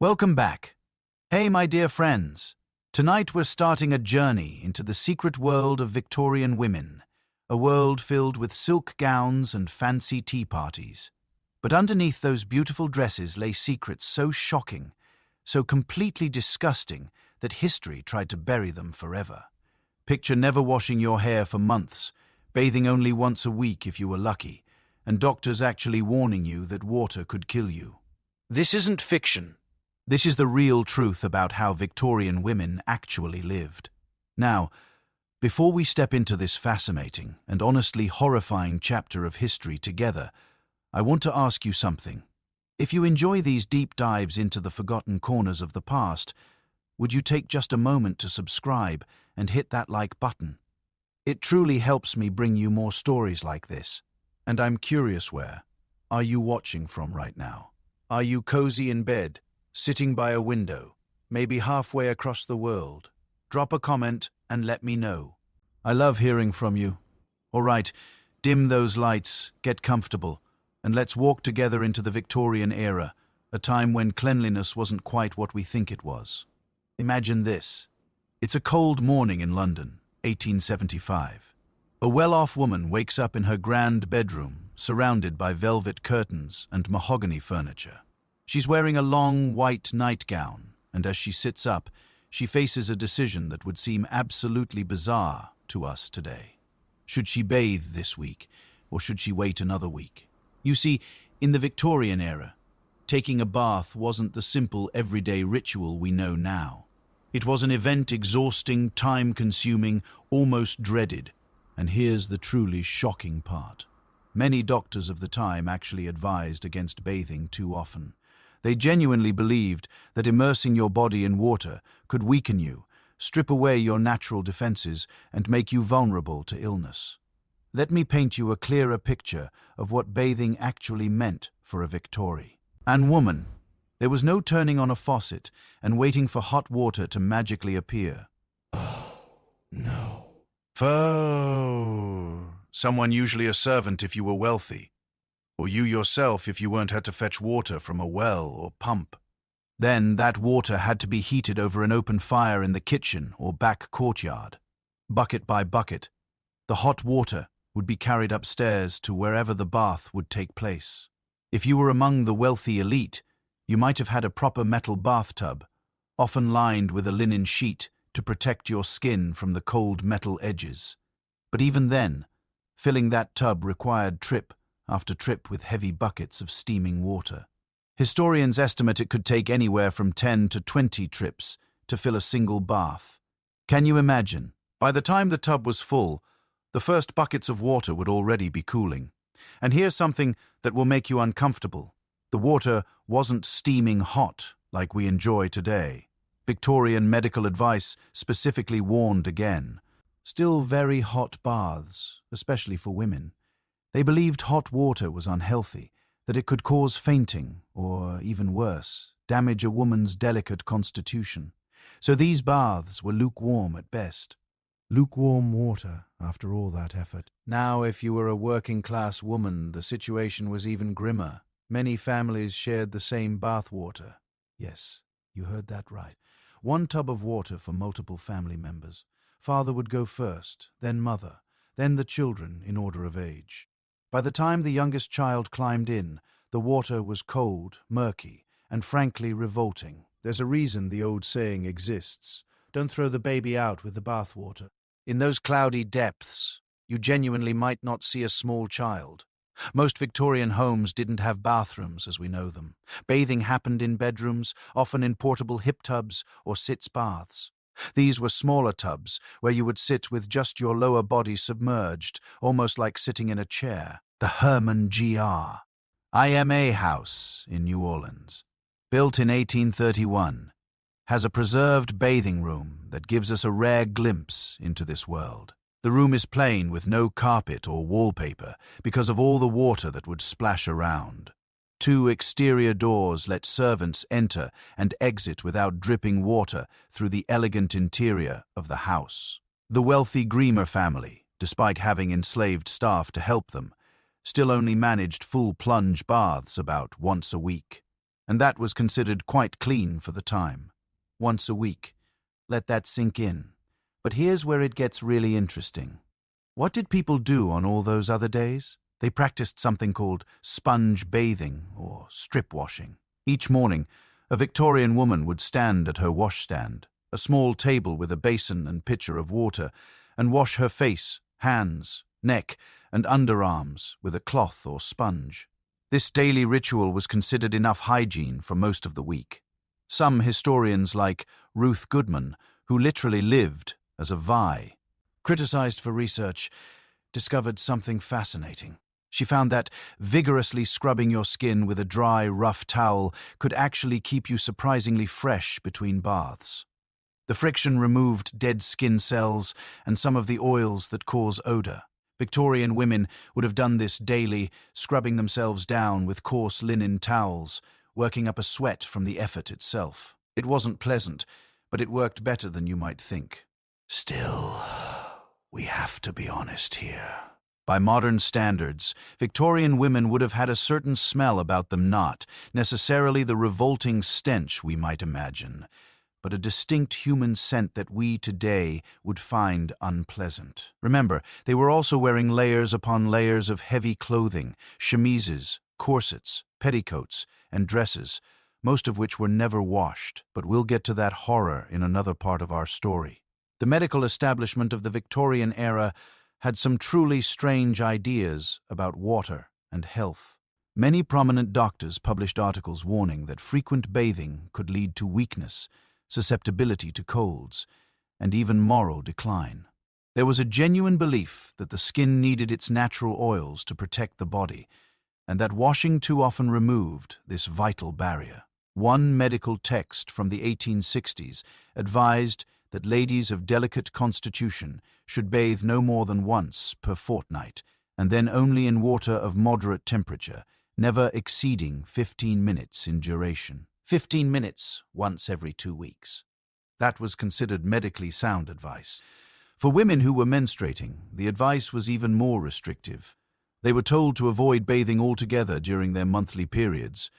Welcome back. Hey, my dear friends. Tonight we're starting a journey into the secret world of Victorian women, a world filled with silk gowns and fancy tea parties. But underneath those beautiful dresses lay secrets so shocking, so completely disgusting that history tried to bury them forever. Picture never washing your hair for months, bathing only once a week if you were lucky, and doctors actually warning you that water could kill you. This isn't fiction. This is the real truth about how Victorian women actually lived. Now, before we step into this fascinating and honestly horrifying chapter of history together, I want to ask you something. If you enjoy these deep dives into the forgotten corners of the past, would you take just a moment to subscribe and hit that like button? It truly helps me bring you more stories like this. And I'm curious, where are you watching from right now? Are you cozy in bed, sitting by a window, maybe halfway across the world? Drop a comment and let me know. I love hearing from you. All right, dim those lights, get comfortable, and let's walk together into the Victorian era, a time when cleanliness wasn't quite what we think it was. Imagine this. It's a cold morning in London, 1875. A well-off woman wakes up in her grand bedroom, surrounded by velvet curtains and mahogany furniture. She's wearing a long, white nightgown, and as she sits up, she faces a decision that would seem absolutely bizarre to us today. Should she bathe this week, or should she wait another week? You see, in the Victorian era, taking a bath wasn't the simple, everyday ritual we know now. It was an event exhausting, time-consuming, almost dreaded. And here's the truly shocking part. Many doctors of the time actually advised against bathing too often. They genuinely believed that immersing your body in water could weaken you, strip away your natural defenses, and make you vulnerable to illness. Let me paint you a clearer picture of what bathing actually meant for a Victorian woman. There was no turning on a faucet and waiting for hot water to magically appear. Oh, no. Someone, usually a servant if you were wealthy, or you yourself if you weren't had to fetch water from a well or pump. Then that water had to be heated over an open fire in the kitchen or back courtyard. Bucket by bucket, the hot water would be carried upstairs to wherever the bath would take place. If you were among the wealthy elite, you might have had a proper metal bathtub, often lined with a linen sheet to protect your skin from the cold metal edges. But even then, filling that tub required trip after trip with heavy buckets of steaming water. Historians estimate it could take anywhere from 10 to 20 trips to fill a single bath. Can you imagine? By the time the tub was full, the first buckets of water would already be cooling. And here's something that will make you uncomfortable. The water wasn't steaming hot like we enjoy today. Victorian medical advice specifically warned again. Still very hot baths, especially for women. They believed hot water was unhealthy, that it could cause fainting, or even worse, damage a woman's delicate constitution. So these baths were lukewarm at best. Lukewarm water after all that effort. Now, if you were a working-class woman, the situation was even grimmer. Many families shared the same bath water. Yes, you heard that right. One tub of water for multiple family members. Father would go first, then mother, then the children in order of age. By the time the youngest child climbed in, the water was cold, murky, and frankly revolting. There's a reason the old saying exists. Don't throw the baby out with the bath water. In those cloudy depths, you genuinely might not see a small child. Most Victorian homes didn't have bathrooms as we know them. Bathing happened in bedrooms, often in portable hip tubs or sitz baths. These were smaller tubs where you would sit with just your lower body submerged, almost like sitting in a chair. The Herman Gr. IMA House in New Orleans, built in 1831, has a preserved bathing room that gives us a rare glimpse into this world. The room is plain with no carpet or wallpaper because of all the water that would splash around. 2 exterior doors let servants enter and exit without dripping water through the elegant interior of the house. The wealthy Greamer family, despite having enslaved staff to help them, still only managed full plunge baths about once a week. and that was considered quite clean for the time. Once a week. Let that sink in. But here's where it gets really interesting. What did people do on all those other days? They practiced something called sponge bathing or strip washing. Each morning, a Victorian woman would stand at her washstand, a small table with a basin and pitcher of water, and wash her face, hands, neck, and underarms with a cloth or sponge. This daily ritual was considered enough hygiene for most of the week. Some historians, like Ruth Goodman, who literally lived as a Vi, criticized for research, discovered something fascinating. She found that vigorously scrubbing your skin with a dry, rough towel could actually keep you surprisingly fresh between baths. The friction removed dead skin cells and some of the oils that cause odor. Victorian women would have done this daily, scrubbing themselves down with coarse linen towels, working up a sweat from the effort itself. It wasn't pleasant, but it worked better than you might think. Still, we have to be honest here. By modern standards, Victorian women would have had a certain smell about them, not necessarily the revolting stench we might imagine, but a distinct human scent that we today would find unpleasant. Remember, they were also wearing layers upon layers of heavy clothing, chemises, corsets, petticoats, and dresses, most of which were never washed, but we'll get to that horror in another part of our story. The medical establishment of the Victorian era had some truly strange ideas about water and health. Many prominent doctors published articles warning that frequent bathing could lead to weakness, susceptibility to colds, and even moral decline. There was a genuine belief that the skin needed its natural oils to protect the body, and that washing too often removed this vital barrier. One medical text from the 1860s advised that ladies of delicate constitution should bathe no more than once per fortnight, and then only in water of moderate temperature, never exceeding 15 minutes in duration. 15 minutes once every 2 weeks. That was considered medically sound advice. For women who were menstruating, the advice was even more restrictive. They were told to avoid bathing altogether during their monthly periods,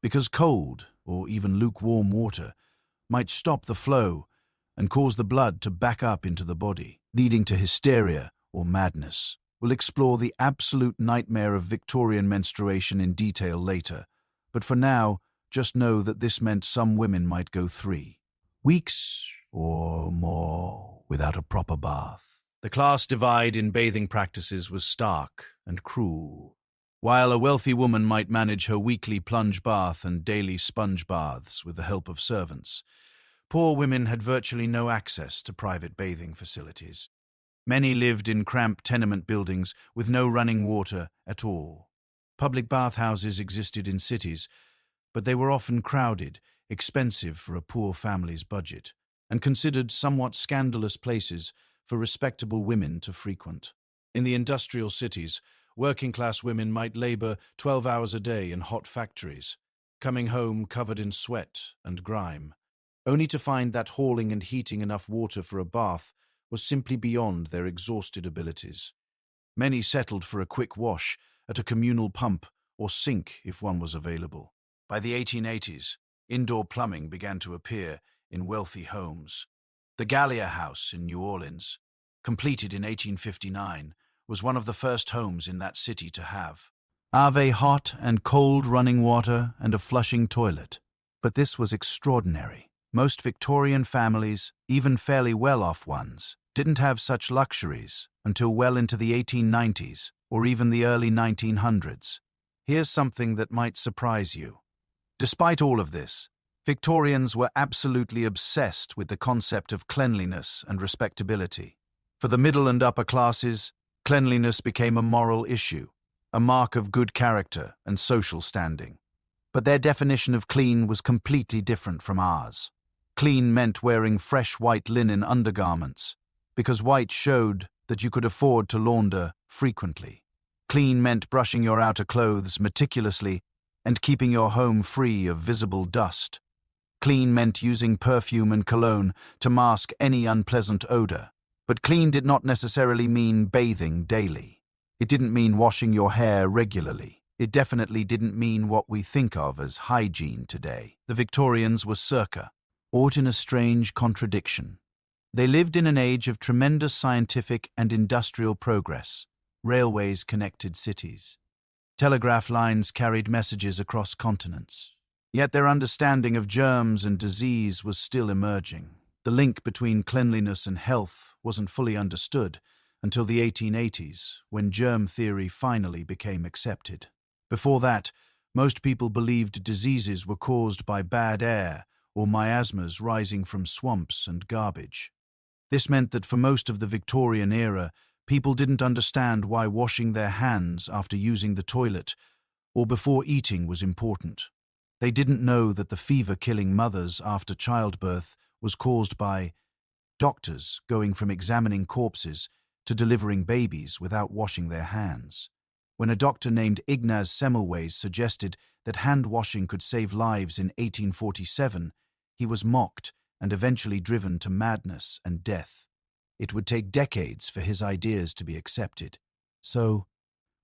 because cold, or even lukewarm water, might stop the flow and cause the blood to back up into the body, leading to hysteria or madness. We'll explore the absolute nightmare of Victorian menstruation in detail later, but for now, just know that this meant some women might go 3 weeks or more without a proper bath. The class divide in bathing practices was stark and cruel. While a wealthy woman might manage her weekly plunge bath and daily sponge baths with the help of servants, poor women had virtually no access to private bathing facilities. Many lived in cramped tenement buildings with no running water at all. Public bathhouses existed in cities, but they were often crowded, expensive for a poor family's budget, and considered somewhat scandalous places for respectable women to frequent. In the industrial cities, working-class women might labor 12 hours a day in hot factories, coming home covered in sweat and grime, only to find that hauling and heating enough water for a bath was simply beyond their exhausted abilities. Many settled for a quick wash at a communal pump or sink if one was available. By the 1880s, indoor plumbing began to appear in wealthy homes. The Gallia House in New Orleans, completed in 1859, was one of the first homes in that city to have hot and cold running water and a flushing toilet. But this was extraordinary. Most Victorian families, even fairly well-off ones, didn't have such luxuries until well into the 1890s or even the early 1900s. Here's something that might surprise you. Despite all of this, Victorians were absolutely obsessed with the concept of cleanliness and respectability. For the middle and upper classes, cleanliness became a moral issue, a mark of good character and social standing. But their definition of clean was completely different from ours. Clean meant wearing fresh white linen undergarments, because white showed that you could afford to launder frequently. Clean meant brushing your outer clothes meticulously and keeping your home free of visible dust. Clean meant using perfume and cologne to mask any unpleasant odor. But clean did not necessarily mean bathing daily. It didn't mean washing your hair regularly. It definitely didn't mean what we think of as hygiene today. The Victorians were circa, caught in a strange contradiction. They lived in an age of tremendous scientific and industrial progress. Railways connected cities. Telegraph lines carried messages across continents. Yet their understanding of germs and disease was still emerging. The link between cleanliness and health wasn't fully understood until the 1880s, when germ theory finally became accepted. Before that, most people believed diseases were caused by bad air or miasmas rising from swamps and garbage. This meant that for most of the Victorian era, people didn't understand why washing their hands after using the toilet or before eating was important. They didn't know that the fever killing mothers after childbirth was caused by doctors going from examining corpses to delivering babies without washing their hands. When a doctor named Ignaz Semmelweis suggested that hand washing could save lives in 1847, he was mocked and eventually driven to madness and death. It would take decades for his ideas to be accepted. So,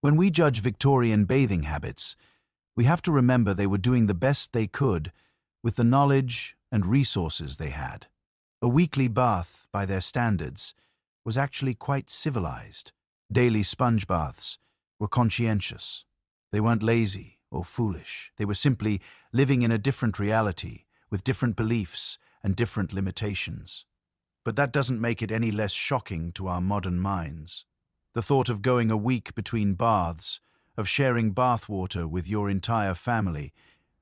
when we judge Victorian bathing habits, we have to remember they were doing the best they could with the knowledge and resources they had. A weekly bath, by their standards, was actually quite civilized. Daily sponge baths were conscientious. They weren't lazy or foolish. They were simply living in a different reality with different beliefs and different limitations. But that doesn't make it any less shocking to our modern minds. The thought of going a week between baths, of sharing bathwater with your entire family,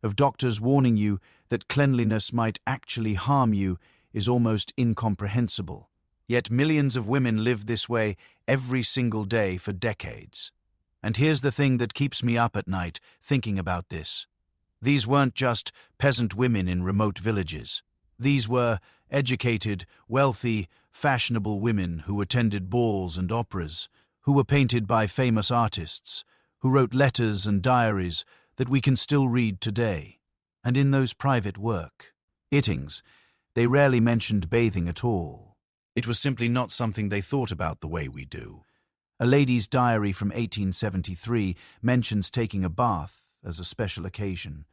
of doctors warning you that cleanliness might actually harm you is almost incomprehensible. Yet millions of women live this way every single day for decades. And here's the thing that keeps me up at night thinking about this. These weren't just peasant women in remote villages. These were educated, wealthy, fashionable women who attended balls and operas, who were painted by famous artists, who wrote letters and diaries that we can still read today. And in those private writings, they rarely mentioned bathing at all. It was simply not something they thought about the way we do. A lady's diary from 1873 mentions taking a bath as a special occasion.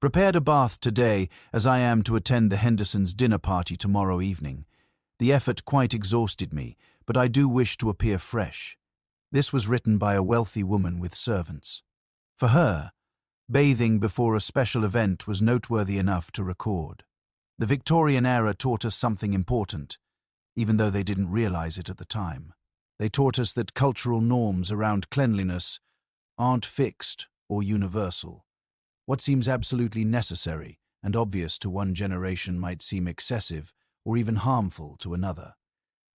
Prepared a bath today as I am to attend the Hendersons' dinner party tomorrow evening. The effort quite exhausted me, but I do wish to appear fresh. This was written by a wealthy woman with servants. For her, bathing before a special event was noteworthy enough to record. The Victorian era taught us something important, even though they didn't realize it at the time. They taught us that cultural norms around cleanliness aren't fixed or universal. What seems absolutely necessary and obvious to one generation might seem excessive or even harmful to another.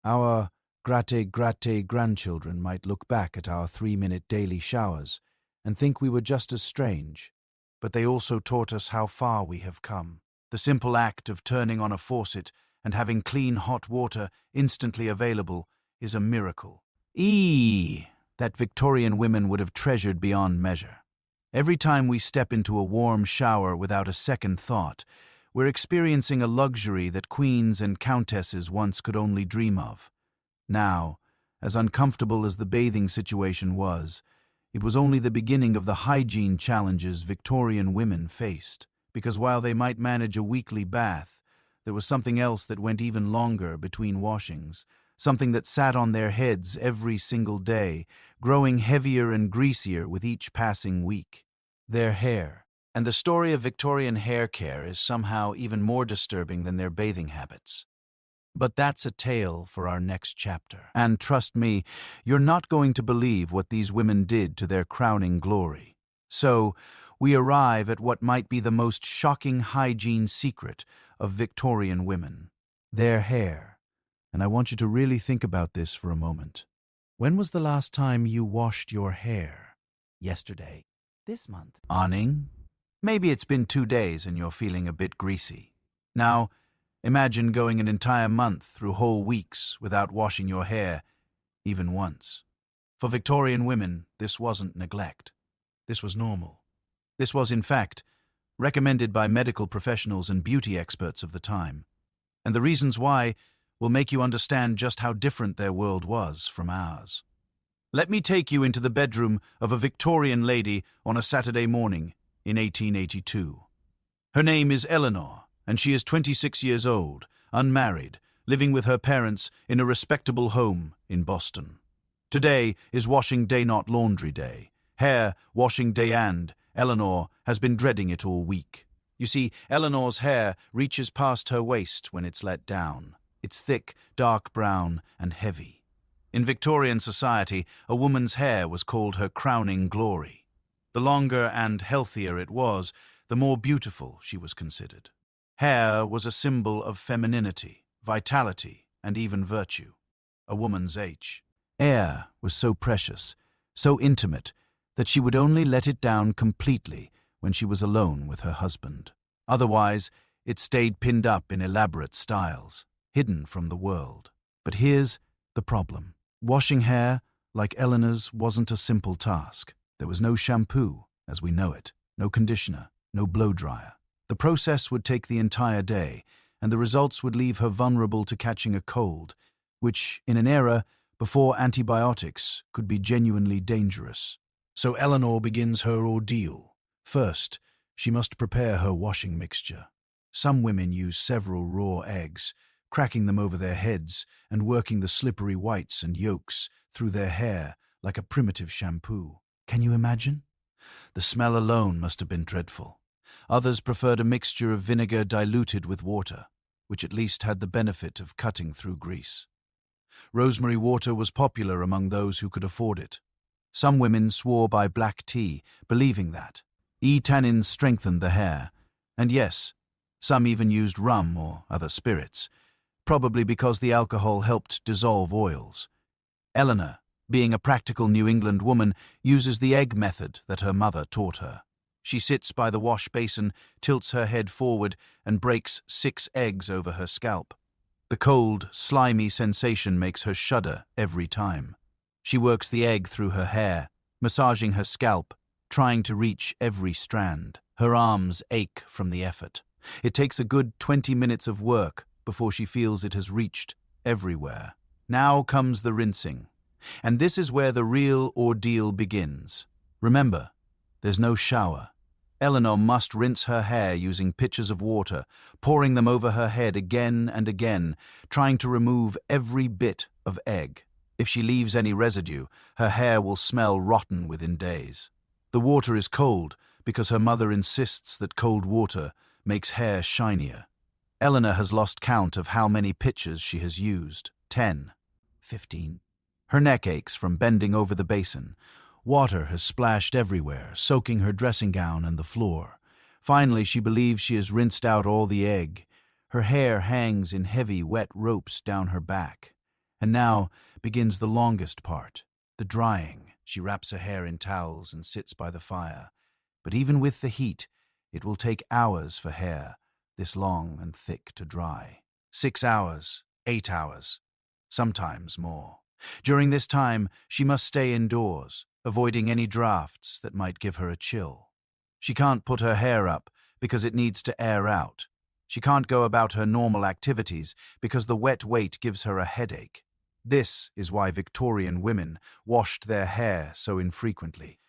Our grandchildren might look back at our 3-minute daily showers and think we were just as strange, but they also taught us how far we have come. The simple act of turning on a faucet and having clean hot water instantly available is a miracle. That Victorian women would have treasured beyond measure. Every time we step into a warm shower without a second thought, we're experiencing a luxury that queens and countesses once could only dream of. Now, as uncomfortable as the bathing situation was, it was only the beginning of the hygiene challenges Victorian women faced, because while they might manage a weekly bath, there was something else that went even longer between washings, something that sat on their heads every single day, growing heavier and greasier with each passing week. Their hair. And the story of Victorian hair care is somehow even more disturbing than their bathing habits. But that's a tale for our next chapter. And trust me, you're not going to believe what these women did to their crowning glory. So, we arrive at what might be the most shocking hygiene secret of Victorian women. Their hair. And I want you to really think about this for a moment. When was the last time you washed your hair? Yesterday. This month. Awning? Maybe it's been 2 days and you're feeling a bit greasy. Now, imagine going an entire month through whole weeks without washing your hair, even once. For Victorian women, this wasn't neglect. This was normal. This was, in fact, recommended by medical professionals and beauty experts of the time. And the reasons why will make you understand just how different their world was from ours. Let me take you into the bedroom of a Victorian lady on a Saturday morning in 1882. Her name is Eleanor, and she is 26 years old, unmarried, living with her parents in a respectable home in Boston. Today is washing day, not laundry day. Hair washing day, and Eleanor has been dreading it all week. You see, Eleanor's hair reaches past her waist when it's let down. It's thick, dark brown, and heavy. In Victorian society, a woman's hair was called her crowning glory. The longer and healthier it was, the more beautiful she was considered. Hair was a symbol of femininity, vitality, and even virtue. A woman's H. Air was so precious, so intimate, that she would only let it down completely when she was alone with her husband. Otherwise, it stayed pinned up in elaborate styles, hidden from the world. But here's the problem. Washing hair, like Eleanor's, wasn't a simple task. There was no shampoo, as we know it, no conditioner, no blow-dryer. The process would take the entire day, and the results would leave her vulnerable to catching a cold, which, in an era before antibiotics, could be genuinely dangerous. So Eleanor begins her ordeal. First, she must prepare her washing mixture. Some women use several raw eggs, cracking them over their heads and working the slippery whites and yolks through their hair like a primitive shampoo. Can you imagine? The smell alone must have been dreadful. Others preferred a mixture of vinegar diluted with water, which at least had the benefit of cutting through grease. Rosemary water was popular among those who could afford it. Some women swore by black tea, believing that tannins strengthened the hair, and yes, some even used rum or other spirits, probably because the alcohol helped dissolve oils. Eleanor, being a practical New England woman, uses the egg method that her mother taught her. She sits by the wash basin, tilts her head forward, and breaks 6 eggs over her scalp. The cold, slimy sensation makes her shudder every time. She works the egg through her hair, massaging her scalp, trying to reach every strand. Her arms ache from the effort. It takes a good 20 minutes of work before she feels it has reached everywhere. Now comes the rinsing. And this is where the real ordeal begins. Remember, there's no shower. Eleanor must rinse her hair using pitchers of water, pouring them over her head again and again, trying to remove every bit of egg. If she leaves any residue, her hair will smell rotten within days. The water is cold because her mother insists that cold water makes hair shinier. Eleanor has lost count of how many pitchers she has used. 10. 15. Her neck aches from bending over the basin. Water has splashed everywhere, soaking her dressing gown and the floor. Finally, she believes she has rinsed out all the egg. Her hair hangs in heavy, wet ropes down her back. And now begins the longest part, the drying. She wraps her hair in towels and sits by the fire. But even with the heat, it will take hours for hair this long and thick to dry. 6 hours, 8 hours, sometimes more. During this time, she must stay indoors, avoiding any drafts that might give her a chill. She can't put her hair up because it needs to air out. She can't go about her normal activities because the wet weight gives her a headache. This is why Victorian women washed their hair so infrequently.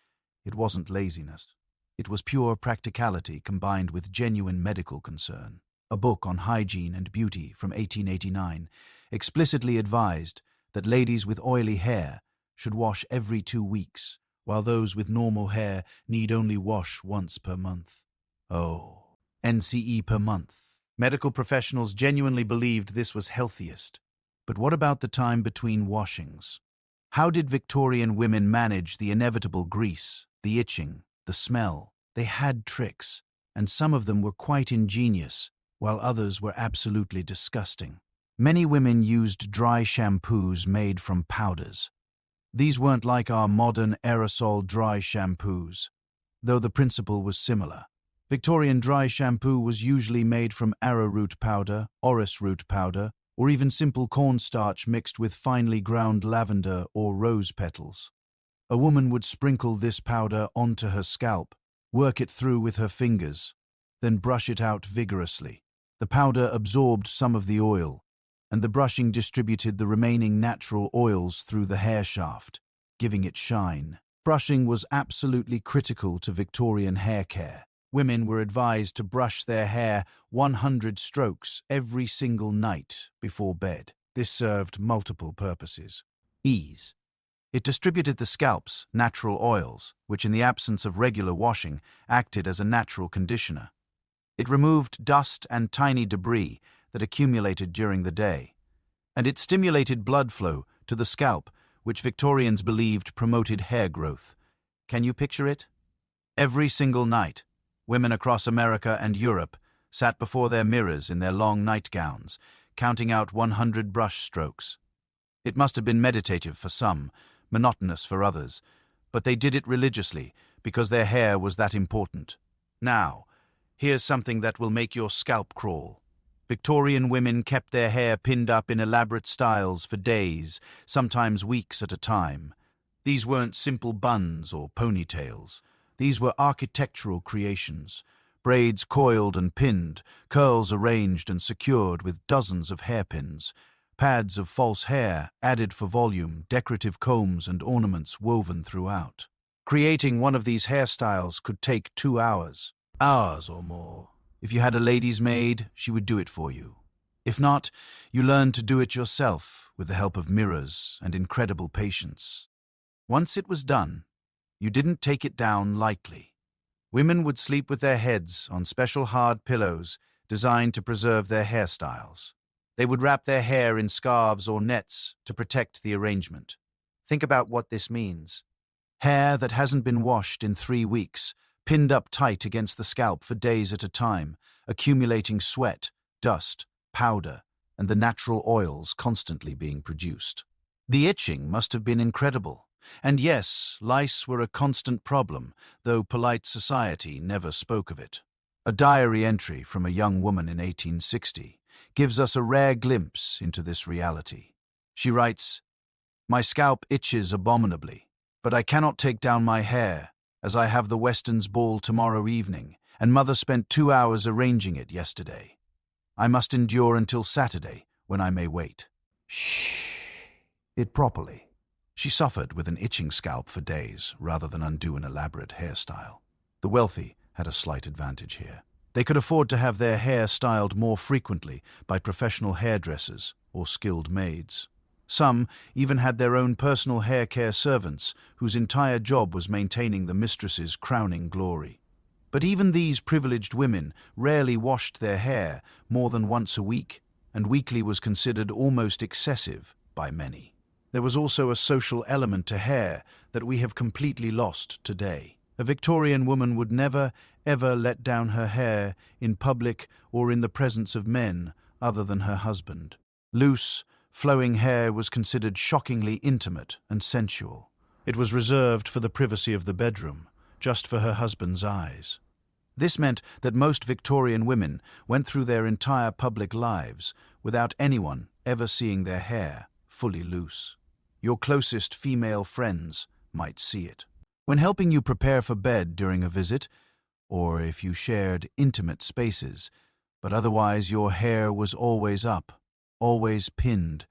It wasn't laziness. It was pure practicality combined with genuine medical concern. A book on hygiene and beauty from 1889 explicitly advised that ladies with oily hair should wash every 2 weeks, while those with normal hair need only wash once per month. Oh, NCE per month. Medical professionals genuinely believed this was healthiest. But what about the time between washings? How did Victorian women manage the inevitable grease, the itching, the smell? They had tricks, and some of them were quite ingenious, while others were absolutely disgusting. Many women used dry shampoos made from powders. These weren't like our modern aerosol dry shampoos, though the principle was similar. Victorian dry shampoo was usually made from arrowroot powder, orris root powder, or even simple cornstarch mixed with finely ground lavender or rose petals. A woman would sprinkle this powder onto her scalp, work it through with her fingers, then brush it out vigorously. The powder absorbed some of the oil, and the brushing distributed the remaining natural oils through the hair shaft. giving it shine. Brushing was absolutely critical to Victorian hair care. Women were advised to brush their hair 100 strokes every single night before bed. This served multiple purposes. Ease. It distributed the scalp's natural oils, which in the absence of regular washing acted as a natural conditioner. It removed dust and tiny debris that accumulated during the day. And it stimulated blood flow to the scalp, which Victorians believed promoted hair growth. Can you picture it? Every single night, women across America and Europe sat before their mirrors in their long nightgowns, counting out 100 brush strokes. It must have been meditative for some, monotonous for others, but they did it religiously because their hair was that important. Now, here's something that will make your scalp crawl. Victorian women kept their hair pinned up in elaborate styles for days, sometimes weeks at a time. These weren't simple buns or ponytails. These were architectural creations. Braids coiled and pinned, curls arranged and secured with dozens of hairpins, pads of false hair added for volume, decorative combs and ornaments woven throughout. Creating one of these hairstyles could take 2 hours or more. If you had a lady's maid, she would do it for you. If not, you learned to do it yourself with the help of mirrors and incredible patience. Once it was done, you didn't take it down lightly. Women would sleep with their heads on special hard pillows designed to preserve their hairstyles. They would wrap their hair in scarves or nets to protect the arrangement. Think about what this means. Hair that hasn't been washed in 3 weeks, pinned up tight against the scalp for days at a time, accumulating sweat, dust, powder, and the natural oils constantly being produced. The itching must have been incredible. And yes, lice were a constant problem, though polite society never spoke of it. A diary entry from a young woman in 1860 gives us a rare glimpse into this reality. She writes, "My scalp itches abominably, but I cannot take down my hair, as I have the Weston's ball tomorrow evening, and Mother spent 2 hours arranging it yesterday. I must endure until Saturday, when I may wait." It properly. She suffered with an itching scalp for days, rather than undo an elaborate hairstyle. The wealthy had a slight advantage here. They could afford to have their hair styled more frequently by professional hairdressers or skilled maids. Some even had their own personal hair care servants, whose entire job was maintaining the mistress's crowning glory. But even these privileged women rarely washed their hair more than once a week, and weekly was considered almost excessive by many. There was also a social element to hair that we have completely lost today. A Victorian woman would never, ever let down her hair in public or in the presence of men other than her husband. Loose, flowing hair was considered shockingly intimate and sensual. It was reserved for the privacy of the bedroom, just for her husband's eyes. This meant that most Victorian women went through their entire public lives without anyone ever seeing their hair fully loose. Your closest female friends might see it. When helping you prepare for bed during a visit, or if you shared intimate spaces, but otherwise your hair was always up, always pinned,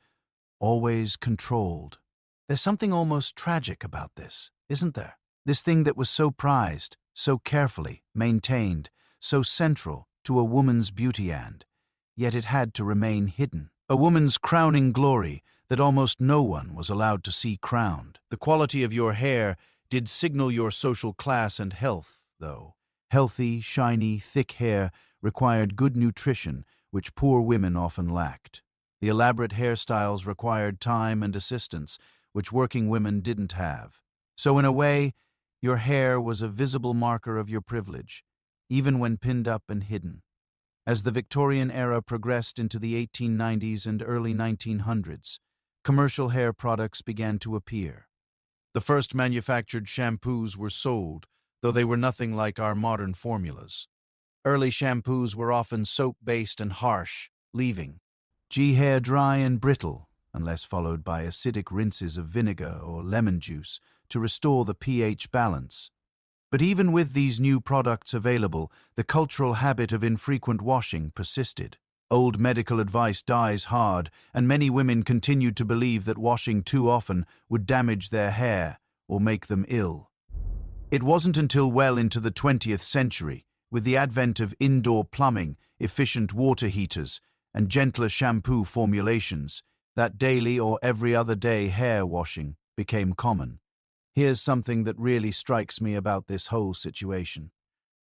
always controlled. There's something almost tragic about this, isn't there? This thing that was so prized, so carefully maintained, so central to a woman's beauty and, yet it had to remain hidden. A woman's crowning glory that almost no one was allowed to see crowned. The quality of your hair did signal your social class and health, though. Healthy, shiny, thick hair required good nutrition, which poor women often lacked. The elaborate hairstyles required time and assistance, which working women didn't have. So in a way, your hair was a visible marker of your privilege, even when pinned up and hidden. As the Victorian era progressed into the 1890s and early 1900s, commercial hair products began to appear. The first manufactured shampoos were sold, though they were nothing like our modern formulas. Early shampoos were often soap-based and harsh, leaving hair dry and brittle, unless followed by acidic rinses of vinegar or lemon juice to restore the pH balance. But even with these new products available, the cultural habit of infrequent washing persisted. Old medical advice dies hard, and many women continued to believe that washing too often would damage their hair or make them ill. It wasn't until well into the 20th century, with the advent of indoor plumbing, efficient water heaters, and gentler shampoo formulations, that daily or every other day hair washing became common. Here's something that really strikes me about this whole situation.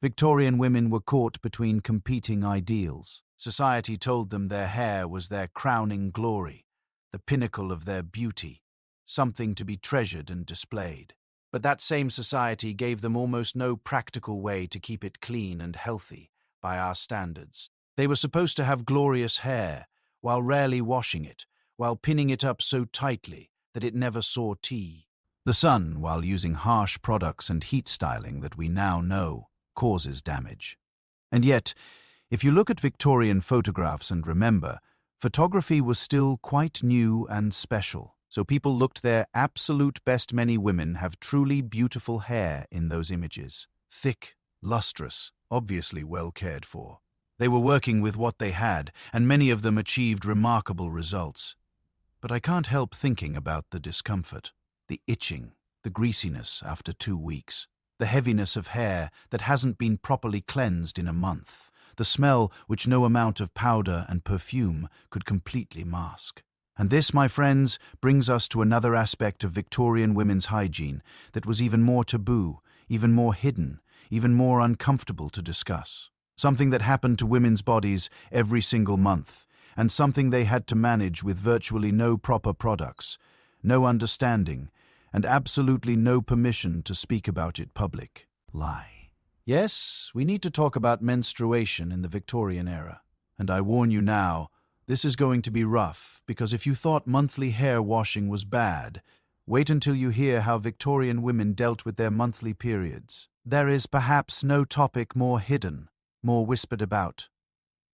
Victorian women were caught between competing ideals. Society told them their hair was their crowning glory, the pinnacle of their beauty, something to be treasured and displayed. But that same society gave them almost no practical way to keep it clean and healthy by our standards. They were supposed to have glorious hair, while rarely washing it, while pinning it up so tightly that it never saw tea. The sun, while using harsh products and heat styling that we now know, causes damage. And yet, if you look at Victorian photographs and remember, photography was still quite new and special, so people looked their absolute best. Many women have truly beautiful hair in those images. Thick, lustrous, obviously well cared for. They were working with what they had, and many of them achieved remarkable results. But I can't help thinking about the discomfort, the itching, the greasiness after 2 weeks, the heaviness of hair that hasn't been properly cleansed in a month, the smell which no amount of powder and perfume could completely mask. And this, my friends, brings us to another aspect of Victorian women's hygiene that was even more taboo, even more hidden, even more uncomfortable to discuss. Something that happened to women's bodies every single month, and something they had to manage with virtually no proper products, no understanding, and absolutely no permission to speak about it public. Lie. Yes, we need to talk about menstruation in the Victorian era. And I warn you now, this is going to be rough, because if you thought monthly hair washing was bad, wait until you hear how Victorian women dealt with their monthly periods. There is perhaps no topic more hidden, more whispered about,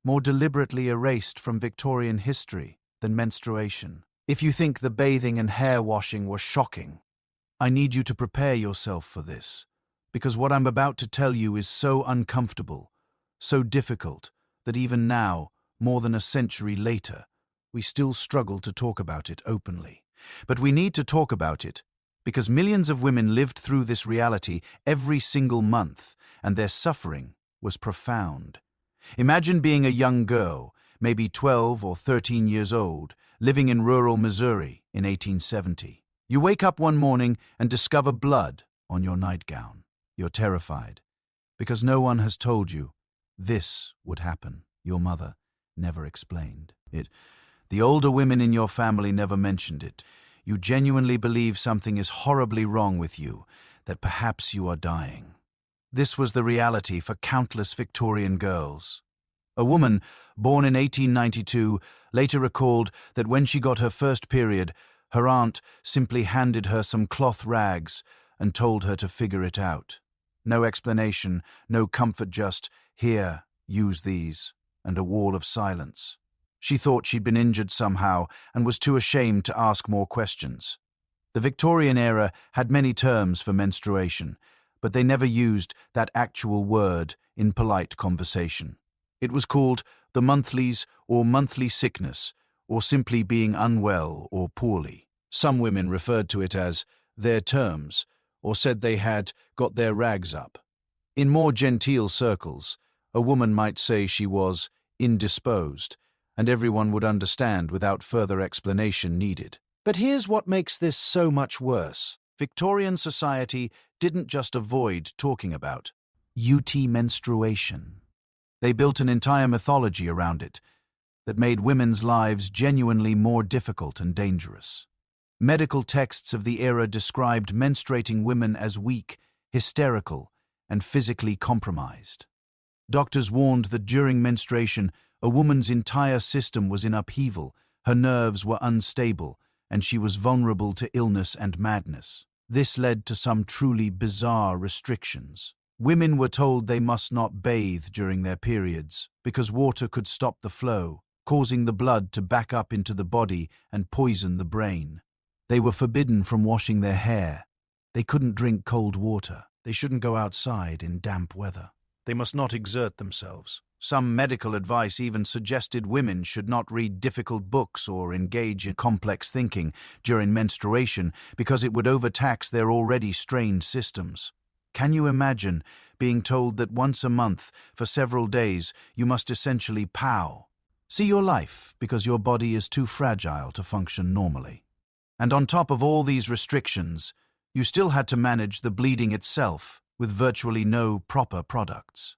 more deliberately erased from Victorian history than menstruation. If you think the bathing and hair washing were shocking, I need you to prepare yourself for this, because what I'm about to tell you is so uncomfortable, so difficult, that even now, more than a century later, we still struggle to talk about it openly. But we need to talk about it, because millions of women lived through this reality every single month, and their suffering was profound. Imagine being a young girl, maybe 12 or 13 years old, living in rural Missouri in 1870. You wake up one morning and discover blood on your nightgown. You're terrified, because no one has told you this would happen. Your mother never explained it. The older women in your family never mentioned it. You genuinely believe something is horribly wrong with you, that perhaps you are dying. This was the reality for countless Victorian girls. A woman, born in 1892, later recalled that when she got her first period, her aunt simply handed her some cloth rags and told her to figure it out. No explanation, no comfort, just, "Here, use these," and a wall of silence. She thought she'd been injured somehow and was too ashamed to ask more questions. The Victorian era had many terms for menstruation, but they never used that actual word in polite conversation. It was called the monthlies or monthly sickness, or simply being unwell or poorly. Some women referred to it as their terms, or said they had got their rags up. In more genteel circles, a woman might say she was indisposed, and everyone would understand without further explanation needed. But here's what makes this so much worse. Victorian society didn't just avoid talking about menstruation. They built an entire mythology around it that made women's lives genuinely more difficult and dangerous. Medical texts of the era described menstruating women as weak, hysterical, and physically compromised. Doctors warned that during menstruation, a woman's entire system was in upheaval, her nerves were unstable, and she was vulnerable to illness and madness. This led to some truly bizarre restrictions. Women were told they must not bathe during their periods because water could stop the flow, causing the blood to back up into the body and poison the brain. They were forbidden from washing their hair. They couldn't drink cold water. They shouldn't go outside in damp weather. They must not exert themselves. Some medical advice even suggested women should not read difficult books or engage in complex thinking during menstruation because it would overtax their already strained systems. Can you imagine being told that once a month, for several days, you must essentially pow? See your life because your body is too fragile to function normally. And on top of all these restrictions, you still had to manage the bleeding itself with virtually no proper products.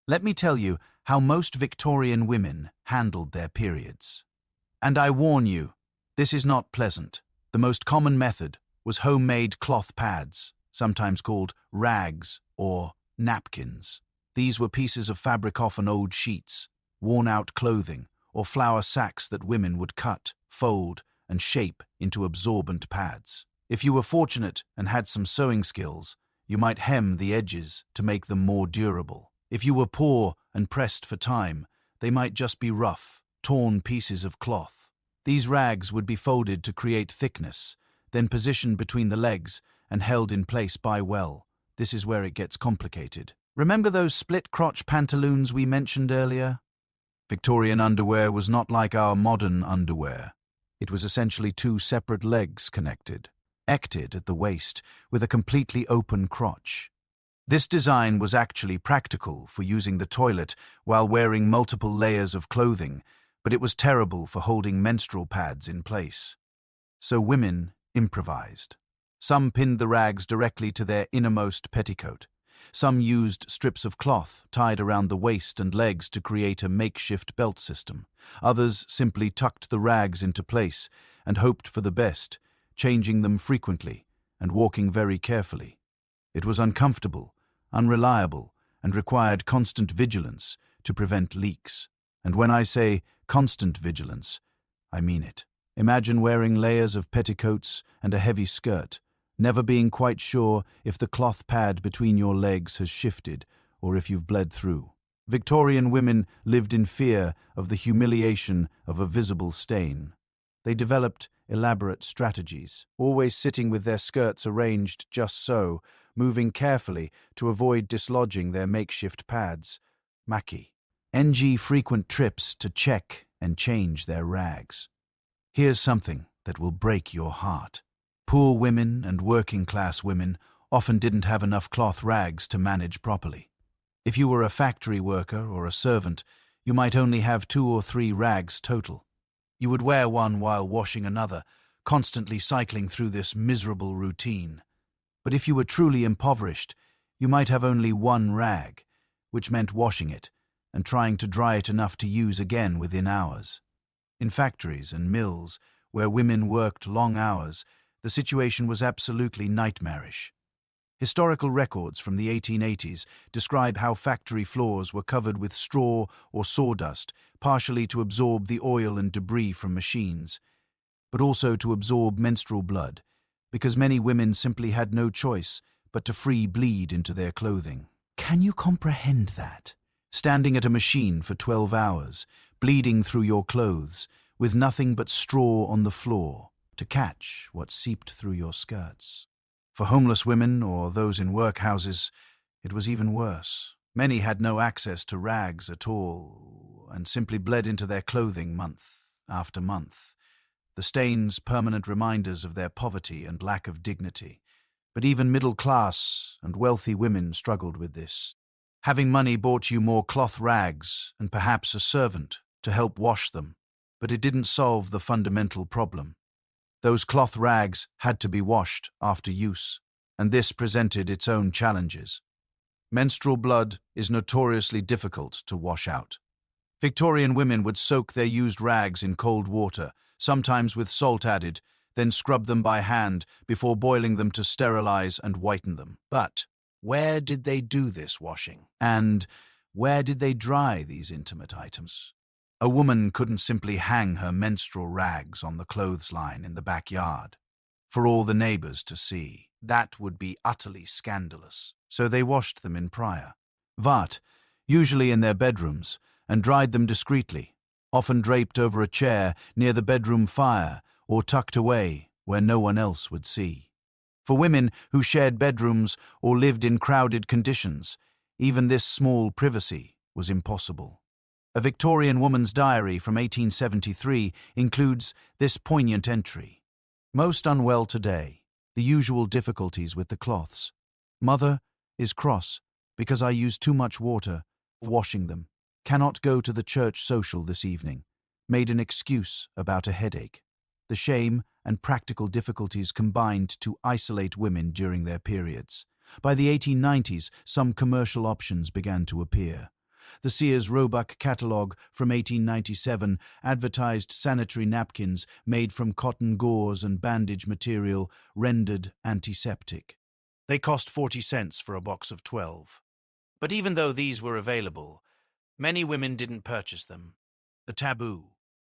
Let me tell you how most Victorian women handled their periods. And I warn you, this is not pleasant. The most common method was homemade cloth pads, sometimes called rags or napkins. These were pieces of fabric, often old sheets, worn-out clothing, or flour sacks that women would cut, fold, and shape into absorbent pads. If you were fortunate and had some sewing skills, you might hem the edges to make them more durable. If you were poor and pressed for time, they might just be rough, torn pieces of cloth. These rags would be folded to create thickness, then positioned between the legs and held in place by well. This is where it gets complicated. Remember those split-crotch pantaloons we mentioned earlier? Victorian underwear was not like our modern underwear. It was essentially two separate legs connected, ected at the waist, with a completely open crotch. This design was actually practical for using the toilet while wearing multiple layers of clothing, but it was terrible for holding menstrual pads in place. So women improvised. Some pinned the rags directly to their innermost petticoat. Some used strips of cloth tied around the waist and legs to create a makeshift belt system. Others simply tucked the rags into place and hoped for the best, changing them frequently and walking very carefully. It was uncomfortable, unreliable, and required constant vigilance to prevent leaks. And when I say constant vigilance, I mean it. Imagine wearing layers of petticoats and a heavy skirt, never being quite sure if the cloth pad between your legs has shifted or if you've bled through. Victorian women lived in fear of the humiliation of a visible stain. They developed elaborate strategies, always sitting with their skirts arranged just so, moving carefully to avoid dislodging their makeshift pads. Frequent trips to check and change their rags. Here's something that will break your heart. Poor women and working-class women often didn't have enough cloth rags to manage properly. If you were a factory worker or a servant, you might only have 2 or 3 rags total. You would wear one while washing another, constantly cycling through this miserable routine. But if you were truly impoverished, you might have only 1 rag, which meant washing it and trying to dry it enough to use again within hours. In factories and mills, where women worked long hours, the situation was absolutely nightmarish. Historical records from the 1880s describe how factory floors were covered with straw or sawdust, partially to absorb the oil and debris from machines, but also to absorb menstrual blood, because many women simply had no choice but to free bleed into their clothing. Can you comprehend that? Standing at a machine for 12 hours, bleeding through your clothes, with nothing but straw on the floor to catch what seeped through your skirts. For homeless women or those in workhouses, it was even worse. Many had no access to rags at all and simply bled into their clothing month after month, the stains permanent reminders of their poverty and lack of dignity. But even middle-class and wealthy women struggled with this. Having money bought you more cloth rags and perhaps a servant to help wash them, but it didn't solve the fundamental problem. Those cloth rags had to be washed after use, and this presented its own challenges. Menstrual blood is notoriously difficult to wash out. Victorian women would soak their used rags in cold water, sometimes with salt added, then scrub them by hand before boiling them to sterilize and whiten them. But where did they do this washing? And where did they dry these intimate items? A woman couldn't simply hang her menstrual rags on the clothesline in the backyard for all the neighbors to see. That would be utterly scandalous. So they washed them in prior, usually in their bedrooms, and dried them discreetly, often draped over a chair near the bedroom fire or tucked away where no one else would see. For women who shared bedrooms or lived in crowded conditions, even this small privacy was impossible. A Victorian woman's diary from 1873 includes this poignant entry. Most unwell today. The usual difficulties with the cloths. Mother is cross because I use too much water washing them. Cannot go to the church social this evening. Made an excuse about a headache. The shame and practical difficulties combined to isolate women during their periods. By the 1890s, some commercial options began to appear. The Sears Roebuck catalogue from 1897 advertised sanitary napkins made from cotton gauze and bandage material rendered antiseptic. They cost 40 cents for a box of 12. But even though these were available, many women didn't purchase them. The taboo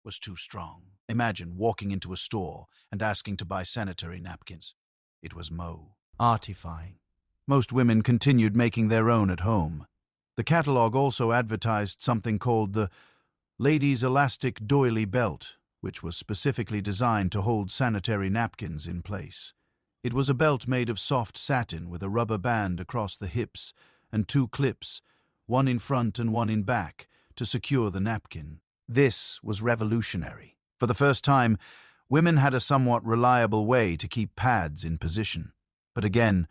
was too strong. Imagine walking into a store and asking to buy sanitary napkins. It was artifying. Most women continued making their own at home. The catalogue also advertised something called the Ladies' Elastic Doily Belt, which was specifically designed to hold sanitary napkins in place. It was a belt made of soft satin with a rubber band across the hips and 2 clips, one in front and one in back, to secure the napkin. This was revolutionary. For the first time, women had a somewhat reliable way to keep pads in position. But again,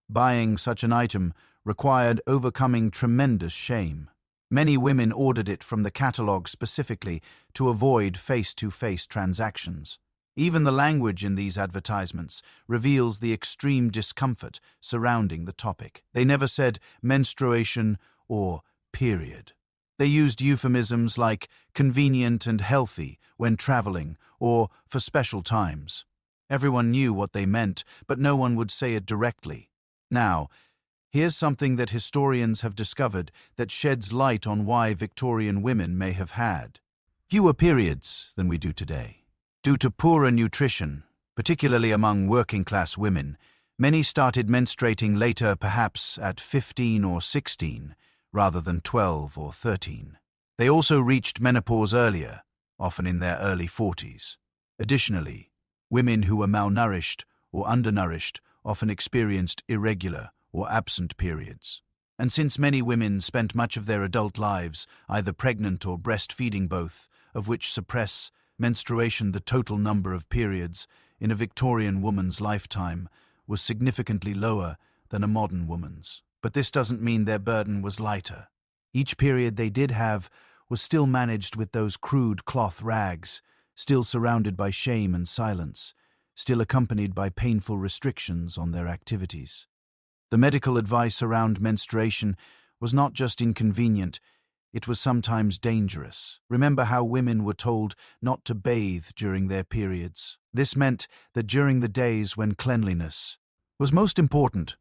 buying such an item required overcoming tremendous shame. Many women ordered it from the catalogue specifically to avoid face-to-face transactions. Even the language in these advertisements reveals the extreme discomfort surrounding the topic. They never said menstruation or period. They used euphemisms like convenient and healthy when traveling or for special times. Everyone knew what they meant, but no one would say it directly. Now, here's something that historians have discovered that sheds light on why Victorian women may have had fewer periods than we do today. Due to poorer nutrition, particularly among working-class women, many started menstruating later, perhaps at 15 or 16, rather than 12 or 13. They also reached menopause earlier, often in their early 40s. Additionally, women who were malnourished or undernourished often experienced irregular or absent periods. And since many women spent much of their adult lives either pregnant or breastfeeding, both of which suppress menstruation, the total number of periods in a Victorian woman's lifetime was significantly lower than a modern woman's. But this doesn't mean their burden was lighter. Each period they did have was still managed with those crude cloth rags, still surrounded by shame and silence, still accompanied by painful restrictions on their activities. The medical advice around menstruation was not just inconvenient, it was sometimes dangerous. Remember how women were told not to bathe during their periods. This meant that during the days when cleanliness was most important,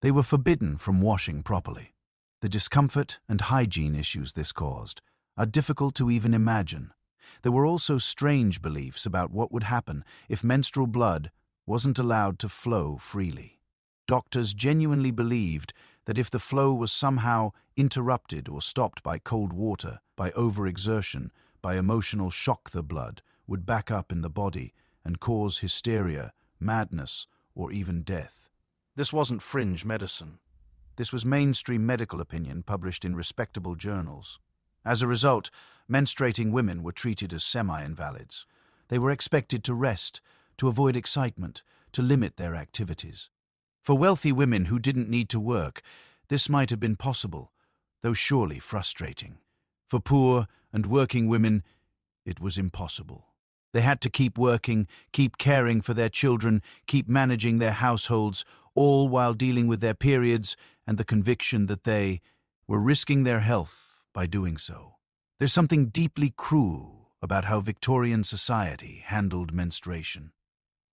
they were forbidden from washing properly. The discomfort and hygiene issues this caused are difficult to even imagine. There were also strange beliefs about what would happen if menstrual blood wasn't allowed to flow freely. Doctors genuinely believed that if the flow was somehow interrupted or stopped by cold water, by overexertion, by emotional shock, the blood would back up in the body and cause hysteria, madness, or even death. This wasn't fringe medicine. This was mainstream medical opinion published in respectable journals. As a result, menstruating women were treated as semi-invalids. They were expected to rest, to avoid excitement, to limit their activities. For wealthy women who didn't need to work, this might have been possible, though surely frustrating. For poor and working women, it was impossible. They had to keep working, keep caring for their children, keep managing their households, all while dealing with their periods and the conviction that they were risking their health by doing so. There's something deeply cruel about how Victorian society handled menstruation.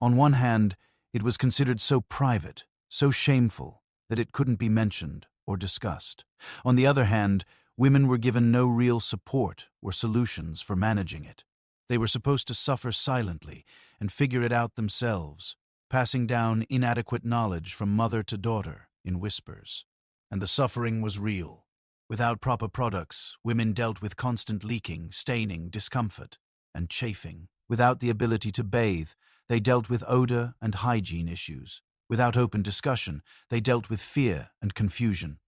On one hand, it was considered so private, so shameful, that it couldn't be mentioned or discussed. On the other hand, women were given no real support or solutions for managing it. They were supposed to suffer silently and figure it out themselves, passing down inadequate knowledge from mother to daughter in whispers. And the suffering was real. Without proper products, women dealt with constant leaking, staining, discomfort, and chafing. Without the ability to bathe, they dealt with odor and hygiene issues. Without open discussion, they dealt with fear and confusion.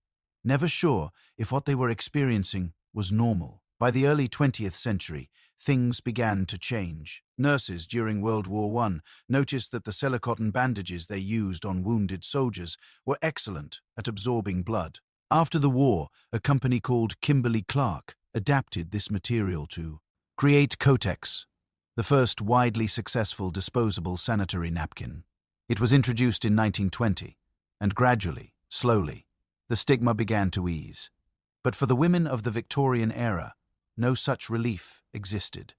Never sure if what they were experiencing was normal By the early 20th century, things began to change. Nurses during World War I noticed that the cellucotton bandages they used on wounded soldiers were excellent at absorbing blood. After the war, a company called Kimberly-Clark adapted this material to create Kotex, the first widely successful disposable sanitary napkin. It was introduced in 1920, and gradually, slowly, the stigma began to ease. But for the women of the Victorian era, no such relief existed.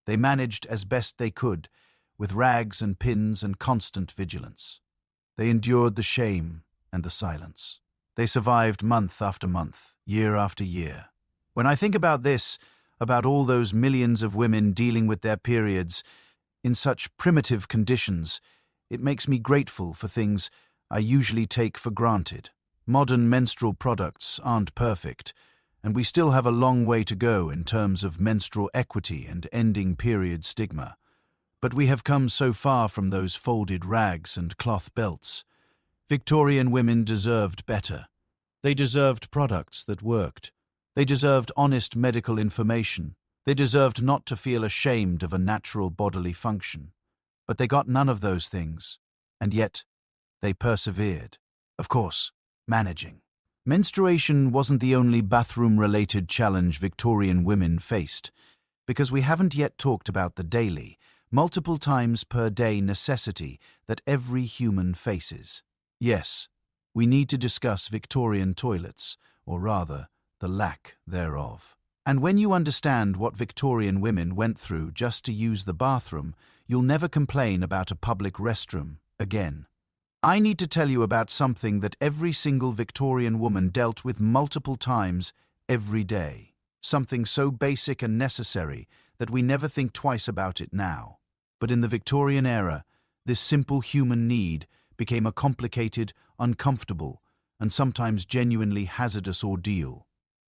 They managed as best they could, with rags and pins and constant vigilance. They endured the shame and the silence. They survived month after month, year after year. When I think about this, about all those millions of women dealing with their periods in such primitive conditions, it makes me grateful for things I usually take for granted. Modern menstrual products aren't perfect, and we still have a long way to go in terms of menstrual equity and ending period stigma. But we have come so far from those folded rags and cloth belts. Victorian women deserved better. They deserved products that worked. They deserved honest medical information. They deserved not to feel ashamed of a natural bodily function. But they got none of those things, and yet they persevered. Of course, managing. Menstruation wasn't the only bathroom-related challenge Victorian women faced, because we haven't yet talked about the daily, multiple times per day necessity that every human faces. Yes, we need to discuss Victorian toilets, or rather, the lack thereof. And when you understand what Victorian women went through just to use the bathroom, you'll never complain about a public restroom again. I need to tell you about something that every single Victorian woman dealt with multiple times every day. Something so basic and necessary that we never think twice about it now. But in the Victorian era, this simple human need became a complicated, uncomfortable, and sometimes genuinely hazardous ordeal.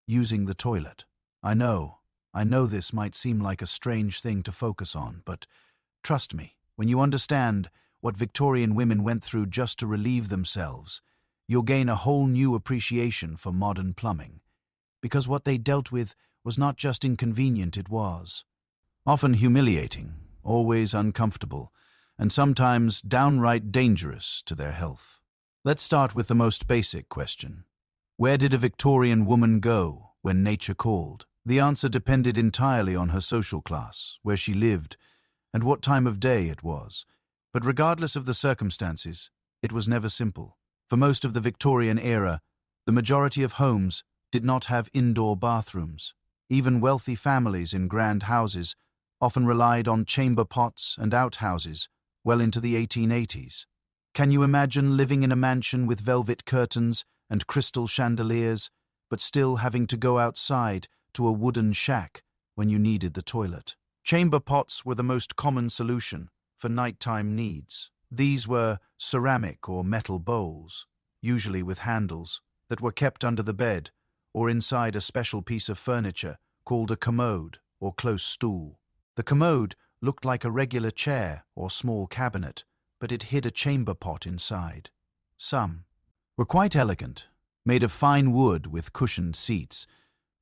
Using the toilet. I know this might seem like a strange thing to focus on, but trust me, when you understand what Victorian women went through just to relieve themselves, you'll gain a whole new appreciation for modern plumbing. Because what they dealt with was not just inconvenient, it was often humiliating, always uncomfortable, and sometimes downright dangerous to their health. Let's start with the most basic question. Where did a Victorian woman go when nature called? The answer depended entirely on her social class, where she lived, and what time of day it was. But regardless of the circumstances, it was never simple. For most of the Victorian era, the majority of homes did not have indoor bathrooms. Even wealthy families in grand houses often relied on chamber pots and outhouses well into the 1880s. Can you imagine living in a mansion with velvet curtains and crystal chandeliers, but still having to go outside to a wooden shack when you needed the toilet? Chamber pots were the most common solution for nighttime needs. These were ceramic or metal bowls, usually with handles, that were kept under the bed or inside a special piece of furniture called a commode or close stool. The commode looked like a regular chair or small cabinet, but it hid a chamber pot inside. Some were quite elegant, made of fine wood with cushioned seats,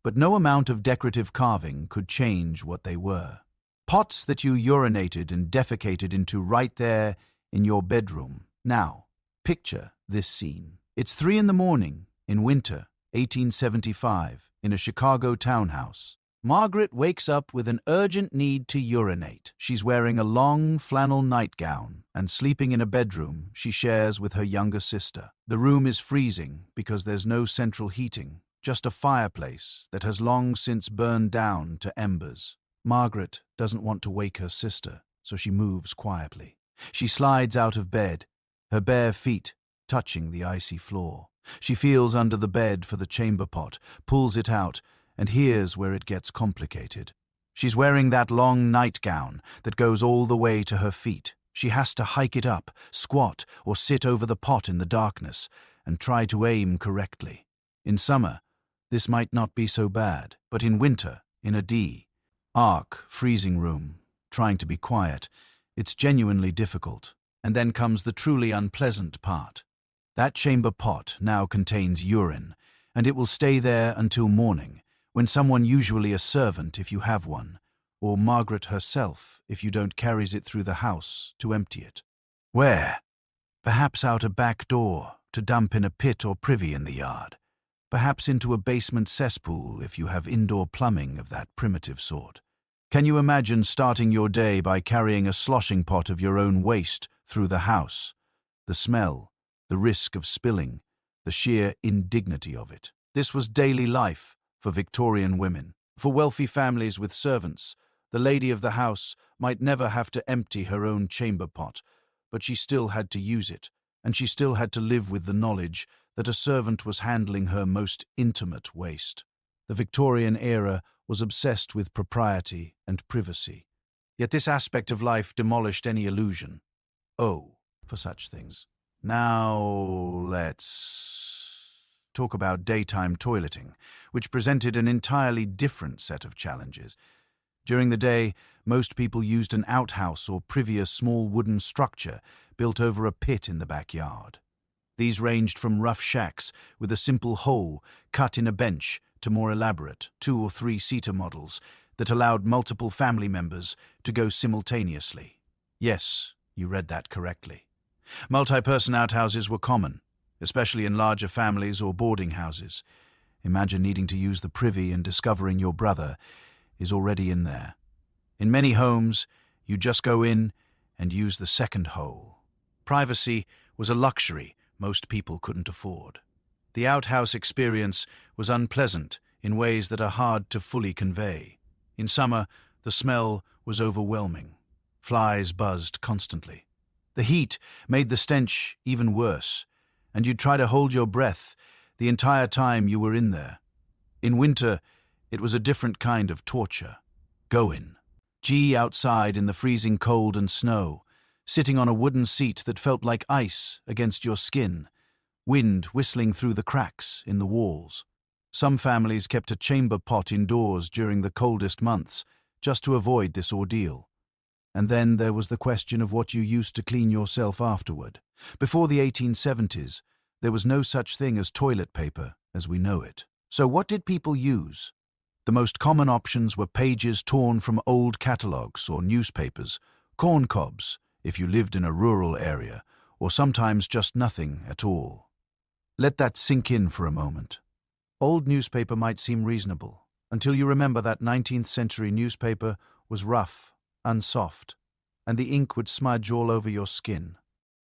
but no amount of decorative carving could change what they were. Pots that you urinated and defecated into right there in your bedroom. Now, picture this scene. It's 3 a.m. in winter, 1875, in a Chicago townhouse. Margaret wakes up with an urgent need to urinate. She's wearing a long flannel nightgown and sleeping in a bedroom she shares with her younger sister. The room is freezing because there's no central heating, just a fireplace that has long since burned down to embers. Margaret doesn't want to wake her sister, so she moves quietly. She slides out of bed, her bare feet touching the icy floor. She feels under the bed for the chamber pot, pulls it out, and here's where it gets complicated. She's wearing that long nightgown that goes all the way to her feet. She has to hike it up, squat, or sit over the pot in the darkness, and try to aim correctly. In summer, this might not be so bad, but in winter, in a arc freezing room, trying to be quiet, it's genuinely difficult. And then comes the truly unpleasant part. That chamber pot now contains urine, and it will stay there until morning, when someone, usually a servant if you have one, or Margaret herself if you don't, carries it through the house to empty it. Where? Perhaps out a back door to dump in a pit or privy in the yard. Perhaps into a basement cesspool if you have indoor plumbing of that primitive sort. Can you imagine starting your day by carrying a sloshing pot of your own waste through the house? The smell, the risk of spilling, the sheer indignity of it. This was daily life for Victorian women. For wealthy families with servants, the lady of the house might never have to empty her own chamber pot, but she still had to use it, and she still had to live with the knowledge that a servant was handling her most intimate waste. The Victorian era was obsessed with propriety and privacy. Yet this aspect of life demolished any illusion for such things. Now let's talk about daytime toileting, which presented an entirely different set of challenges. During the day, most people used an outhouse or privy, a small wooden structure built over a pit in the backyard. These ranged from rough shacks with a simple hole cut in a bench to more elaborate 2- or 3-seater models that allowed multiple family members to go simultaneously. Yes, you read that correctly. Multi-person outhouses were common, especially in larger families or boarding houses. Imagine needing to use the privy and discovering your brother is already in there. In many homes, you just go in and use the second hole. Privacy was a luxury most people couldn't afford. The outhouse experience was unpleasant in ways that are hard to fully convey. In summer, the smell was overwhelming. Flies buzzed constantly. The heat made the stench even worse, and you'd try to hold your breath the entire time you were in there. In winter, it was a different kind of torture. Go in. Outside in the freezing cold and snow, sitting on a wooden seat that felt like ice against your skin, wind whistling through the cracks in the walls. Some families kept a chamber pot indoors during the coldest months just to avoid this ordeal. And then there was the question of what you used to clean yourself afterward. Before the 1870s, there was no such thing as toilet paper as we know it. So what did people use? The most common options were pages torn from old catalogues or newspapers, corn cobs if you lived in a rural area, or sometimes just nothing at all. Let that sink in for a moment. Old newspaper might seem reasonable, until you remember that 19th century newspaper was rough, unsoft, and the ink would smudge all over your skin.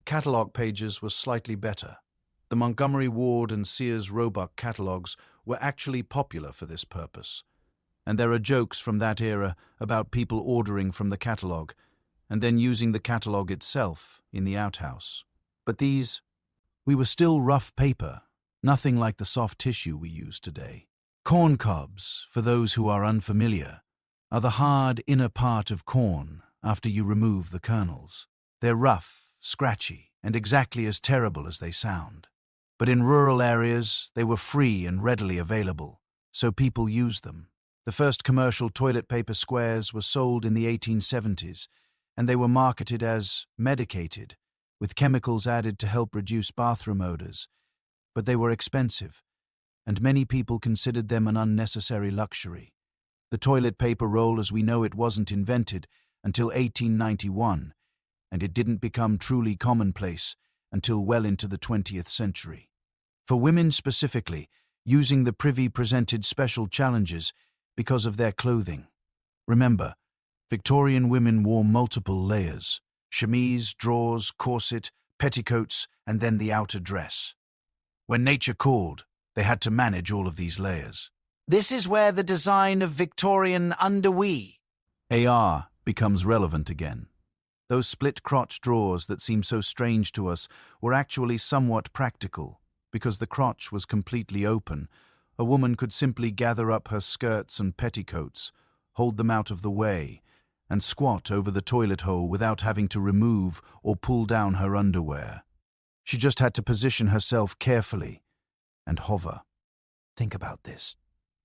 Catalogue pages were slightly better. The Montgomery Ward and Sears Roebuck catalogues were actually popular for this purpose. And there are jokes from that era about people ordering from the catalogue and then using the catalogue itself in the outhouse. But we were still rough paper, nothing like the soft tissue we use today. Corn cobs, for those who are unfamiliar, are the hard inner part of corn after you remove the kernels. They're rough, scratchy, and exactly as terrible as they sound. But in rural areas, they were free and readily available, so people used them. The first commercial toilet paper squares were sold in the 1870s, and they were marketed as medicated, with chemicals added to help reduce bathroom odors. But they were expensive, and many people considered them an unnecessary luxury. The toilet paper roll as we know it wasn't invented until 1891, and it didn't become truly commonplace until well into the 20th century. For women specifically, using the privy presented special challenges because of their clothing. Remember, Victorian women wore multiple layers: chemise, drawers, corset, petticoats, and then the outer dress. When nature called, they had to manage all of these layers. This is where the design of Victorian underwear AR becomes relevant again. Those split-crotch drawers that seem so strange to us were actually somewhat practical. Because the crotch was completely open, a woman could simply gather up her skirts and petticoats, hold them out of the way, and squat over the toilet hole without having to remove or pull down her underwear. She just had to position herself carefully and hover. Think about this.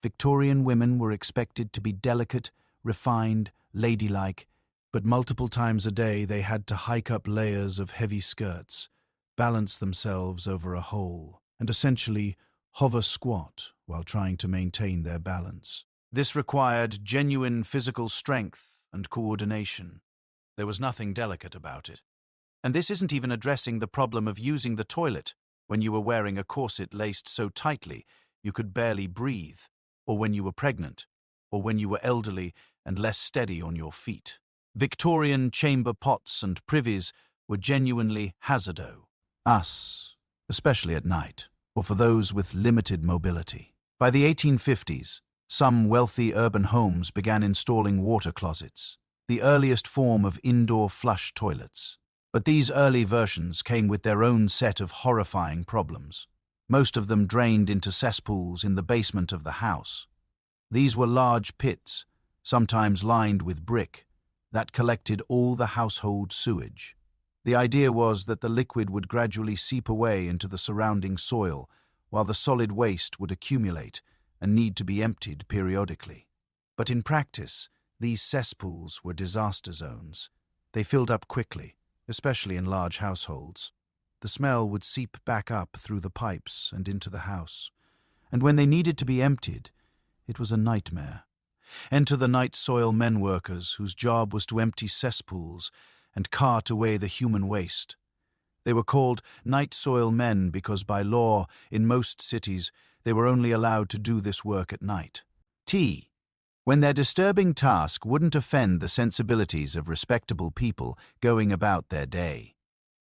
Victorian women were expected to be delicate, refined, ladylike, but multiple times a day they had to hike up layers of heavy skirts, balance themselves over a hole, and essentially hover squat while trying to maintain their balance. This required genuine physical strength and coordination. There was nothing delicate about it. And this isn't even addressing the problem of using the toilet when you were wearing a corset laced so tightly you could barely breathe, or when you were pregnant, or when you were elderly and less steady on your feet. Victorian chamber pots and privies were genuinely hazardous, especially at night, or for those with limited mobility. By the 1850s, some wealthy urban homes began installing water closets, the earliest form of indoor flush toilets. But these early versions came with their own set of horrifying problems. Most of them drained into cesspools in the basement of the house. These were large pits, sometimes lined with brick, that collected all the household sewage. The idea was that the liquid would gradually seep away into the surrounding soil, while the solid waste would accumulate and need to be emptied periodically. But in practice, these cesspools were disaster zones. They filled up quickly, especially in large households. The smell would seep back up through the pipes and into the house. And when they needed to be emptied, it was a nightmare. Enter the night soil men workers whose job was to empty cesspools and cart away the human waste. They were called night soil men because by law, in most cities, they were only allowed to do this work at night. When their disturbing task wouldn't offend the sensibilities of respectable people going about their day.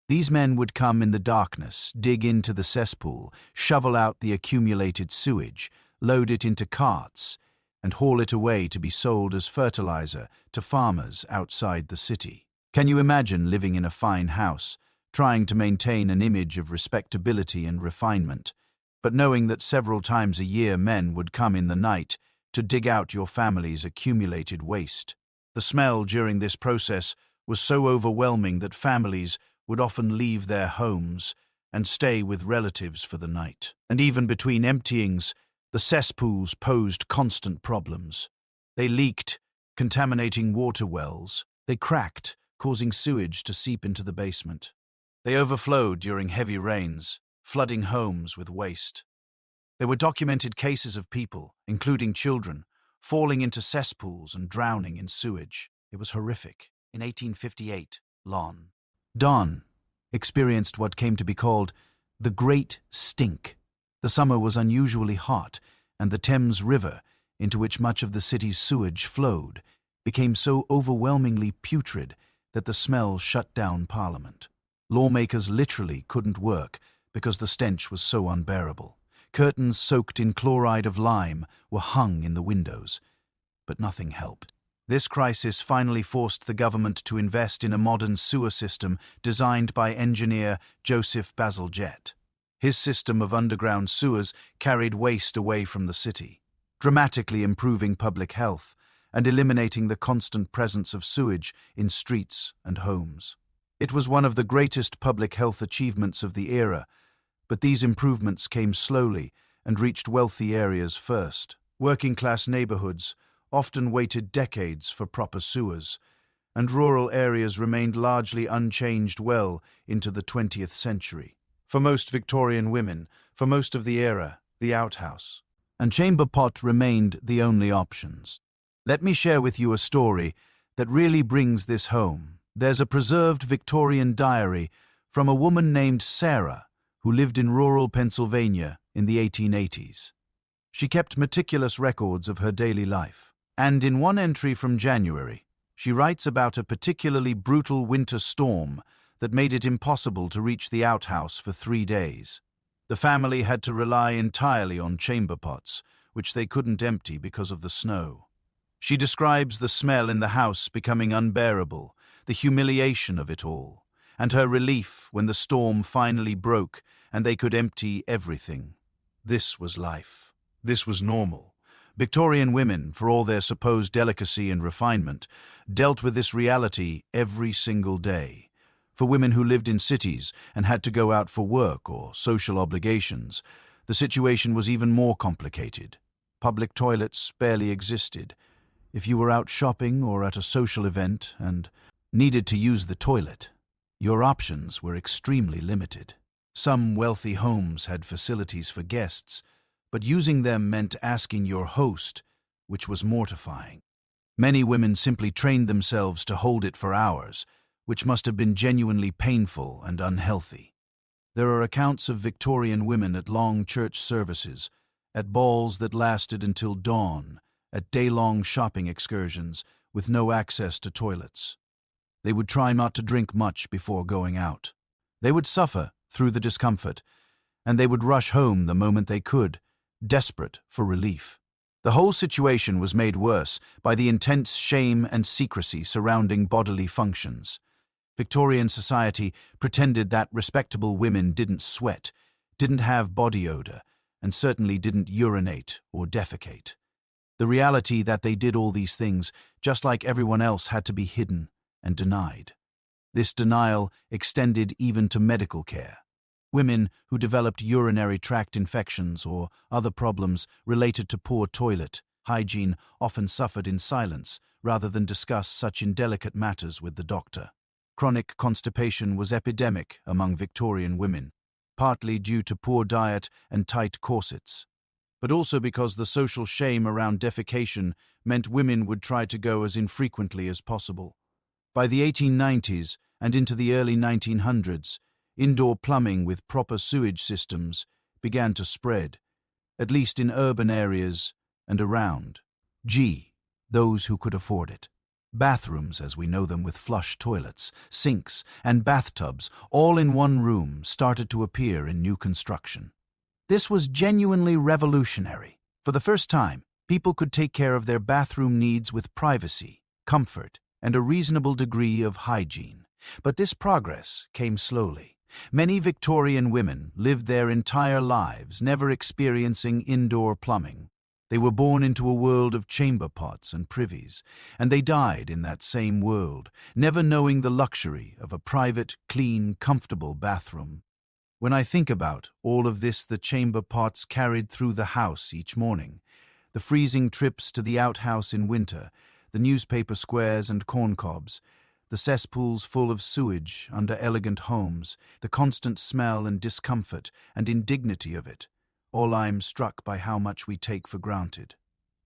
These men would come in the darkness, dig into the cesspool, shovel out the accumulated sewage, load it into carts, and haul it away to be sold as fertilizer to farmers outside the city. Can you imagine living in a fine house, trying to maintain an image of respectability and refinement, but knowing that several times a year men would come in the night to dig out your family's accumulated waste? The smell during this process was so overwhelming that families would often leave their homes and stay with relatives for the night. And even between emptyings, the cesspools posed constant problems. They leaked, contaminating water wells. They cracked, causing sewage to seep into the basement. They overflowed during heavy rains, flooding homes with waste. There were documented cases of people, including children, falling into cesspools and drowning in sewage. It was horrific. In 1858, Don experienced what came to be called the Great Stink. The summer was unusually hot, and the Thames River, into which much of the city's sewage flowed, became so overwhelmingly putrid that the smell shut down Parliament. Lawmakers literally couldn't work because the stench was so unbearable. Curtains soaked in chloride of lime were hung in the windows, but nothing helped. This crisis finally forced the government to invest in a modern sewer system designed by engineer Joseph Bazalgette. His system of underground sewers carried waste away from the city, dramatically improving public health and eliminating the constant presence of sewage in streets and homes. It was one of the greatest public health achievements of the era, but these improvements came slowly and reached wealthy areas first. Working-class neighborhoods often waited decades for proper sewers, and rural areas remained largely unchanged well into the 20th century. For most Victorian women, for most of the era, the outhouse and chamber pot remained the only options. Let me share with you a story that really brings this home. There's a preserved Victorian diary from a woman named Sarah who lived in rural Pennsylvania in the 1880s. She kept meticulous records of her daily life. And in one entry from January, she writes about a particularly brutal winter storm that made it impossible to reach the outhouse for 3 days. The family had to rely entirely on chamber pots, which they couldn't empty because of the snow. She describes the smell in the house becoming unbearable, the humiliation of it all, and her relief when the storm finally broke and they could empty everything. This was life. This was normal. Victorian women, for all their supposed delicacy and refinement, dealt with this reality every single day. For women who lived in cities and had to go out for work or social obligations, the situation was even more complicated. Public toilets barely existed. If you were out shopping or at a social event and needed to use the toilet, your options were extremely limited. Some wealthy homes had facilities for guests, but using them meant asking your host, which was mortifying. Many women simply trained themselves to hold it for hours, which must have been genuinely painful and unhealthy. There are accounts of Victorian women at long church services, at balls that lasted until dawn, at day-long shopping excursions with no access to toilets. They would try not to drink much before going out. They would suffer through the discomfort, and they would rush home the moment they could, desperate for relief. The whole situation was made worse by the intense shame and secrecy surrounding bodily functions. Victorian society pretended that respectable women didn't sweat, didn't have body odor, and certainly didn't urinate or defecate. The reality that they did all these things, just like everyone else, had to be hidden and denied. This denial extended even to medical care. Women who developed urinary tract infections or other problems related to poor toilet hygiene often suffered in silence rather than discuss such indelicate matters with the doctor. Chronic constipation was epidemic among Victorian women, partly due to poor diet and tight corsets, but also because the social shame around defecation meant women would try to go as infrequently as possible. By the 1890s and into the early 1900s, indoor plumbing with proper sewage systems began to spread, at least in urban areas and around. Those who could afford it. Bathrooms, as we know them, with flush toilets, sinks, and bathtubs, all in one room, started to appear in new construction. This was genuinely revolutionary. For the first time, people could take care of their bathroom needs with privacy, comfort, and a reasonable degree of hygiene. But this progress came slowly. Many Victorian women lived their entire lives never experiencing indoor plumbing. They were born into a world of chamber pots and privies, and they died in that same world, never knowing the luxury of a private, clean, comfortable bathroom. When I think about all of this the chamber pots carried through the house each morning, the freezing trips to the outhouse in winter, the newspaper squares and corncobs, the cesspools full of sewage under elegant homes, the constant smell and discomfort and indignity of it, all I'm struck by how much we take for granted.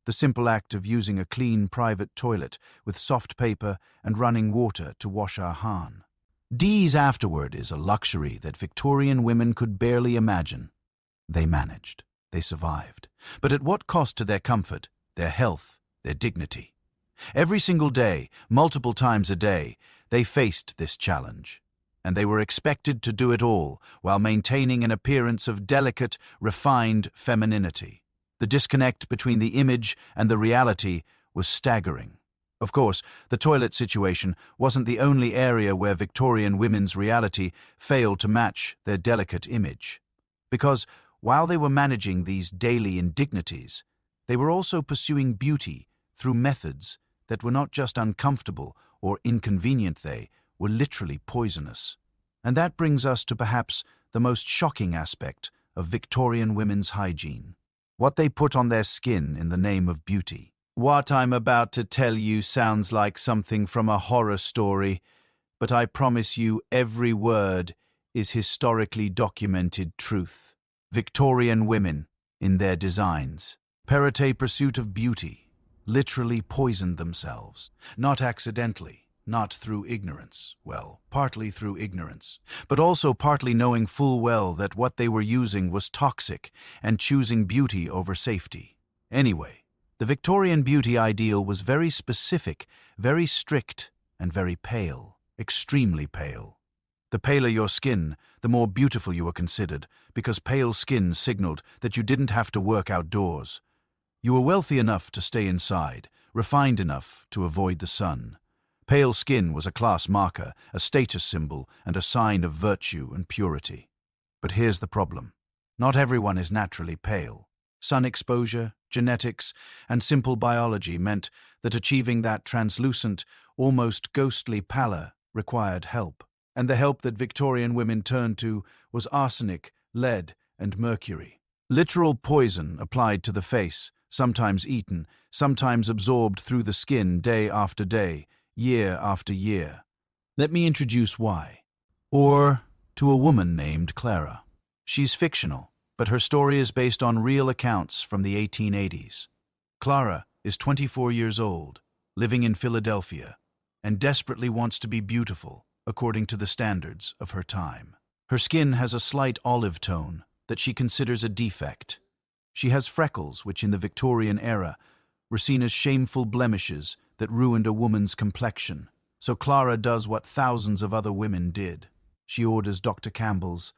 The simple act of using a clean private toilet with soft paper and running water to wash our hands. Afterward is a luxury that Victorian women could barely imagine. They managed. They survived. But at what cost to their comfort, their health, their dignity? Every single day, multiple times a day, they faced this challenge. And they were expected to do it all while maintaining an appearance of delicate, refined femininity. The disconnect between the image and the reality was staggering. Of course, the toilet situation wasn't the only area where Victorian women's reality failed to match their delicate image. Because while they were managing these daily indignities, they were also pursuing beauty through methods that were not just uncomfortable or inconvenient, they were literally poisonous. And that brings us to perhaps the most shocking aspect of Victorian women's hygiene: what they put on their skin in the name of beauty. What I'm about to tell you sounds like something from a horror story, but I promise you every word is historically documented truth. Victorian women, in their designs, perrotté pursuit of beauty, literally poisoned themselves, not accidentally, not through ignorance, well, partly through ignorance, but also partly knowing full well that what they were using was toxic and choosing beauty over safety. Anyway, the Victorian beauty ideal was very specific, very strict, and very pale, extremely pale. The paler your skin, the more beautiful you were considered, because pale skin signaled that you didn't have to work outdoors. You were wealthy enough to stay inside, refined enough to avoid the sun. Pale skin was a class marker, a status symbol, and a sign of virtue and purity. But here's the problem. Not everyone is naturally pale. Sun exposure, genetics, and simple biology meant that achieving that translucent, almost ghostly pallor required help. And the help that Victorian women turned to was arsenic, lead, and mercury. Literal poison applied to the face, sometimes eaten, sometimes absorbed through the skin day after day, year after year. Let me introduce why. Or to a woman named Clara. She's fictional. but her story is based on real accounts from the 1880s. Clara is 24 years old, living in Philadelphia, and desperately wants to be beautiful according to the standards of her time. Her skin has a slight olive tone that she considers a defect. She has freckles which in the Victorian era were seen as shameful blemishes that ruined a woman's complexion. So Clara does what thousands of other women did. She orders Dr. Campbell's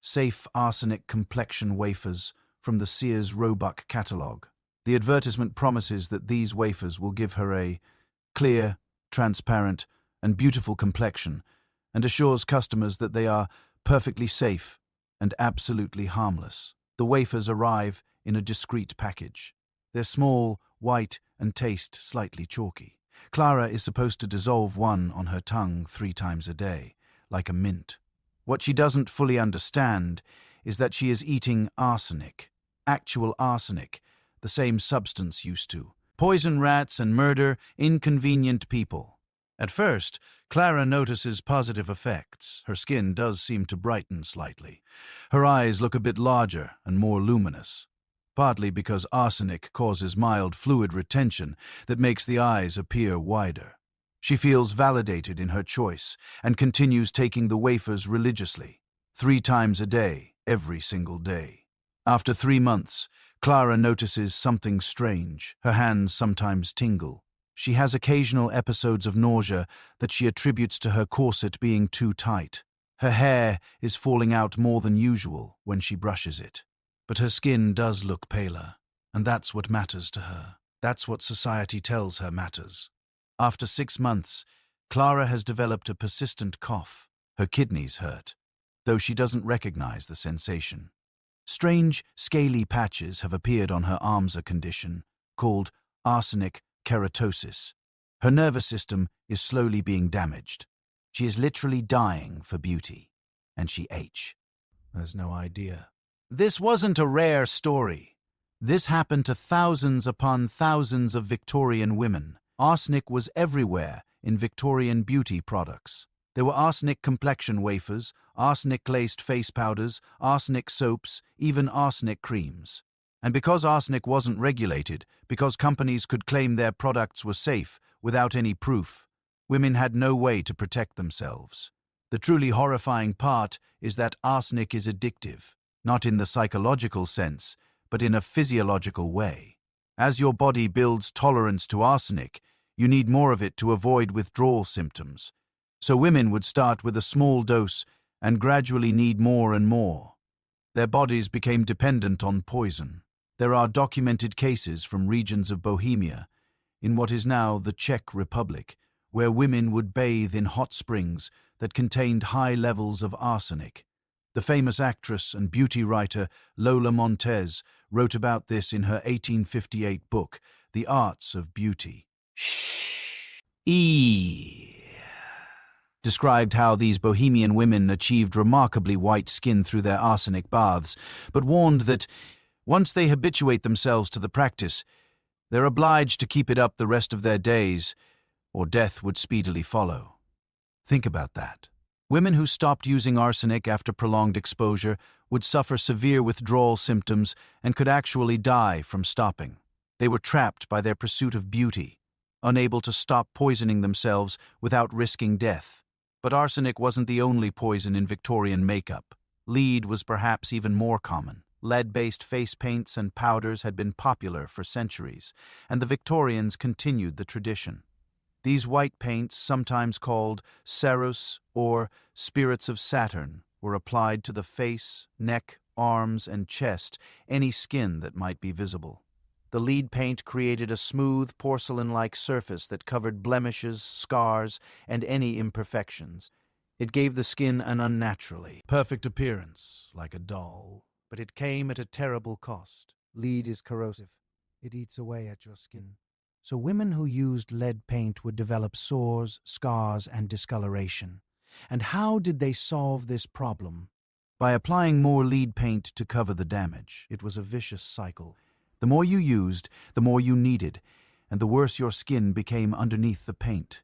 safe arsenic complexion wafers from the Sears Roebuck catalogue. The advertisement promises that these wafers will give her a clear, transparent, and beautiful complexion, and assures customers that they are perfectly safe and absolutely harmless. The wafers arrive in a discreet package. They're small, white, and taste slightly chalky. Clara is supposed to dissolve one on her tongue 3 times a day, like a mint. What she doesn't fully understand is that she is eating arsenic, actual arsenic, the same substance used to poison rats and murder inconvenient people. At first, Clara notices positive effects. Her skin does seem to brighten slightly. Her eyes look a bit larger and more luminous, partly because arsenic causes mild fluid retention that makes the eyes appear wider. She feels validated in her choice and continues taking the wafers religiously, 3 times a day, every single day. After 3 months, Clara notices something strange. Her hands sometimes tingle. She has occasional episodes of nausea that she attributes to her corset being too tight. Her hair is falling out more than usual when she brushes it. But her skin does look paler, and that's what matters to her. That's what society tells her matters. After 6 months, Clara has developed a persistent cough. Her kidneys hurt, though she doesn't recognize the sensation. Strange, scaly patches have appeared on her arms, a condition called arsenic keratosis. Her nervous system is slowly being damaged. She is literally dying for beauty, and she has no idea. This wasn't a rare story. This happened to thousands upon thousands of Victorian women. Arsenic was everywhere in Victorian beauty products. There were arsenic complexion wafers, arsenic-laced face powders, arsenic soaps, even arsenic creams. And because arsenic wasn't regulated, because companies could claim their products were safe without any proof, women had no way to protect themselves. The truly horrifying part is that arsenic is addictive, not in the psychological sense, but in a physiological way. As your body builds tolerance to arsenic, you need more of it to avoid withdrawal symptoms. So women would start with a small dose and gradually need more and more. Their bodies became dependent on poison. There are documented cases from regions of Bohemia, in what is now the Czech Republic, where women would bathe in hot springs that contained high levels of arsenic. The famous actress and beauty writer Lola Montez wrote about this in her 1858 book, The Arts of Beauty. Described how these Bohemian women achieved remarkably white skin through their arsenic baths, but warned that once they habituate themselves to the practice, they're obliged to keep it up the rest of their days, or death would speedily follow. Think about that. Women who stopped using arsenic after prolonged exposure would suffer severe withdrawal symptoms and could actually die from stopping. They were trapped by their pursuit of beauty, unable to stop poisoning themselves without risking death. But arsenic wasn't the only poison in Victorian makeup. Lead was perhaps even more common. Lead-based face paints and powders had been popular for centuries, and the Victorians continued the tradition. These white paints, sometimes called cerus or spirits of Saturn, were applied to the face, neck, arms, and chest, any skin that might be visible. The lead paint created a smooth, porcelain-like surface that covered blemishes, scars, and any imperfections. It gave the skin an unnaturally perfect appearance, like a doll, but it came at a terrible cost. Lead is corrosive. It eats away at your skin. So women who used lead paint would develop sores, scars, and discoloration. And how did they solve this problem? By applying more lead paint to cover the damage. It was a vicious cycle. The more you used, the more you needed, and the worse your skin became underneath the paint.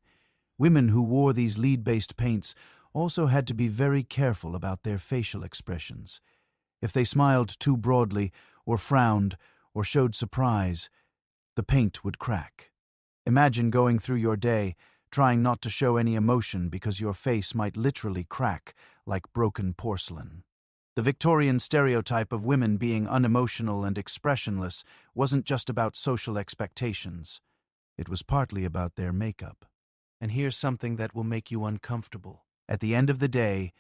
Women who wore these lead-based paints also had to be very careful about their facial expressions. If they smiled too broadly, or frowned, or showed surprise, the paint would crack. Imagine going through your day, trying not to show any emotion because your face might literally crack like broken porcelain. The Victorian stereotype of women being unemotional and expressionless wasn't just about social expectations. It was partly about their makeup. And here's something that will make you uncomfortable. At the end of the day,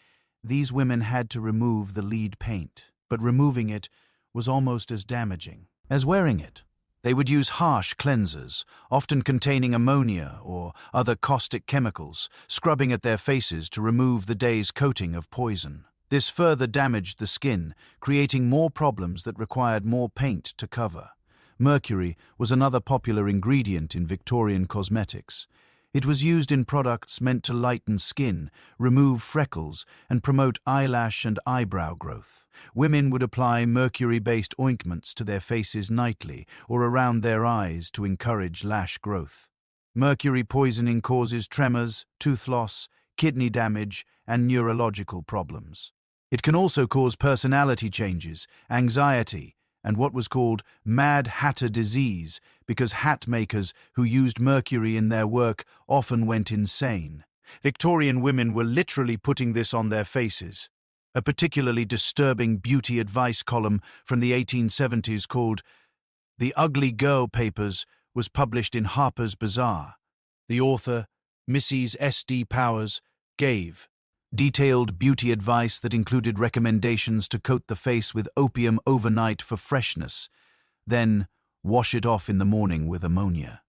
these women had to remove the lead paint, but removing it was almost as damaging as wearing it. They would use harsh cleansers, often containing ammonia or other caustic chemicals, scrubbing at their faces to remove the day's coating of poison. This further damaged the skin, creating more problems that required more paint to cover. Mercury was another popular ingredient in Victorian cosmetics. It was used in products meant to lighten skin, remove freckles, and promote eyelash and eyebrow growth. Women would apply mercury-based ointments to their faces nightly or around their eyes to encourage lash growth. Mercury poisoning causes tremors, tooth loss, kidney damage, and neurological problems. It can also cause personality changes, anxiety, and what was called Mad Hatter disease because hat makers who used mercury in their work often went insane. Victorian women were literally putting this on their faces. A particularly disturbing beauty advice column from the 1870s called The Ugly Girl Papers was published in Harper's Bazaar. The author, Mrs. S.D. Powers, gave detailed beauty advice that included recommendations to coat the face with opium overnight for freshness, then wash it off in the morning with ammonia.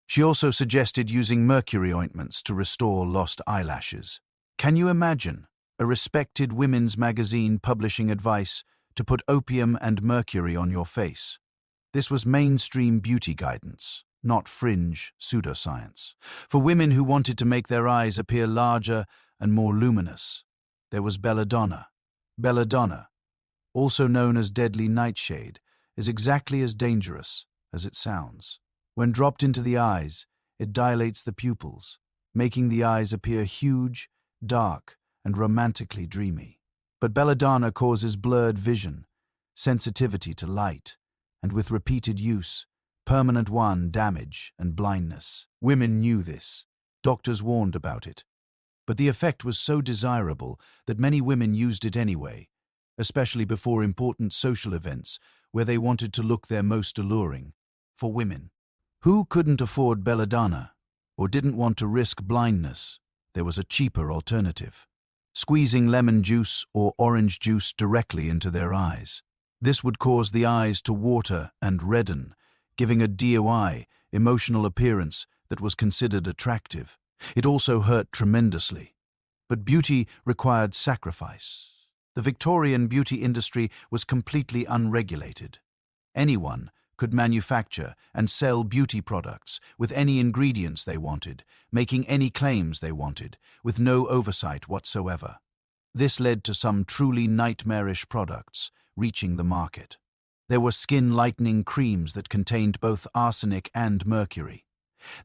She also suggested using mercury ointments to restore lost eyelashes. Can you imagine a respected women's magazine publishing advice to put opium and mercury on your face? This was mainstream beauty guidance, not fringe pseudoscience. For women who wanted to make their eyes appear larger and more luminous, there was belladonna. Belladonna, also known as deadly nightshade, is exactly as dangerous as it sounds. When dropped into the eyes, it dilates the pupils, making the eyes appear huge, dark, and romantically dreamy. But belladonna causes blurred vision, sensitivity to light, and with repeated use, permanent damage and blindness. Women knew this. Doctors warned about it. But the effect was so desirable that many women used it anyway, especially before important social events where they wanted to look their most alluring. For women who couldn't afford belladonna or didn't want to risk blindness, there was a cheaper alternative: squeezing lemon juice or orange juice directly into their eyes. This would cause the eyes to water and redden, giving a DOI, emotional appearance that was considered attractive. It also hurt tremendously. But beauty required sacrifice. The Victorian beauty industry was completely unregulated. Anyone could manufacture and sell beauty products with any ingredients they wanted, making any claims they wanted, with no oversight whatsoever. This led to some truly nightmarish products reaching the market. There were skin-lightening creams that contained both arsenic and mercury.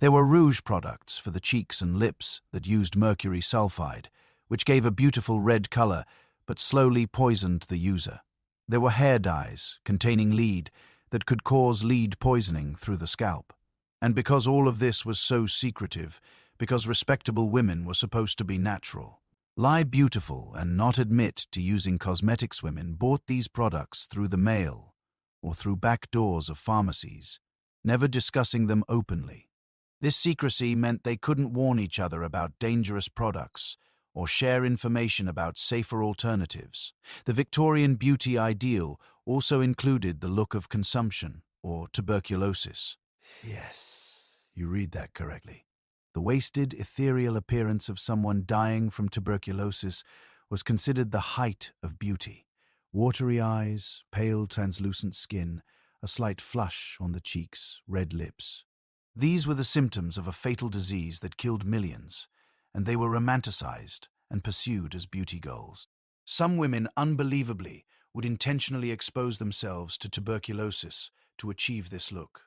There were rouge products for the cheeks and lips that used mercury sulfide, which gave a beautiful red color but slowly poisoned the user. There were hair dyes containing lead that could cause lead poisoning through the scalp. And because all of this was so secretive, because respectable women were supposed to be natural, lie beautiful and not admit to using cosmetics, women bought these products through the mail or through back doors of pharmacies, never discussing them openly. This secrecy meant they couldn't warn each other about dangerous products or share information about safer alternatives. The Victorian beauty ideal also included the look of consumption or tuberculosis. Yes, you read that correctly. The wasted, ethereal appearance of someone dying from tuberculosis was considered the height of beauty. Watery eyes, pale, translucent skin, a slight flush on the cheeks, red lips. These were the symptoms of a fatal disease that killed millions, and they were romanticized and pursued as beauty goals. Some women, unbelievably, would intentionally expose themselves to tuberculosis to achieve this look.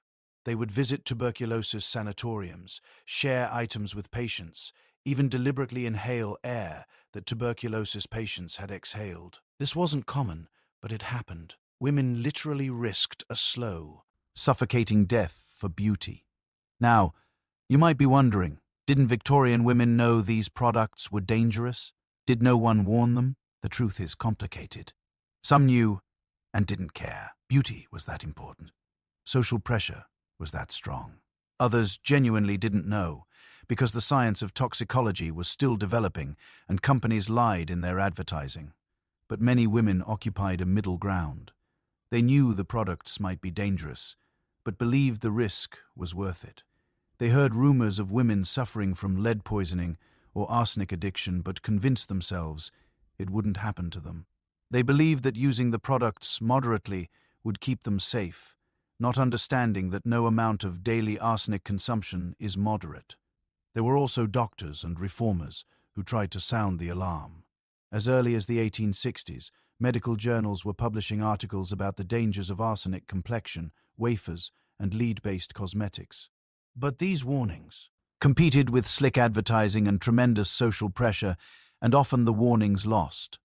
They would visit tuberculosis sanatoriums, share items with patients, even deliberately inhale air that tuberculosis patients had exhaled. This wasn't common, But it happened. Women literally risked a slow, suffocating death for beauty. Now, you might be wondering, didn't Victorian women know these products were dangerous? Did no one warn them? The truth is complicated. Some knew and didn't care. Beauty was that important. Social pressure was that strong. Others genuinely didn't know, because the science of toxicology was still developing and companies lied in their advertising. But many women occupied a middle ground. They knew the products might be dangerous, but believed the risk was worth it. They heard rumors of women suffering from lead poisoning or arsenic addiction, but convinced themselves it wouldn't happen to them. They believed that using the products moderately would keep them safe, not understanding that no amount of daily arsenic consumption is moderate. There were also doctors and reformers who tried to sound the alarm. As early as the 1860s, medical journals were publishing articles about the dangers of arsenic complexion, wafers, and lead-based cosmetics. But these warnings competed with slick advertising and tremendous social pressure, and often the warnings lost.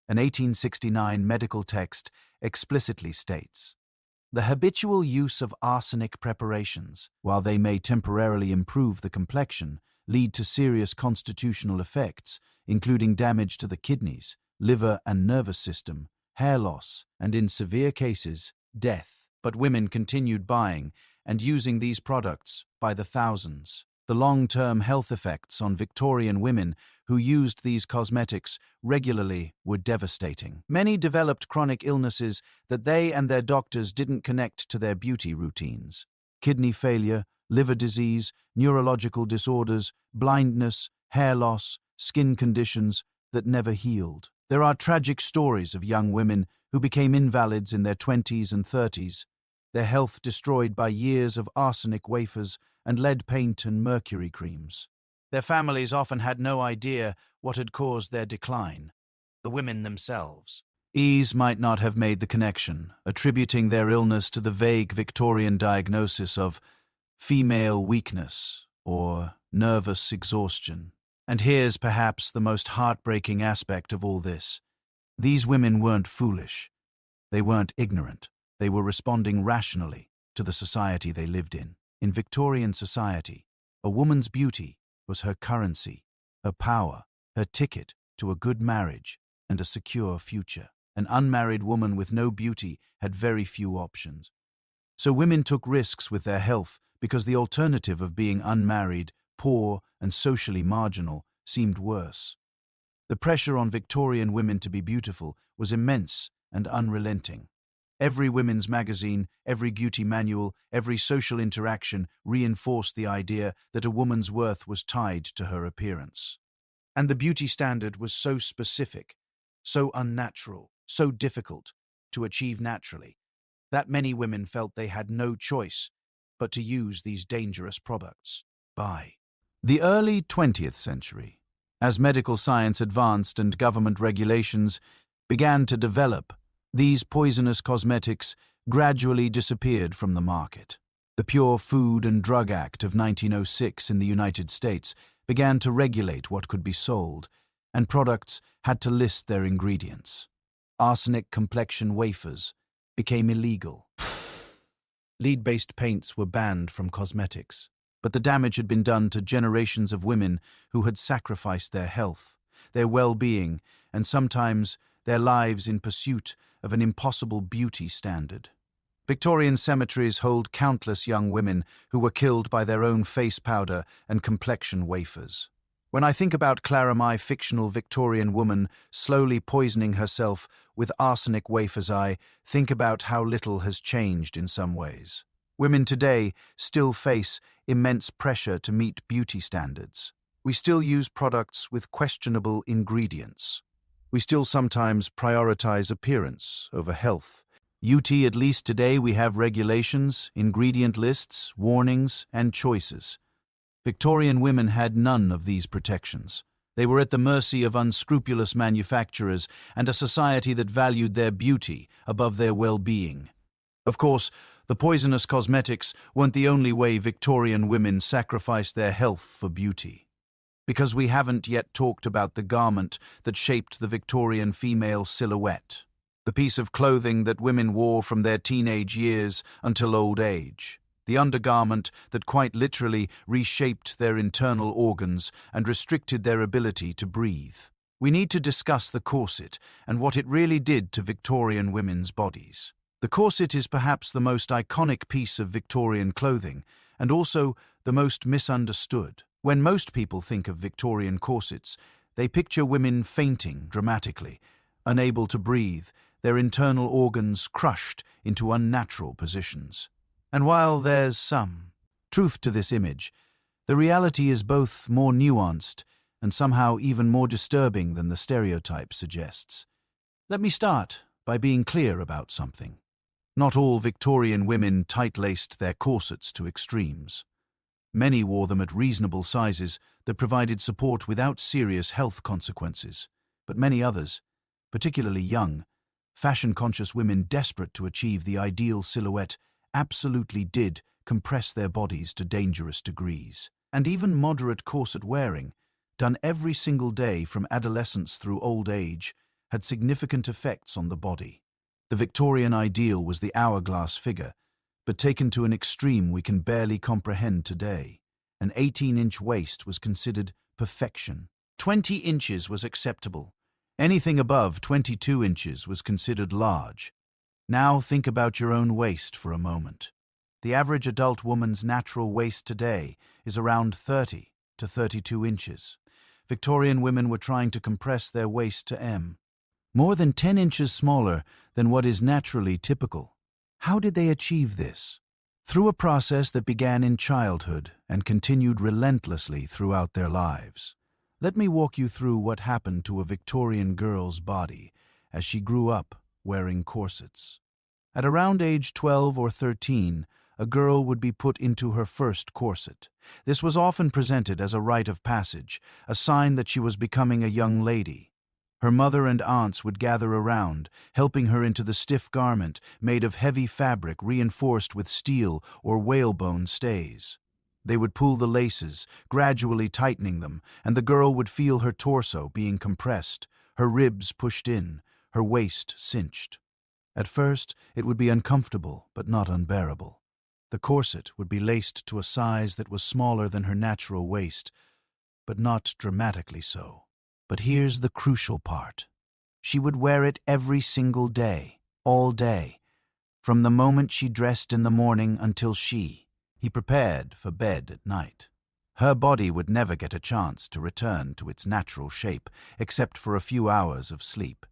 An 1869 medical text explicitly states, "The habitual use of arsenic preparations, while they may temporarily improve the complexion, lead to serious constitutional effects, including damage to the kidneys, liver and nervous system, hair loss, and in severe cases, death." But women continued buying and using these products by the thousands. The long-term health effects on Victorian women who used these cosmetics regularly were devastating. Many developed chronic illnesses that they and their doctors didn't connect to their beauty routines. Kidney failure, liver disease, neurological disorders, blindness, hair loss, skin conditions that never healed. There are tragic stories of young women who became invalids in their 20s and 30s, their health destroyed by years of arsenic wafers and lead paint and mercury creams. Their families often had no idea what had caused their decline. The women themselves. Ease might not have made the connection, attributing their illness to the vague Victorian diagnosis of female weakness or nervous exhaustion. And here's perhaps the most heartbreaking aspect of all this. These women weren't foolish. They weren't ignorant. They were responding rationally to the society they lived in. In Victorian society, a woman's beauty was her currency, her power, her ticket to a good marriage and a secure future. An unmarried woman with no beauty had very few options. So women took risks with their health because the alternative of being unmarried, poor, and socially marginal seemed worse. The pressure on Victorian women to be beautiful was immense and unrelenting. Every women's magazine, every beauty manual, every social interaction reinforced the idea that a woman's worth was tied to her appearance. And the beauty standard was so specific, so unnatural, so difficult to achieve naturally, that many women felt they had no choice but to use these dangerous products. By the early 20th century, as medical science advanced and government regulations began to develop, these poisonous cosmetics gradually disappeared from the market. The Pure Food and Drug Act of 1906 in the United States began to regulate what could be sold, and products had to list their ingredients. Arsenic complexion wafers became illegal. Lead-based paints were banned from cosmetics, but the damage had been done to generations of women who had sacrificed their health, their well-being, and sometimes their lives in pursuit of an impossible beauty standard. Victorian cemeteries hold countless young women who were killed by their own face powder and complexion wafers. When I think about Clara, my fictional Victorian woman slowly poisoning herself with arsenic wafers, I think about how little has changed in some ways. Women today still face immense pressure to meet beauty standards. We still use products with questionable ingredients. We still sometimes prioritize appearance over health. At least today we have regulations, ingredient lists, warnings, and choices. Victorian women had none of these protections. They were at the mercy of unscrupulous manufacturers and a society that valued their beauty above their well-being. Of course, the poisonous cosmetics weren't the only way Victorian women sacrificed their health for beauty. Because we haven't yet talked about the garment that shaped the Victorian female silhouette. the piece of clothing that women wore from their teenage years until old age, the undergarment that quite literally reshaped their internal organs and restricted their ability to breathe. We need to discuss the corset and what it really did to Victorian women's bodies. The corset is perhaps the most iconic piece of Victorian clothing and also the most misunderstood. When most people think of Victorian corsets, they picture women fainting dramatically, unable to breathe, their internal organs crushed into unnatural positions. And while there's some truth to this image, the reality is both more nuanced and somehow even more disturbing than the stereotype suggests. Let me start by being clear about something. Not all Victorian women tight-laced their corsets to extremes. Many wore them at reasonable sizes that provided support without serious health consequences, but many others, particularly young, fashion-conscious women desperate to achieve the ideal silhouette, absolutely did compress their bodies to dangerous degrees. And even moderate corset wearing, done every single day from adolescence through old age, had significant effects on the body. The Victorian ideal was the hourglass figure, but taken to an extreme we can barely comprehend today. An 18-inch waist was considered perfection. 20 inches was acceptable. Anything above 22 inches was considered large. Now think about your own waist for a moment. The average adult woman's natural waist today is around 30 to 32 inches. Victorian women were trying to compress their waist to M, more than 10 inches smaller than what is naturally typical. How did they achieve this? Through a process that began in childhood and continued relentlessly throughout their lives. Let me walk you through what happened to a Victorian girl's body as she grew up wearing corsets. At around age 12 or 13, a girl would be put into her first corset. This was often presented as a rite of passage, a sign that she was becoming a young lady. Her mother and aunts would gather around, helping her into the stiff garment made of heavy fabric reinforced with steel or whalebone stays. They would pull the laces, gradually tightening them, and the girl would feel her torso being compressed, her ribs pushed in, her waist cinched. At first, it would be uncomfortable, but not unbearable. The corset would be laced to a size that was smaller than her natural waist, but not dramatically so. But here's the crucial part. She would wear it every single day, all day, from the moment she dressed in the morning until he prepared for bed at night. Her body would never get a chance to return to its natural shape, except for a few hours of sleep.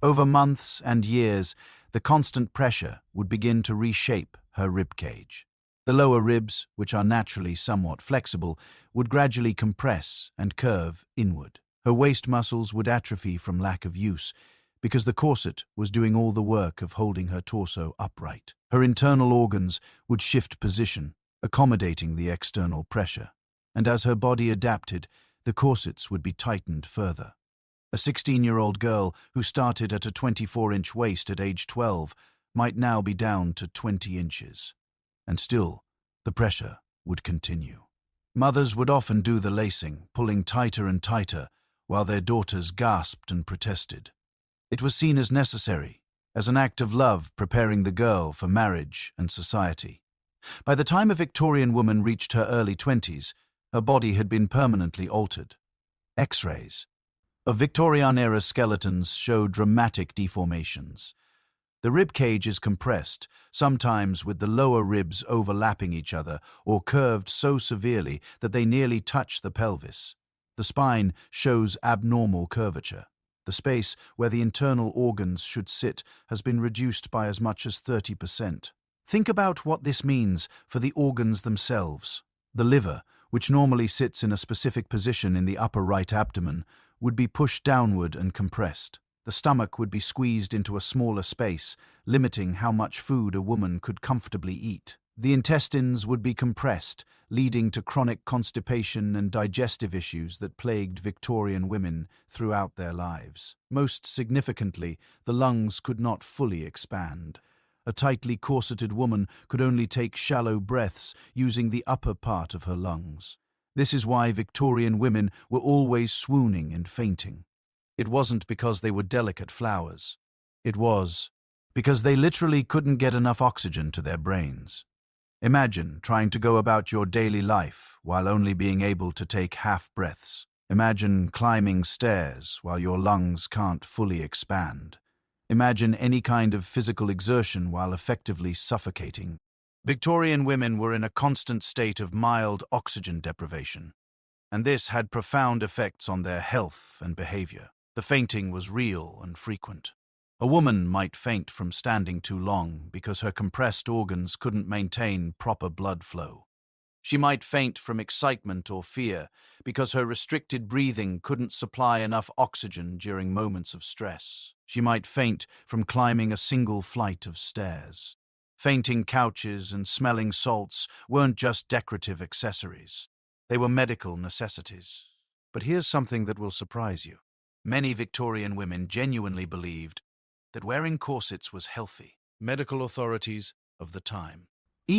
Over months and years, the constant pressure would begin to reshape her ribcage. The lower ribs, which are naturally somewhat flexible, would gradually compress and curve inward. Her waist muscles would atrophy from lack of use, because the corset was doing all the work of holding her torso upright. Her internal organs would shift position, accommodating the external pressure. And as her body adapted, the corsets would be tightened further. A 16-year-old girl who started at a 24-inch waist at age 12 might now be down to 20 inches. And still, the pressure would continue. Mothers would often do the lacing, pulling tighter and tighter, while their daughters gasped and protested. It was seen as necessary, as an act of love preparing the girl for marriage and society. By the time a Victorian woman reached her early 20s, her body had been permanently altered. X-rays of Victorian-era skeletons show dramatic deformations. The rib cage is compressed, sometimes with the lower ribs overlapping each other or curved so severely that they nearly touch the pelvis. The spine shows abnormal curvature. The space where the internal organs should sit has been reduced by as much as 30%. Think about what this means for the organs themselves. The liver, which normally sits in a specific position in the upper right abdomen, would be pushed downward and compressed. The stomach would be squeezed into a smaller space, limiting how much food a woman could comfortably eat. The intestines would be compressed, leading to chronic constipation and digestive issues that plagued Victorian women throughout their lives. Most significantly, the lungs could not fully expand. A tightly corseted woman could only take shallow breaths using the upper part of her lungs. This is why Victorian women were always swooning and fainting. It wasn't because they were delicate flowers. It was because they literally couldn't get enough oxygen to their brains. Imagine trying to go about your daily life while only being able to take half breaths. Imagine climbing stairs while your lungs can't fully expand. Imagine any kind of physical exertion while effectively suffocating. Victorian women were in a constant state of mild oxygen deprivation, and this had profound effects on their health and behavior. The fainting was real and frequent. A woman might faint from standing too long because her compressed organs couldn't maintain proper blood flow. She might faint from excitement or fear because her restricted breathing couldn't supply enough oxygen during moments of stress. She might faint from climbing a single flight of stairs. Fainting couches and smelling salts weren't just decorative accessories. They were medical necessities. But here's something that will surprise you. Many Victorian women genuinely believed that wearing corsets was healthy. Medical authorities of the time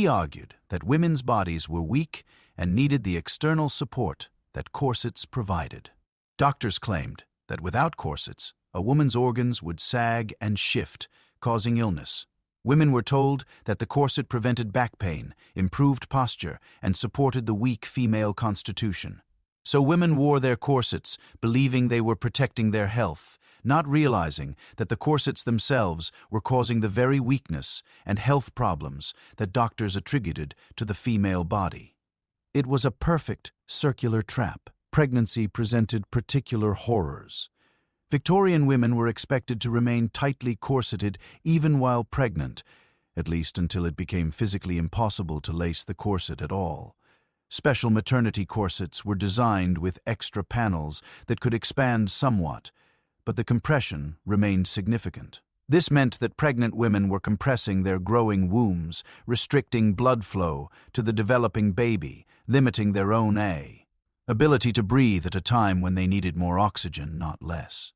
argued that women's bodies were weak and needed the external support that corsets provided. Doctors claimed that without corsets, a woman's organs would sag and shift, causing illness. Women were told that the corset prevented back pain, improved posture, and supported the weak female constitution. So women wore their corsets, believing they were protecting their health, not realizing that the corsets themselves were causing the very weakness and health problems that doctors attributed to the female body. It was a perfect circular trap. Pregnancy presented particular horrors. Victorian women were expected to remain tightly corseted even while pregnant, at least until it became physically impossible to lace the corset at all. Special maternity corsets were designed with extra panels that could expand somewhat, but the compression remained significant. This meant that pregnant women were compressing their growing wombs, restricting blood flow to the developing baby, limiting their own ability to breathe at a time when they needed more oxygen, not less.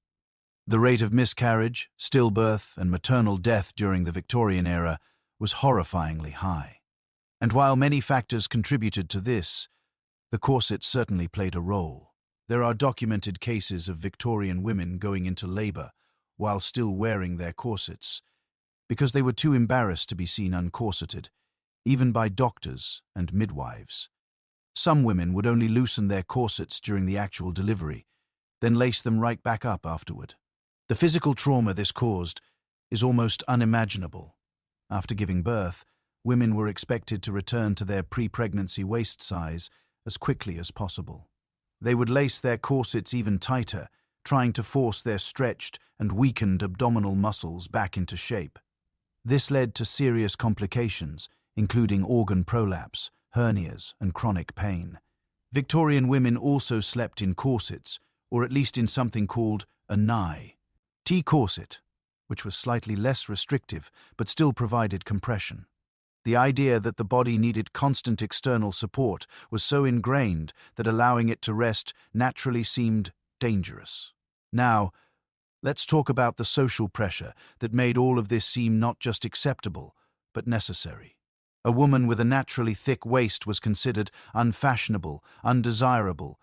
The rate of miscarriage, stillbirth, and maternal death during the Victorian era was horrifyingly high. And while many factors contributed to this, the corset certainly played a role. There are documented cases of Victorian women going into labor while still wearing their corsets because they were too embarrassed to be seen uncorseted, even by doctors and midwives. Some women would only loosen their corsets during the actual delivery, then lace them right back up afterward. The physical trauma this caused is almost unimaginable. After giving birth, women were expected to return to their pre-pregnancy waist size as quickly as possible. They would lace their corsets even tighter, trying to force their stretched and weakened abdominal muscles back into shape. This led to serious complications, including organ prolapse, hernias, and chronic pain. Victorian women also slept in corsets, or at least in something called a T-corset, which was slightly less restrictive but still provided compression. The idea that the body needed constant external support was so ingrained that allowing it to rest naturally seemed dangerous. Now, let's talk about the social pressure that made all of this seem not just acceptable, but necessary. A woman with a naturally thick waist was considered unfashionable, undesirable,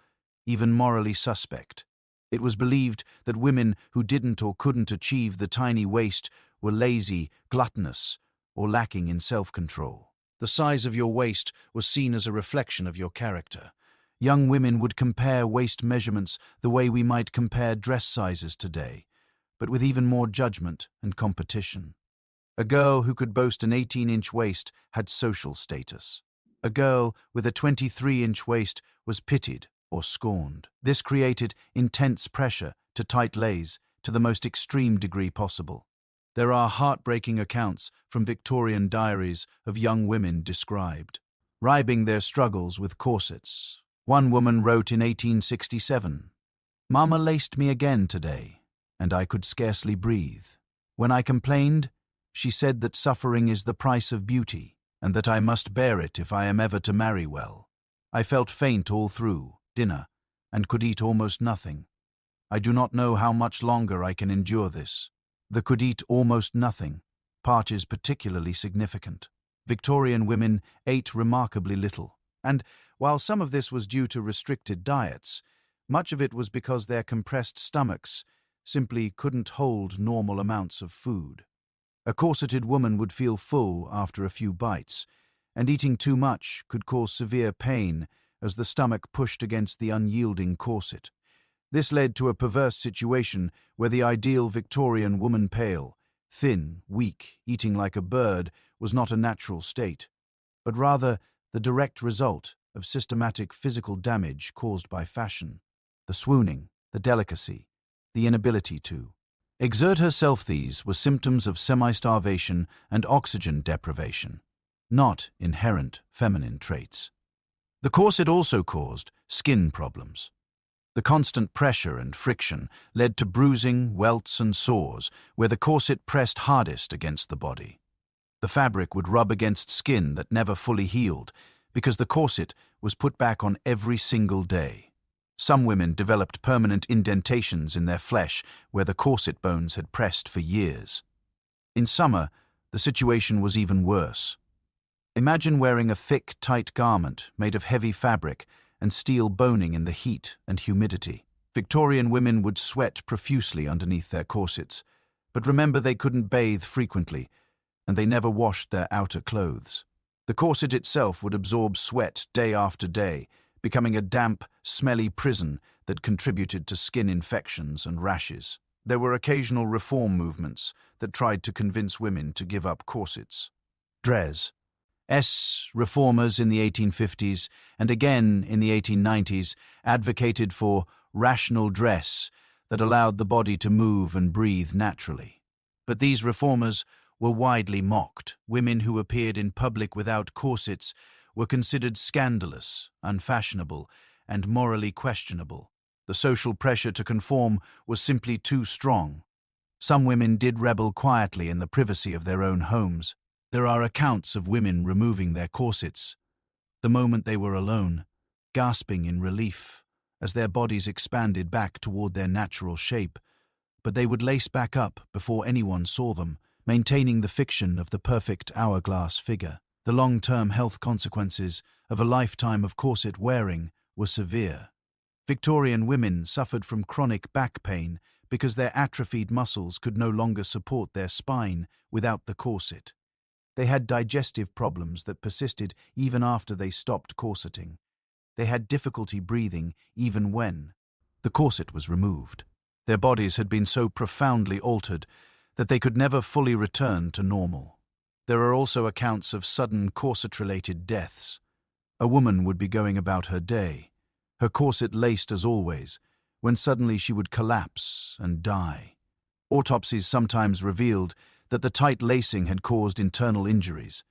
even morally suspect. It was believed that women who didn't or couldn't achieve the tiny waist were lazy, gluttonous, or lacking in self-control. The size of your waist was seen as a reflection of your character. Young women would compare waist measurements the way we might compare dress sizes today, but with even more judgment and competition. A girl who could boast an 18-inch waist had social status. A girl with a 23-inch waist was pitied or scorned. This created intense pressure to tight lace to the most extreme degree possible. There are heartbreaking accounts from Victorian diaries of young women described, ribbing their struggles with corsets. One woman wrote in 1867, "Mama laced me again today, and I could scarcely breathe. When I complained, she said that suffering is the price of beauty, and that I must bear it if I am ever to marry well. I felt faint all through dinner, and could eat almost nothing. I do not know how much longer I can endure this." The could eat almost nothing part is particularly significant. Victorian women ate remarkably little, and while some of this was due to restricted diets, much of it was because their compressed stomachs simply couldn't hold normal amounts of food. A corseted woman would feel full after a few bites, and eating too much could cause severe pain as the stomach pushed against the unyielding corset. This led to a perverse situation where the ideal Victorian woman, pale, thin, weak, eating like a bird, was not a natural state, but rather the direct result of systematic physical damage caused by fashion. The swooning, the delicacy, the inability to exert herself, these were symptoms of semi-starvation and oxygen deprivation, not inherent feminine traits. The corset also caused skin problems. The constant pressure and friction led to bruising, welts, and sores where the corset pressed hardest against the body. The fabric would rub against skin that never fully healed because the corset was put back on every single day. Some women developed permanent indentations in their flesh where the corset bones had pressed for years. In summer, the situation was even worse. Imagine wearing a thick, tight garment made of heavy fabric and steel boning in the heat and humidity. Victorian women would sweat profusely underneath their corsets, but remember, they couldn't bathe frequently, and they never washed their outer clothes. The corset itself would absorb sweat day after day, becoming a damp, smelly prison that contributed to skin infections and rashes. There were occasional reform movements that tried to convince women to give up corsets. Dress. Reformers in the 1850s and again in the 1890s advocated for rational dress that allowed the body to move and breathe naturally. But these reformers were widely mocked. Women who appeared in public without corsets were considered scandalous, unfashionable, and morally questionable. The social pressure to conform was simply too strong. Some women did rebel quietly in the privacy of their own homes. There are accounts of women removing their corsets the moment they were alone, gasping in relief as their bodies expanded back toward their natural shape, but they would lace back up before anyone saw them, maintaining the fiction of the perfect hourglass figure. The long-term health consequences of a lifetime of corset wearing were severe. Victorian women suffered from chronic back pain because their atrophied muscles could no longer support their spine without the corset. They had digestive problems that persisted even after they stopped corseting. They had difficulty breathing even when the corset was removed. Their bodies had been so profoundly altered that they could never fully return to normal. There are also accounts of sudden corset-related deaths. A woman would be going about her day, her corset laced as always, when suddenly she would collapse and die. Autopsies sometimes revealed that the tight lacing had caused internal injuries,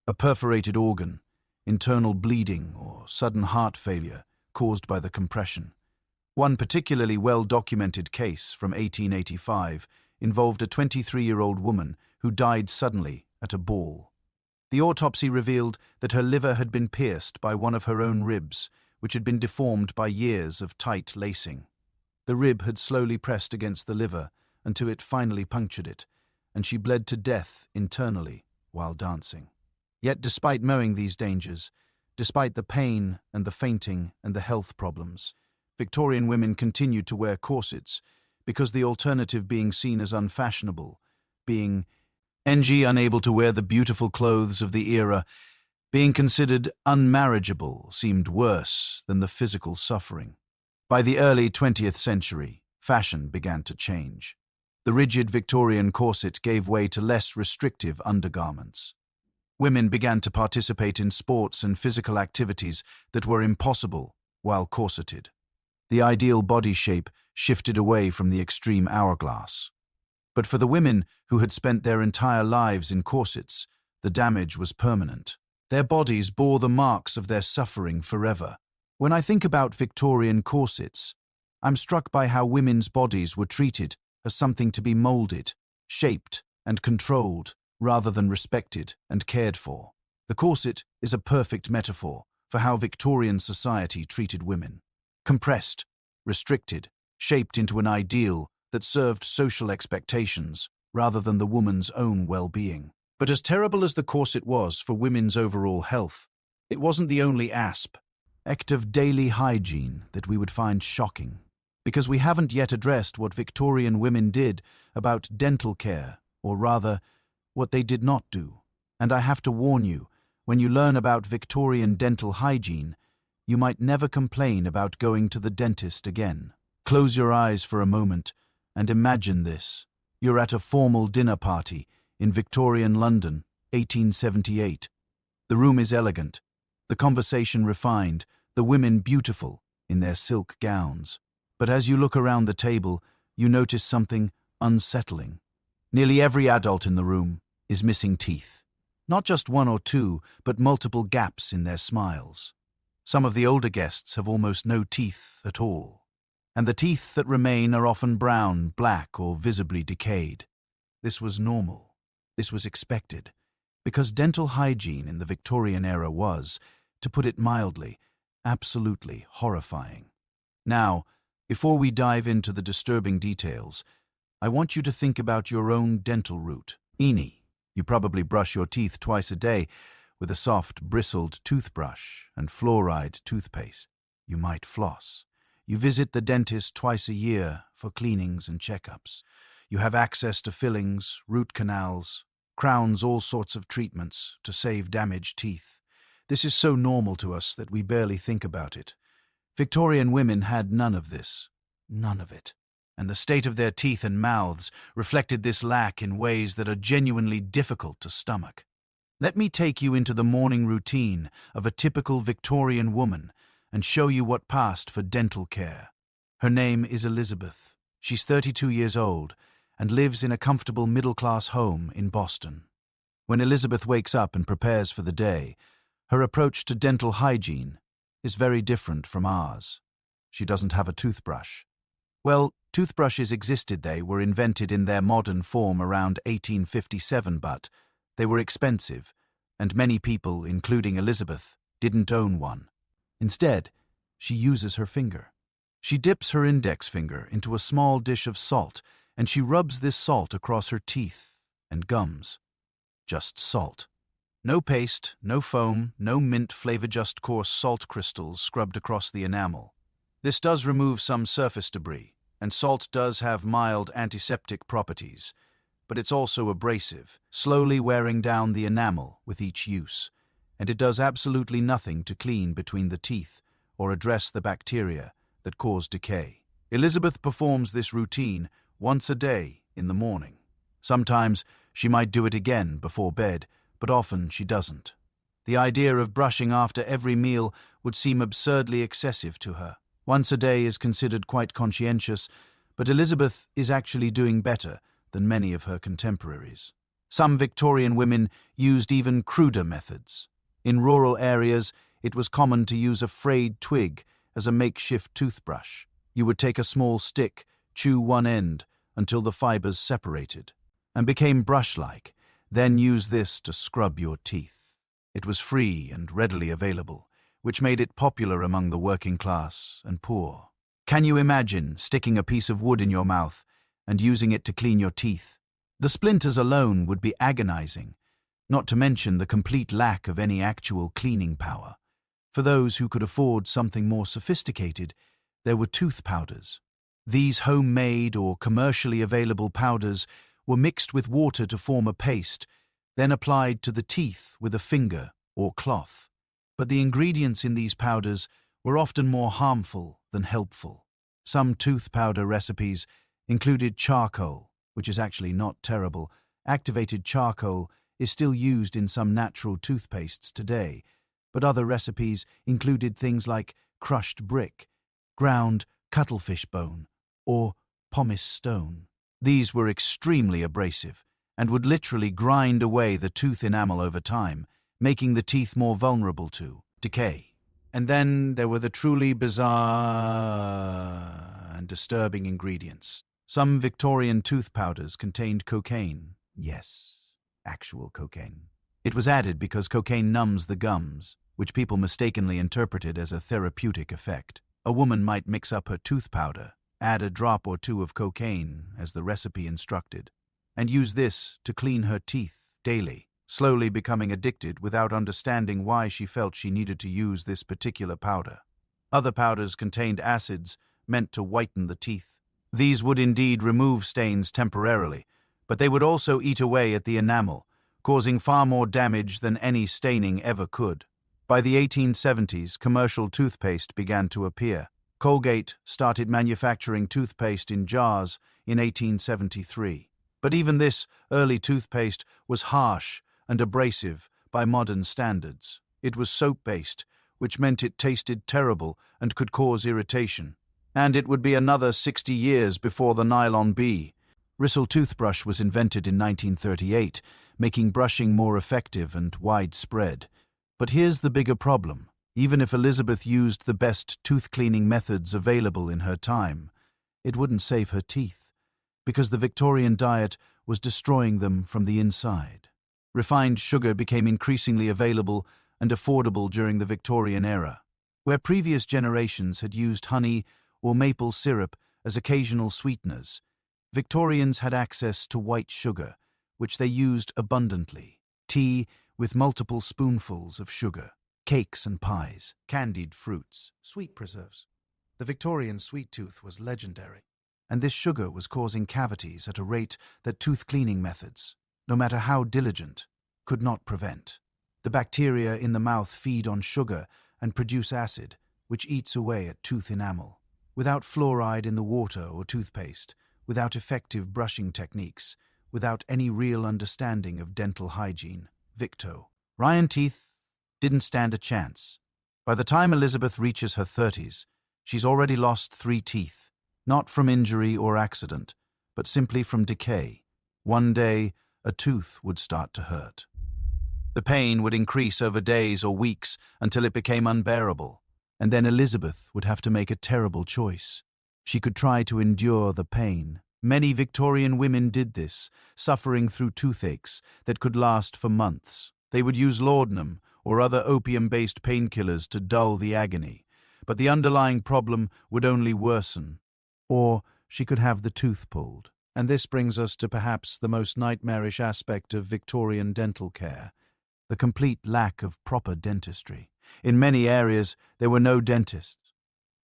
a perforated organ, internal bleeding, or sudden heart failure caused by the compression. One particularly well-documented case from 1885 involved a 23-year-old woman who died suddenly at a ball. The autopsy revealed that her liver had been pierced by one of her own ribs, which had been deformed by years of tight lacing. The rib had slowly pressed against the liver until it finally punctured it, and she bled to death internally while dancing. Yet despite knowing these dangers, despite the pain and the fainting and the health problems, Victorian women continued to wear corsets because the alternative, being seen as unfashionable, being unable to wear the beautiful clothes of the era, being considered unmarriageable, seemed worse than the physical suffering. By the early 20th century, fashion began to change. The rigid Victorian corset gave way to less restrictive undergarments. Women began to participate in sports and physical activities that were impossible while corseted. The ideal body shape shifted away from the extreme hourglass. But for the women who had spent their entire lives in corsets, the damage was permanent. Their bodies bore the marks of their suffering forever. When I think about Victorian corsets, I'm struck by how women's bodies were treated as something to be molded, shaped, and controlled, rather than respected and cared for. The corset is a perfect metaphor for how Victorian society treated women. Compressed, restricted, shaped into an ideal that served social expectations rather than the woman's own well-being. But as terrible as the corset was for women's overall health, it wasn't the only act of daily hygiene that we would find shocking. because we haven't yet addressed what Victorian women did about dental care, or rather, what they did not do. And I have to warn you, when you learn about Victorian dental hygiene, you might never complain about going to the dentist again. Close your eyes for a moment and imagine this. You're at a formal dinner party in Victorian London, 1878. The room is elegant, the conversation refined, the women beautiful in their silk gowns. But as you look around the table, you notice something unsettling. Nearly every adult in the room is missing teeth. Not just one or two, but multiple gaps in their smiles. Some of the older guests have almost no teeth at all. And the teeth that remain are often brown, black, or visibly decayed. This was normal. This was expected. Because dental hygiene in the Victorian era was, to put it mildly, absolutely horrifying. Now, before we dive into the disturbing details, I want you to think about your own dental route. You probably brush your teeth twice a day with a soft, bristled toothbrush and fluoride toothpaste. You might floss. You visit the dentist twice a year for cleanings and checkups. You have access to fillings, root canals, crowns, all sorts of treatments to save damaged teeth. This is so normal to us that we barely think about it. Victorian women had none of this. None of it. And the state of their teeth and mouths reflected this lack in ways that are genuinely difficult to stomach. Let me take you into the morning routine of a typical Victorian woman and show you what passed for dental care. Her name is Elizabeth. She's 32 years old and lives in a comfortable middle-class home in Boston. When Elizabeth wakes up and prepares for the day, her approach to dental hygiene is very different from ours. She doesn't have a toothbrush. Well, toothbrushes existed. They were invented in their modern form around 1857, but they were expensive, and many people, including Elizabeth, didn't own one. Instead, she uses her finger. She dips her index finger into a small dish of salt, and she rubs this salt across her teeth and gums. Just salt. No paste, no foam, no mint flavor, just coarse salt crystals scrubbed across the enamel. This does remove some surface debris, and salt does have mild antiseptic properties, but it's also abrasive, slowly wearing down the enamel with each use, and it does absolutely nothing to clean between the teeth or address the bacteria that cause decay. Elizabeth performs this routine once a day in the morning. Sometimes she might do it again before bed, but often she doesn't. The idea of brushing after every meal would seem absurdly excessive to her. Once a day is considered quite conscientious, but Elizabeth is actually doing better than many of her contemporaries. Some Victorian women used even cruder methods. In rural areas, it was common to use a frayed twig as a makeshift toothbrush. You would take a small stick, chew one end until the fibers separated, and became brush-like, then use this to scrub your teeth. It was free and readily available, which made it popular among the working class and poor. Can you imagine sticking a piece of wood in your mouth and using it to clean your teeth? The splinters alone would be agonizing, not to mention the complete lack of any actual cleaning power. For those who could afford something more sophisticated, there were tooth powders. These homemade or commercially available powders were mixed with water to form a paste, then applied to the teeth with a finger or cloth. But the ingredients in these powders were often more harmful than helpful. Some tooth powder recipes included charcoal, which is actually not terrible. Activated charcoal is still used in some natural toothpastes today, but other recipes included things like crushed brick, ground cuttlefish bone, or pumice stone. These were extremely abrasive and would literally grind away the tooth enamel over time, making the teeth more vulnerable to decay. And then there were the truly bizarre and disturbing ingredients. Some Victorian tooth powders contained cocaine. Yes, actual cocaine. It was added because cocaine numbs the gums, which people mistakenly interpreted as a therapeutic effect. A woman might mix up her tooth powder, add a drop or two of cocaine, as the recipe instructed, and use this to clean her teeth daily, slowly becoming addicted without understanding why she felt she needed to use this particular powder. Other powders contained acids, meant to whiten the teeth. These would indeed remove stains temporarily, but they would also eat away at the enamel, causing far more damage than any staining ever could. By the 1870s, commercial toothpaste began to appear. Colgate started manufacturing toothpaste in jars in 1873. But even this early toothpaste was harsh and abrasive by modern standards. It was soap-based, which meant it tasted terrible and could cause irritation. And it would be another 60 years before the nylon bee. Bristle toothbrush was invented in 1938, making brushing more effective and widespread. But here's the bigger problem. Even if Elizabeth used the best tooth-cleaning methods available in her time, it wouldn't save her teeth, because the Victorian diet was destroying them from the inside. Refined sugar became increasingly available and affordable during the Victorian era. Where previous generations had used honey or maple syrup as occasional sweeteners, Victorians had access to white sugar, which they used abundantly. Tea with multiple spoonfuls of sugar, cakes and pies, candied fruits, sweet preserves. The Victorian sweet tooth was legendary, and this sugar was causing cavities at a rate that tooth-cleaning methods, no matter how diligent, could not prevent. The bacteria in the mouth feed on sugar and produce acid, which eats away at tooth enamel. Without fluoride in the water or toothpaste, without effective brushing techniques, without any real understanding of dental hygiene, Victorian teeth didn't stand a chance. By the time Elizabeth reaches her 30s, she's already lost 3 teeth, not from injury or accident, but simply from decay. One day, a tooth would start to hurt. The pain would increase over days or weeks until it became unbearable, and then Elizabeth would have to make a terrible choice. She could try to endure the pain. Many Victorian women did this, suffering through toothaches that could last for months. They would use laudanum or other opium-based painkillers to dull the agony, but the underlying problem would only worsen. Or she could have the tooth pulled. And this brings us to perhaps the most nightmarish aspect of Victorian dental care: the complete lack of proper dentistry. In many areas, there were no dentists.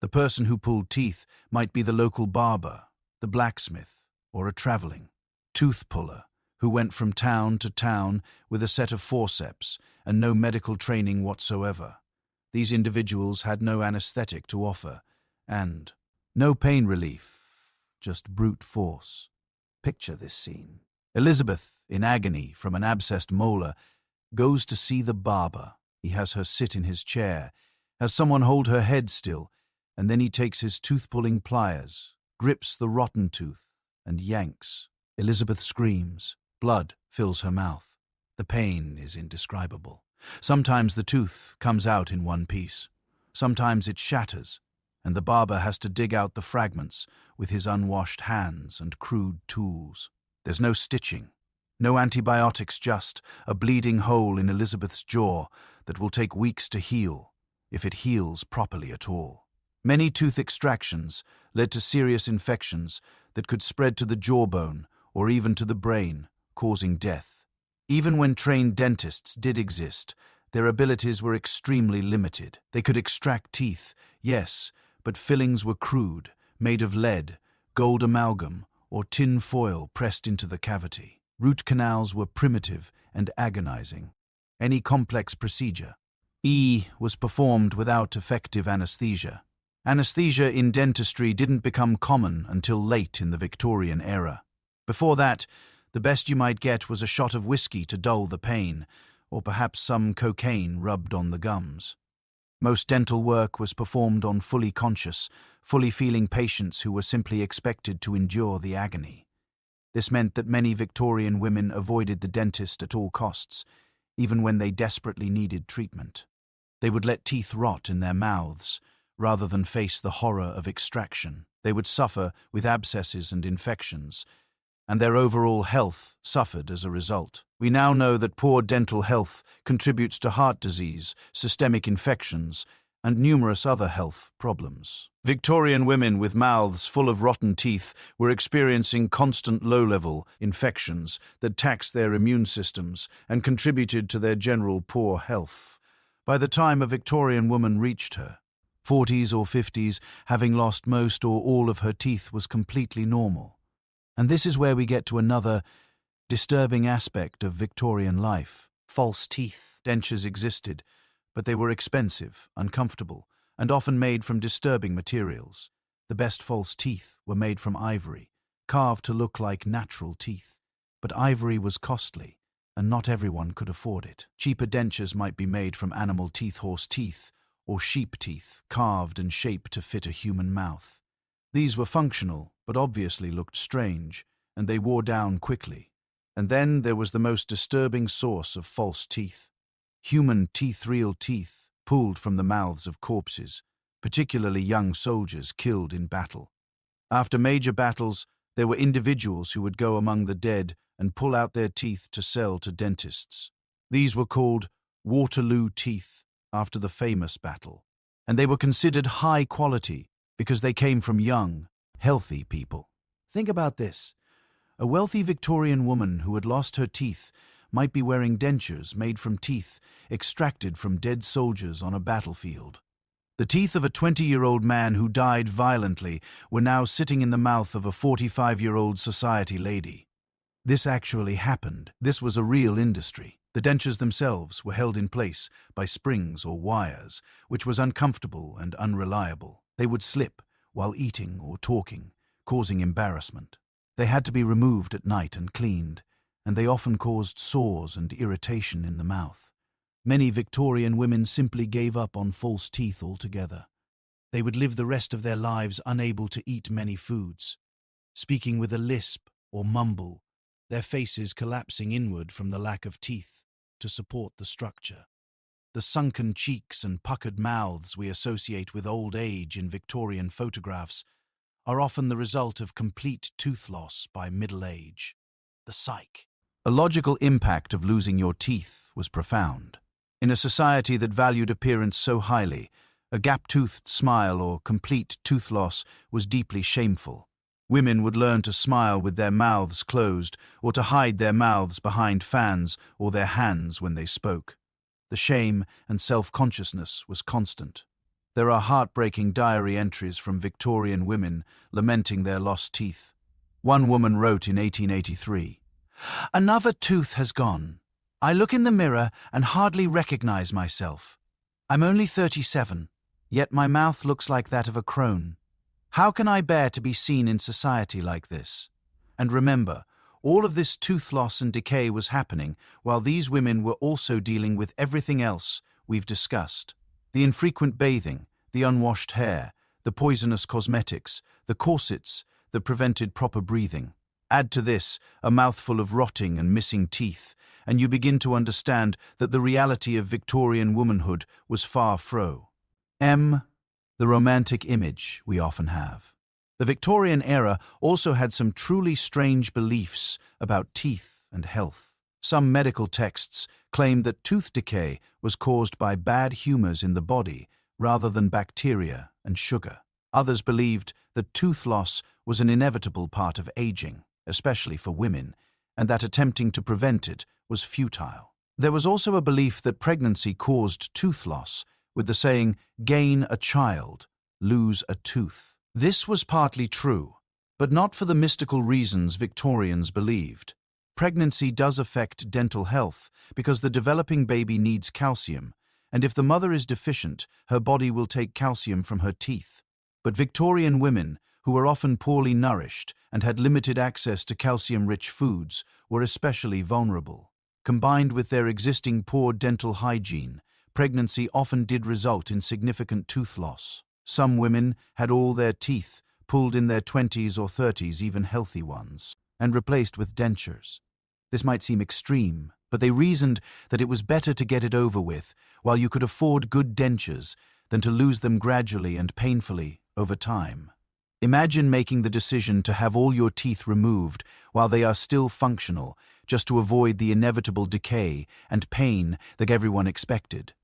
The person who pulled teeth might be the local barber, the blacksmith, or a traveling tooth puller who went from town to town with a set of forceps and no medical training whatsoever. These individuals had no anesthetic to offer and no pain relief, just brute force. Picture this scene. Elizabeth, in agony from an abscessed molar, goes to see the barber. He has her sit in his chair, has someone hold her head still, and then he takes his tooth-pulling pliers, grips the rotten tooth, and yanks. Elizabeth screams. Blood fills her mouth. The pain is indescribable. Sometimes the tooth comes out in one piece. Sometimes it shatters, and the barber has to dig out the fragments with his unwashed hands and crude tools. There's no stitching, no antibiotics, just a bleeding hole in Elizabeth's jaw that will take weeks to heal, if it heals properly at all. Many tooth extractions led to serious infections that could spread to the jawbone or even to the brain, causing death. Even when trained dentists did exist, their abilities were extremely limited. They could extract teeth, yes, but fillings were crude, made of lead, gold amalgam, or tin foil pressed into the cavity. Root canals were primitive and agonizing. Any complex procedure was performed without effective anesthesia. Anesthesia in dentistry didn't become common until late in the Victorian era. Before that, the best you might get was a shot of whiskey to dull the pain, or perhaps some cocaine rubbed on the gums. Most dental work was performed on fully conscious, fully feeling patients who were simply expected to endure the agony. This meant that many Victorian women avoided the dentist at all costs, even when they desperately needed treatment. They would let teeth rot in their mouths, rather than face the horror of extraction. They would suffer with abscesses and infections, and their overall health suffered as a result. We now know that poor dental health contributes to heart disease, systemic infections, and numerous other health problems. Victorian women with mouths full of rotten teeth were experiencing constant low-level infections that taxed their immune systems and contributed to their general poor health. By the time a Victorian woman reached her 40s or 50s, having lost most or all of her teeth was completely normal. And this is where we get to another disturbing aspect of Victorian life. False teeth. Dentures existed, but they were expensive, uncomfortable, and often made from disturbing materials. The best false teeth were made from ivory, carved to look like natural teeth. But ivory was costly, and not everyone could afford it. Cheaper dentures might be made from animal teeth, horse teeth, or sheep teeth, carved and shaped to fit a human mouth. These were functional, but obviously looked strange, and they wore down quickly. And then there was the most disturbing source of false teeth. Human teeth, real teeth, pulled from the mouths of corpses, particularly young soldiers killed in battle. After major battles, there were individuals who would go among the dead and pull out their teeth to sell to dentists. These were called Waterloo teeth after the famous battle, and they were considered high quality because they came from young, healthy people. Think about this. A wealthy Victorian woman who had lost her teeth might be wearing dentures made from teeth extracted from dead soldiers on a battlefield. The teeth of a 20-year-old man who died violently were now sitting in the mouth of a 45-year-old society lady. This actually happened. This was a real industry. The dentures themselves were held in place by springs or wires, which was uncomfortable and unreliable. They would slip while eating or talking, causing embarrassment. They had to be removed at night and cleaned, and they often caused sores and irritation in the mouth. Many Victorian women simply gave up on false teeth altogether. They would live the rest of their lives unable to eat many foods, speaking with a lisp or mumble, their faces collapsing inward from the lack of teeth to support the structure. The sunken cheeks and puckered mouths we associate with old age in Victorian photographs are often the result of complete tooth loss by middle age. The psych. A logical impact of losing your teeth was profound. In a society that valued appearance so highly, a gap-toothed smile or complete tooth loss was deeply shameful. Women would learn to smile with their mouths closed or to hide their mouths behind fans or their hands when they spoke. The shame and self-consciousness was constant. There are heartbreaking diary entries from Victorian women lamenting their lost teeth. One woman wrote in 1883, "Another tooth has gone. I look in the mirror and hardly recognize myself. I'm only 37, yet my mouth looks like that of a crone. How can I bear to be seen in society like this?" And remember, all of this tooth loss and decay was happening while these women were also dealing with everything else we've discussed. The infrequent bathing, the unwashed hair, the poisonous cosmetics, the corsets that prevented proper breathing. Add to this a mouthful of rotting and missing teeth, and you begin to understand that the reality of Victorian womanhood was far from the romantic image we often have. The Victorian era also had some truly strange beliefs about teeth and health. Some medical texts claimed that tooth decay was caused by bad humors in the body rather than bacteria and sugar. Others believed that tooth loss was an inevitable part of aging, especially for women, and that attempting to prevent it was futile. There was also a belief that pregnancy caused tooth loss, with the saying, "Gain a child, lose a tooth." This was partly true, but not for the mystical reasons Victorians believed. Pregnancy does affect dental health because the developing baby needs calcium, and if the mother is deficient, her body will take calcium from her teeth. But Victorian women, who were often poorly nourished and had limited access to calcium-rich foods, were especially vulnerable. Combined with their existing poor dental hygiene, pregnancy often did result in significant tooth loss. Some women had all their teeth pulled in their 20s or 30s, even healthy ones, and replaced with dentures. This might seem extreme, but they reasoned that it was better to get it over with while you could afford good dentures than to lose them gradually and painfully over time. Imagine making the decision to have all your teeth removed while they are still functional, just to avoid the inevitable decay and pain that everyone expected.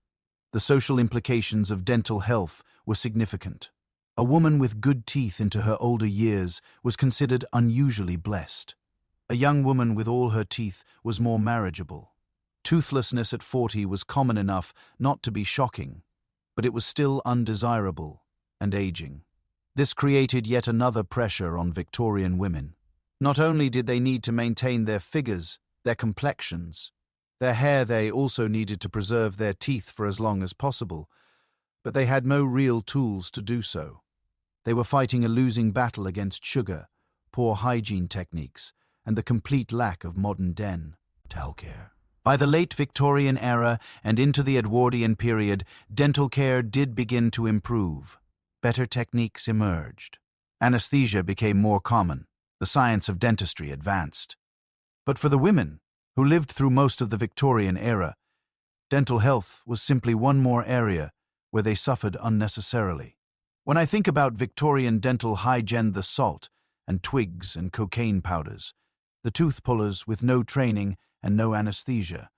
The social implications of dental health were significant. A woman with good teeth into her older years was considered unusually blessed. A young woman with all her teeth was more marriageable. Toothlessness at 40 was common enough not to be shocking. but it was still undesirable and aging. This created yet another pressure on Victorian women. Not only did they need to maintain their figures, their complexions, their hair, they also needed to preserve their teeth for as long as possible, but they had no real tools to do so. They were fighting a losing battle against sugar, poor hygiene techniques, and the complete lack of modern dental care. By the late Victorian era and into the Edwardian period, dental care did begin to improve. Better techniques emerged. Anesthesia became more common. The science of dentistry advanced. But for the women, who lived through most of the Victorian era, dental health was simply one more area where they suffered unnecessarily. When I think about Victorian dental hygiene, the salt and twigs and cocaine powders, the tooth pullers with no training and no anesthesia,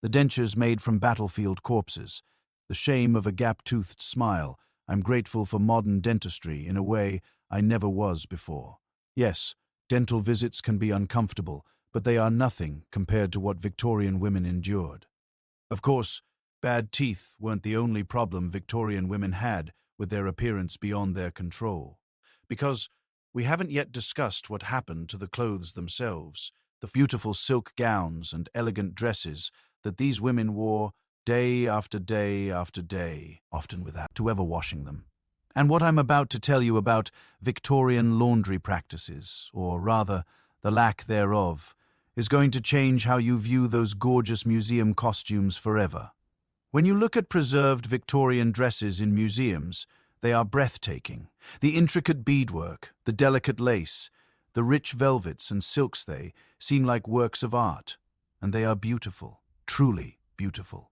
the dentures made from battlefield corpses, the shame of a gap-toothed smile, I'm grateful for modern dentistry in a way I never was before. Yes, dental visits can be uncomfortable, but they are nothing compared to what Victorian women endured. Of course, bad teeth weren't the only problem Victorian women had with their appearance beyond their control. Because we haven't yet discussed what happened to the clothes themselves, the beautiful silk gowns and elegant dresses that these women wore day after day after day, often without ever washing them. And what I'm about to tell you about Victorian laundry practices, or rather, the lack thereof, is going to change how you view those gorgeous museum costumes forever. When you look at preserved Victorian dresses in museums, they are breathtaking. The intricate beadwork, the delicate lace, the rich velvets and silks, they seem like works of art. And they are beautiful, truly beautiful.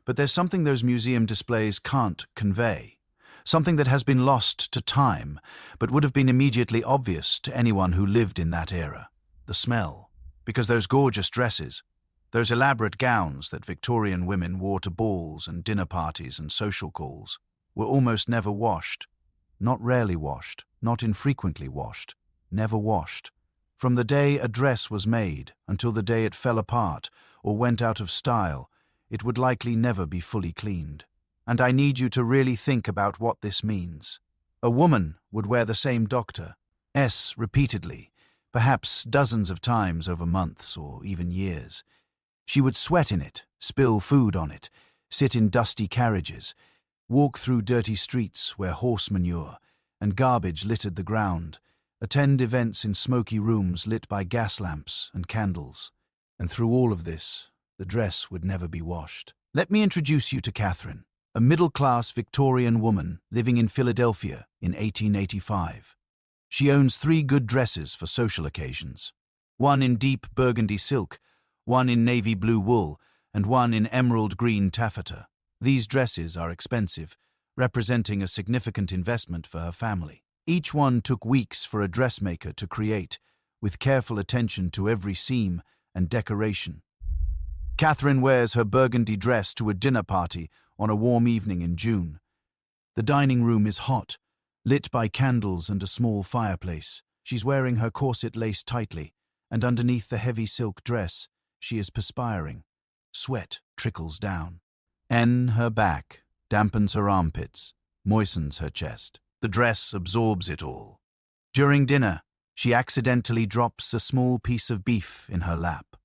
But there's something those museum displays can't convey. Something that has been lost to time, but would have been immediately obvious to anyone who lived in that era. The smell. Because those gorgeous dresses, those elaborate gowns that Victorian women wore to balls and dinner parties and social calls, were almost never washed. Not rarely washed, not infrequently washed, never washed. From the day a dress was made until the day it fell apart or went out of style, it would likely never be fully cleaned. And I need you to really think about what this means. A woman would wear the same Dr. S repeatedly, perhaps dozens of times over months or even years. She would sweat in it, spill food on it, sit in dusty carriages, walk through dirty streets where horse manure and garbage littered the ground, attend events in smoky rooms lit by gas lamps and candles. And through all of this, the dress would never be washed. Let me introduce you to Catherine, a middle-class Victorian woman living in Philadelphia in 1885. She owns 3 good dresses for social occasions. One in deep burgundy silk, one in navy blue wool, and one in emerald green taffeta. These dresses are expensive, representing a significant investment for her family. Each one took weeks for a dressmaker to create, with careful attention to every seam and decoration. Catherine wears her burgundy dress to a dinner party on a warm evening in June. The dining room is hot, lit by candles and a small fireplace. She's wearing her corset laced tightly, and underneath the heavy silk dress, she is perspiring. Sweat trickles down. Her back dampens her armpits, moistens her chest. The dress absorbs it all. During dinner, she accidentally drops a small piece of beef in her lap.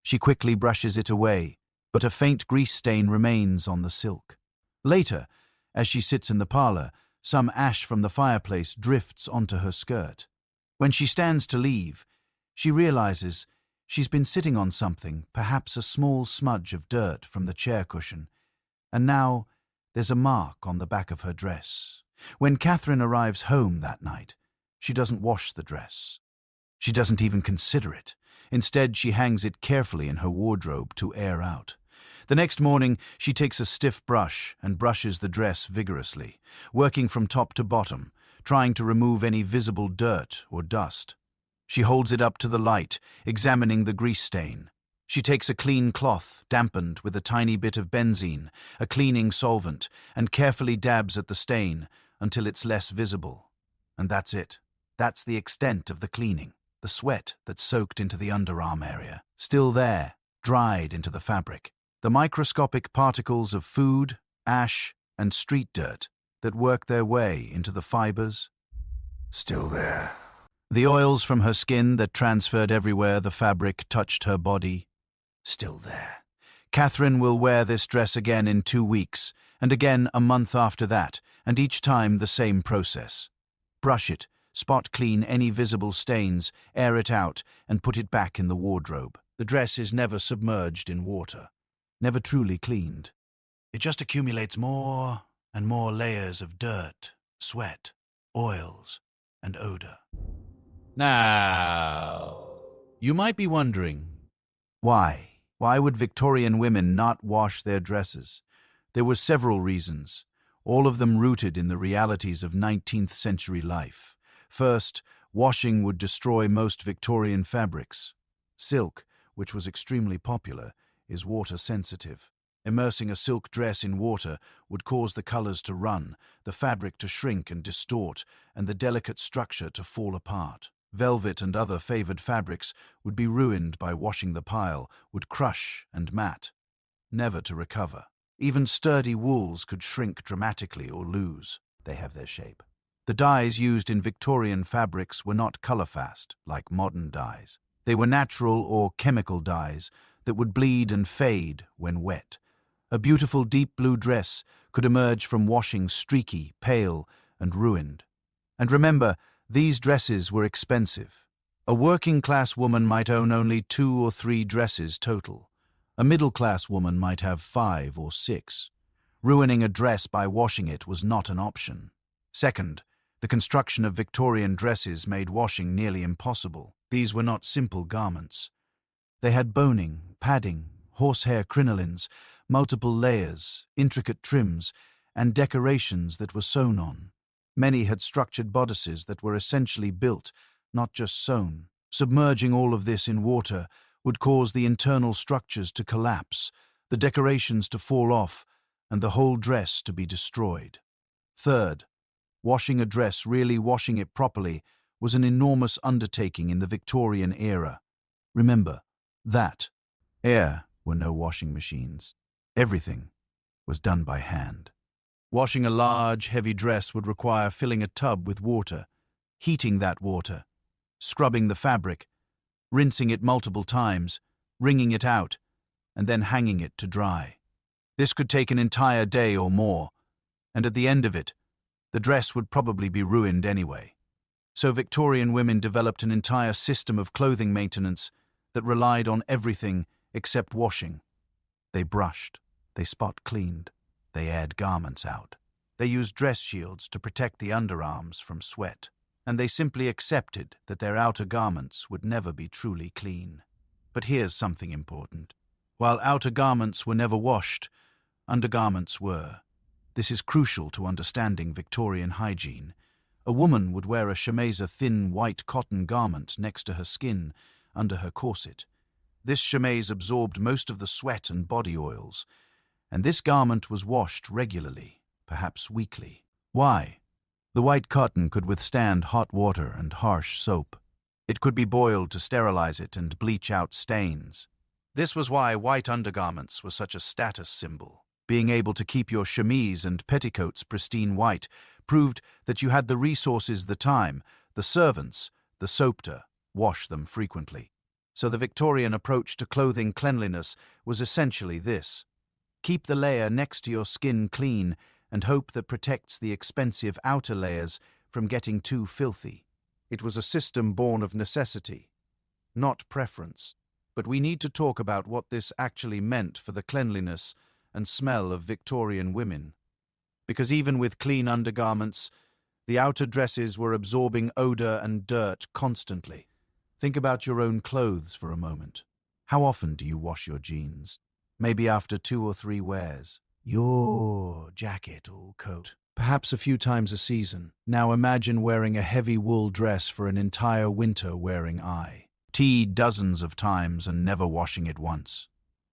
She quickly brushes it away, but a faint grease stain remains on the silk. Later, as she sits in the parlor, some ash from the fireplace drifts onto her skirt. When she stands to leave, she realizes she's been sitting on something, perhaps a small smudge of dirt from the chair cushion, and now there's a mark on the back of her dress. When Catherine arrives home that night, she doesn't wash the dress. She doesn't even consider it. Instead, she hangs it carefully in her wardrobe to air out. The next morning, she takes a stiff brush and brushes the dress vigorously, working from top to bottom, trying to remove any visible dirt or dust. She holds it up to the light, examining the grease stain. She takes a clean cloth, dampened with a tiny bit of benzene, a cleaning solvent, and carefully dabs at the stain until it's less visible. And that's it. That's the extent of the cleaning. The sweat that soaked into the underarm area, still there, dried into the fabric. The microscopic particles of food, ash, and street dirt that worked their way into the fibers. Still there. The oils from her skin that transferred everywhere the fabric touched her body. Still there. Catherine will wear this dress again in 2 weeks, and again a month after that, and each time the same process. Brush it, spot clean any visible stains, air it out, and put it back in the wardrobe. The dress is never submerged in water, never truly cleaned. It just accumulates more and more layers of dirt, sweat, oils, and odor. Now, you might be wondering, why? Why would Victorian women not wash their dresses? There were several reasons, all of them rooted in the realities of 19th century life. First, washing would destroy most Victorian fabrics. Silk, which was extremely popular, is water sensitive. Immersing a silk dress in water would cause the colors to run, the fabric to shrink and distort, and the delicate structure to fall apart. Velvet and other favored fabrics would be ruined by washing the pile, would crush and mat, never to recover. Even sturdy wools could shrink dramatically or lose. They have their shape. The dyes used in Victorian fabrics were not color-fast, like modern dyes. They were natural or chemical dyes that would bleed and fade when wet. A beautiful deep blue dress could emerge from washing streaky, pale, and ruined. And remember, these dresses were expensive. A working-class woman might own only 2 or 3 dresses total. A middle-class woman might have 5 or 6. Ruining a dress by washing it was not an option. Second, the construction of Victorian dresses made washing nearly impossible. These were not simple garments. They had boning, padding, horsehair crinolines, multiple layers, intricate trims, and decorations that were sewn on. Many had structured bodices that were essentially built, not just sewn. Submerging all of this in water would cause the internal structures to collapse, the decorations to fall off, and the whole dress to be destroyed. Third, washing a dress, really washing it properly, was an enormous undertaking in the Victorian era. Remember, that there were no washing machines. Everything was done by hand. Washing a large, heavy dress would require filling a tub with water, heating that water, scrubbing the fabric, rinsing it multiple times, wringing it out, and then hanging it to dry. This could take an entire day or more, and at the end of it, the dress would probably be ruined anyway. So Victorian women developed an entire system of clothing maintenance that relied on everything except washing. They brushed, they spot cleaned, they aired garments out. They used dress shields to protect the underarms from sweat, and they simply accepted that their outer garments would never be truly clean. But here's something important. While outer garments were never washed, undergarments were. This is crucial to understanding Victorian hygiene. A woman would wear a chemise, a thin white cotton garment next to her skin, under her corset. This chemise absorbed most of the sweat and body oils, and this garment was washed regularly, perhaps weekly. Why? The white cotton could withstand hot water and harsh soap. It could be boiled to sterilize it and bleach out stains. This was why white undergarments were such a status symbol. Being able to keep your chemise and petticoats pristine white proved that you had the resources, the time, the servants, the soap to wash them frequently. So the Victorian approach to clothing cleanliness was essentially this. Keep the layer next to your skin clean and hope that protects the expensive outer layers from getting too filthy. It was a system born of necessity, not preference. But we need to talk about what this actually meant for the cleanliness and smell of Victorian women. Because even with clean undergarments, the outer dresses were absorbing odor and dirt constantly. Think about your own clothes for a moment. How often do you wash your jeans? Maybe after 2 or 3 wears. Your jacket or coat. Perhaps a few times a season. Now imagine wearing a heavy wool dress for an entire winter wearing dozens of times and never washing it once.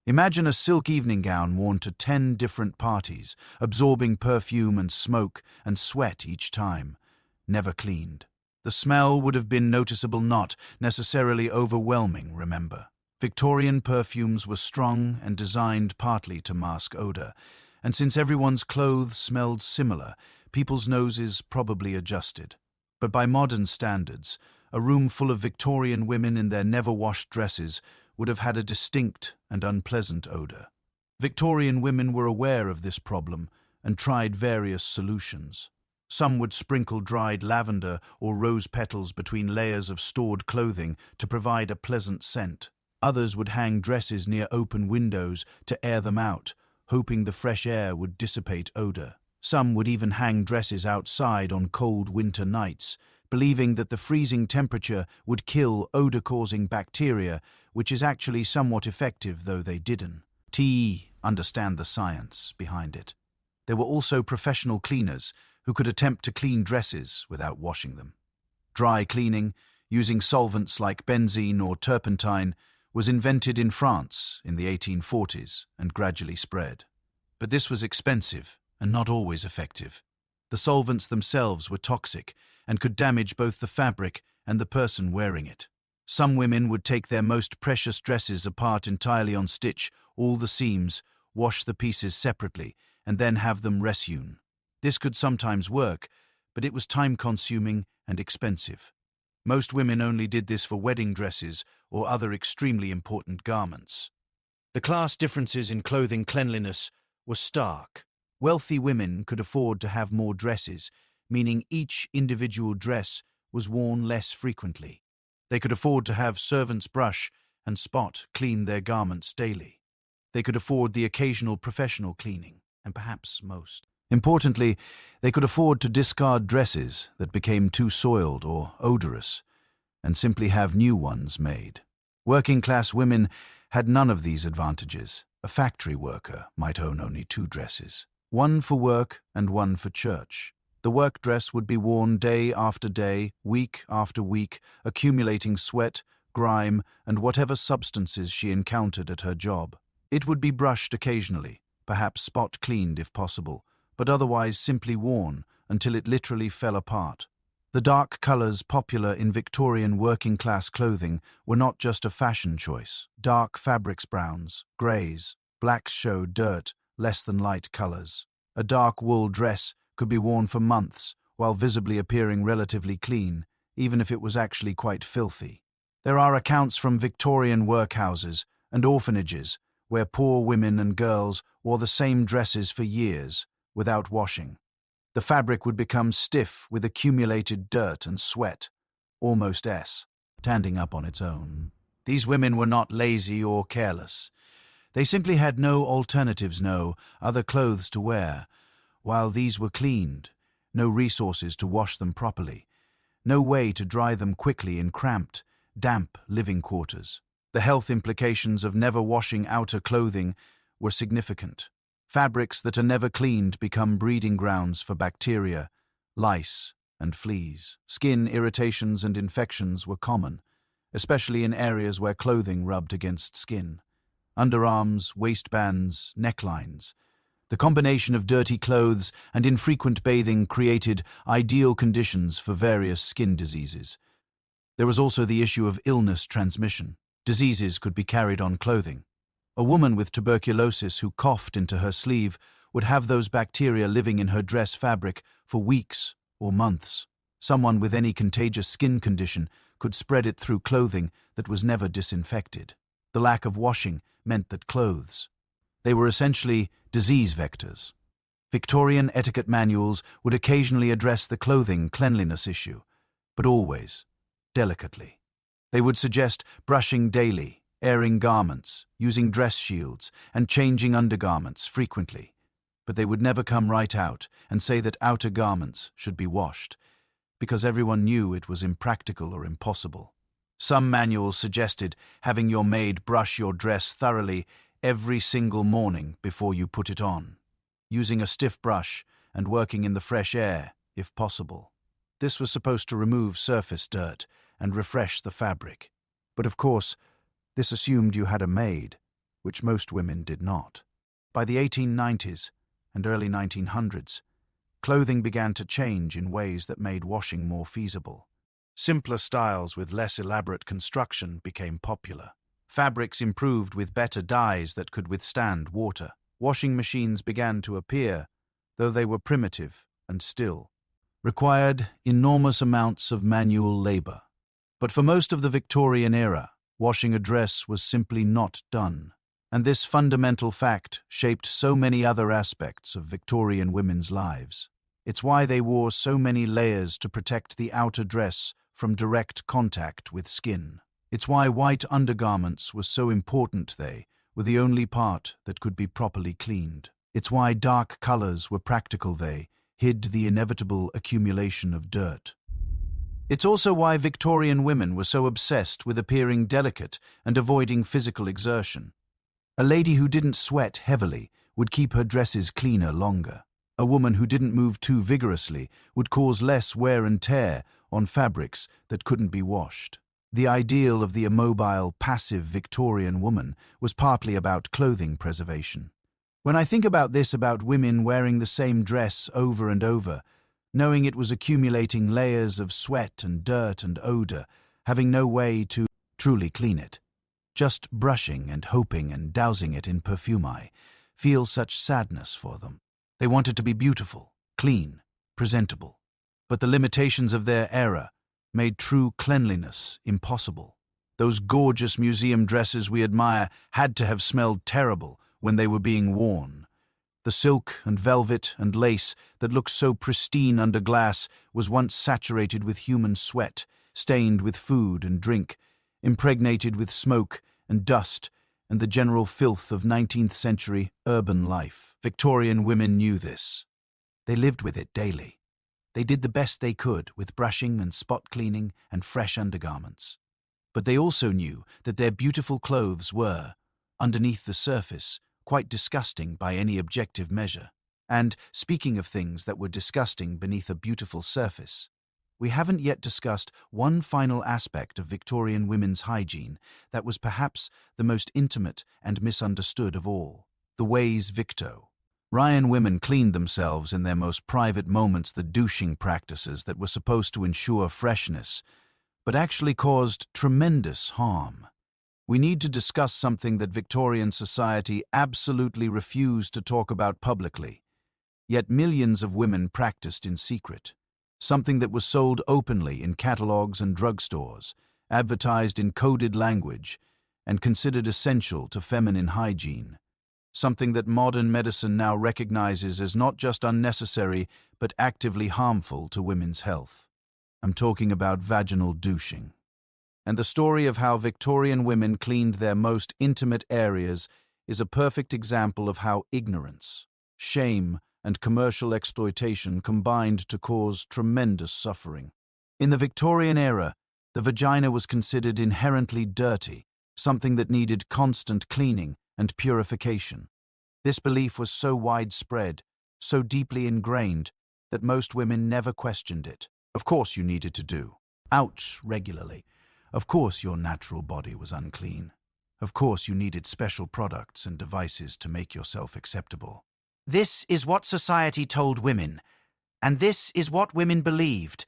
Imagine a silk evening gown worn to 10 different parties, absorbing perfume and smoke and sweat each time, never cleaned. The smell would have been noticeable, not necessarily overwhelming, remember. Victorian perfumes were strong and designed partly to mask odor, And since everyone's clothes smelled similar, people's noses probably adjusted. But by modern standards, a room full of Victorian women in their never-washed dresses would have had a distinct and unpleasant odor. Victorian women were aware of this problem and tried various solutions. Some would sprinkle dried lavender or rose petals between layers of stored clothing to provide a pleasant scent. Others would hang dresses near open windows to air them out, hoping the fresh air would dissipate odor. Some would even hang dresses outside on cold winter nights, believing that the freezing temperature would kill odor-causing bacteria, which is actually somewhat effective, though they didn't understand the science behind it. There were also professional cleaners who could attempt to clean dresses without washing them. Dry cleaning, using solvents like benzene or turpentine, was invented in France in the 1840s and gradually spread. But this was expensive and not always effective. The solvents themselves were toxic and could damage both the fabric and the person wearing it. Some women would take their most precious dresses apart entirely on stitch, all the seams, wash the pieces separately, and then have them resewn. This could sometimes work, but it was time-consuming and expensive. Most women only did this for wedding dresses or other extremely important garments. The class differences in clothing cleanliness were stark. Wealthy women could afford to have more dresses, meaning each individual dress was worn less frequently. They could afford to have servants brush and spot clean their garments daily. They could afford the occasional professional cleaning, and perhaps most. Importantly, they could afford to discard dresses that became too soiled or odorous, and simply have new ones made. Working-class women had none of these advantages. A factory worker might own only 2 dresses, one for work and one for church. The work dress would be worn day after day, week after week, accumulating sweat, grime, and whatever substances she encountered at her job. It would be brushed occasionally, perhaps spot-cleaned if possible, but otherwise simply worn until it literally fell apart. The dark colors popular in Victorian working-class clothing were not just a fashion choice. Dark fabrics, browns, greys, blacks showed dirt, less than light colors. A dark wool dress could be worn for months while visibly appearing relatively clean, even if it was actually quite filthy. There are accounts from Victorian workhouses and orphanages where poor women and girls wore the same dresses for years without washing. The fabric would become stiff with accumulated dirt and sweat, almost standing up on its own. These women were not lazy or careless. They simply had no alternatives, no other clothes to wear. While these were cleaned, no resources to wash them properly, no way to dry them quickly in cramped, damp living quarters. The health implications of never washing outer clothing were significant. Fabrics that are never cleaned become breeding grounds for bacteria, lice, and fleas. Skin irritations and infections were common, especially in areas where clothing rubbed against skin. Underarms, waistbands, necklines. The combination of dirty clothes and infrequent bathing created ideal conditions for various skin diseases. There was also the issue of illness transmission. Diseases could be carried on clothing. A woman with tuberculosis who coughed into her sleeve would have those bacteria living in her dress fabric for weeks or months. Someone with any contagious skin condition could spread it through clothing that was never disinfected. The lack of washing meant that they were essentially disease vectors. Victorian etiquette manuals would occasionally address the clothing cleanliness issue, but always delicately. They would suggest brushing daily, airing garments, using dress shields, and changing undergarments frequently. But they would never come right out and say that outer garments should be washed, because everyone knew it was impractical or impossible. Some manuals suggested having your maid brush your dress thoroughly every single morning before you put it on, using a stiff brush and working in the fresh air, if possible. This was supposed to remove surface dirt and refresh the fabric. But of course, this assumed you had a maid, which most women did not. By the 1890s and early 1900s, clothing began to change in ways that made washing more feasible. Simpler styles with less elaborate construction became popular. Fabrics improved with better dyes that could withstand water. washing machines began to appear, though they were primitive and still required enormous amounts of manual labor. But for most of the Victorian era, washing a dress was simply not done. And this fundamental fact shaped so many other aspects of Victorian women's lives. It's why they wore so many layers to protect the outer dress from direct contact with skin. It's why white undergarments were so important. They were the only part that could be properly cleaned. It's why dark colors were practical. They hid the inevitable accumulation of dirt. It's also why Victorian women were so obsessed with appearing delicate and avoiding physical exertion. A lady who didn't sweat heavily would keep her dresses cleaner longer. A woman who didn't move too vigorously would cause less wear and tear on fabrics that couldn't be washed. The ideal of the immobile, passive Victorian woman was partly about clothing preservation. When I think about this, about women wearing the same dress over and over, knowing it was accumulating layers of sweat and dirt and odor, having no way to truly clean it, just brushing and hoping and dousing it in perfume, I feel such sadness for them. They wanted to be beautiful, clean, presentable. But the limitations of their era made true cleanliness impossible. Those gorgeous museum dresses we admire had to have smelled terrible when they were being worn. The silk and velvet and lace that looked so pristine under glass was once saturated with human sweat, stained with food and drink, impregnated with smoke and dust and the general filth of 19th century urban life. Victorian women knew this. They lived with it daily. They did the best they could with brushing and spot cleaning and fresh undergarments. But they also knew that their beautiful clothes were, underneath the surface, quite disgusting by any objective measure. And, speaking of things that were disgusting beneath a beautiful surface, we haven't yet discussed one final aspect of Victorian women's hygiene that was perhaps the most intimate and misunderstood of all: the ways Victorian women cleaned themselves in their most private moments, the douching practices that were supposed to ensure freshness, but actually caused tremendous harm. We need to discuss something that Victorian society absolutely refused to talk about publicly, yet millions of women practiced in secret. Something that was sold openly in catalogs and drugstores, advertised in coded language, and considered essential to feminine hygiene. Something that modern medicine now recognizes as not just unnecessary, but actively harmful to women's health. I'm talking about vaginal douching. And the story of how Victorian women cleaned their most intimate areas is a perfect example of how ignorance, shame, and commercial exploitation combined to cause tremendous suffering. In the Victorian era, the vagina was considered inherently dirty, something that needed constant cleaning and purification. This belief was so widespread, so deeply ingrained, that most women never questioned it. Of course you needed to do ouch regularly. Of course your natural body was unclean. Of course you needed special products and devices to make yourself acceptable. This is what society told women, and this is what women believed.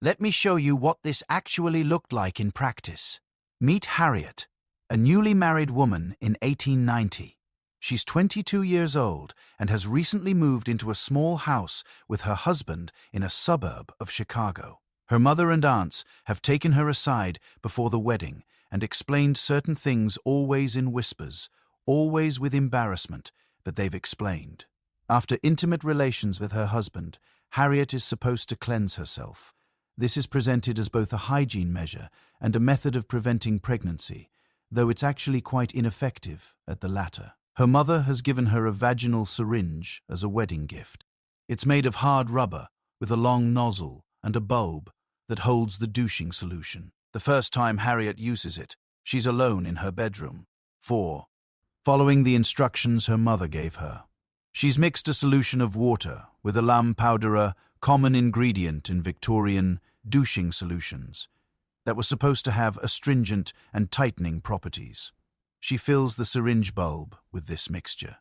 Let me show you what this actually looked like in practice. Meet Harriet, a newly married woman in 1890. She's 22 years old and has recently moved into a small house with her husband in a suburb of Chicago. Her mother and aunts have taken her aside before the wedding and explained certain things, always in whispers, always with embarrassment, but they've explained. After intimate relations with her husband, Harriet is supposed to cleanse herself. This is presented as both a hygiene measure and a method of preventing pregnancy, though it's actually quite ineffective at the latter. Her mother has given her a vaginal syringe as a wedding gift. It's made of hard rubber with a long nozzle and a bulb that holds the douching solution. The first time Harriet uses it, she's alone in her bedroom. 4. Following the instructions her mother gave her. She's mixed a solution of water with alum powder, a common ingredient in Victorian douching solutions, that was supposed to have astringent and tightening properties. She fills the syringe bulb with this mixture.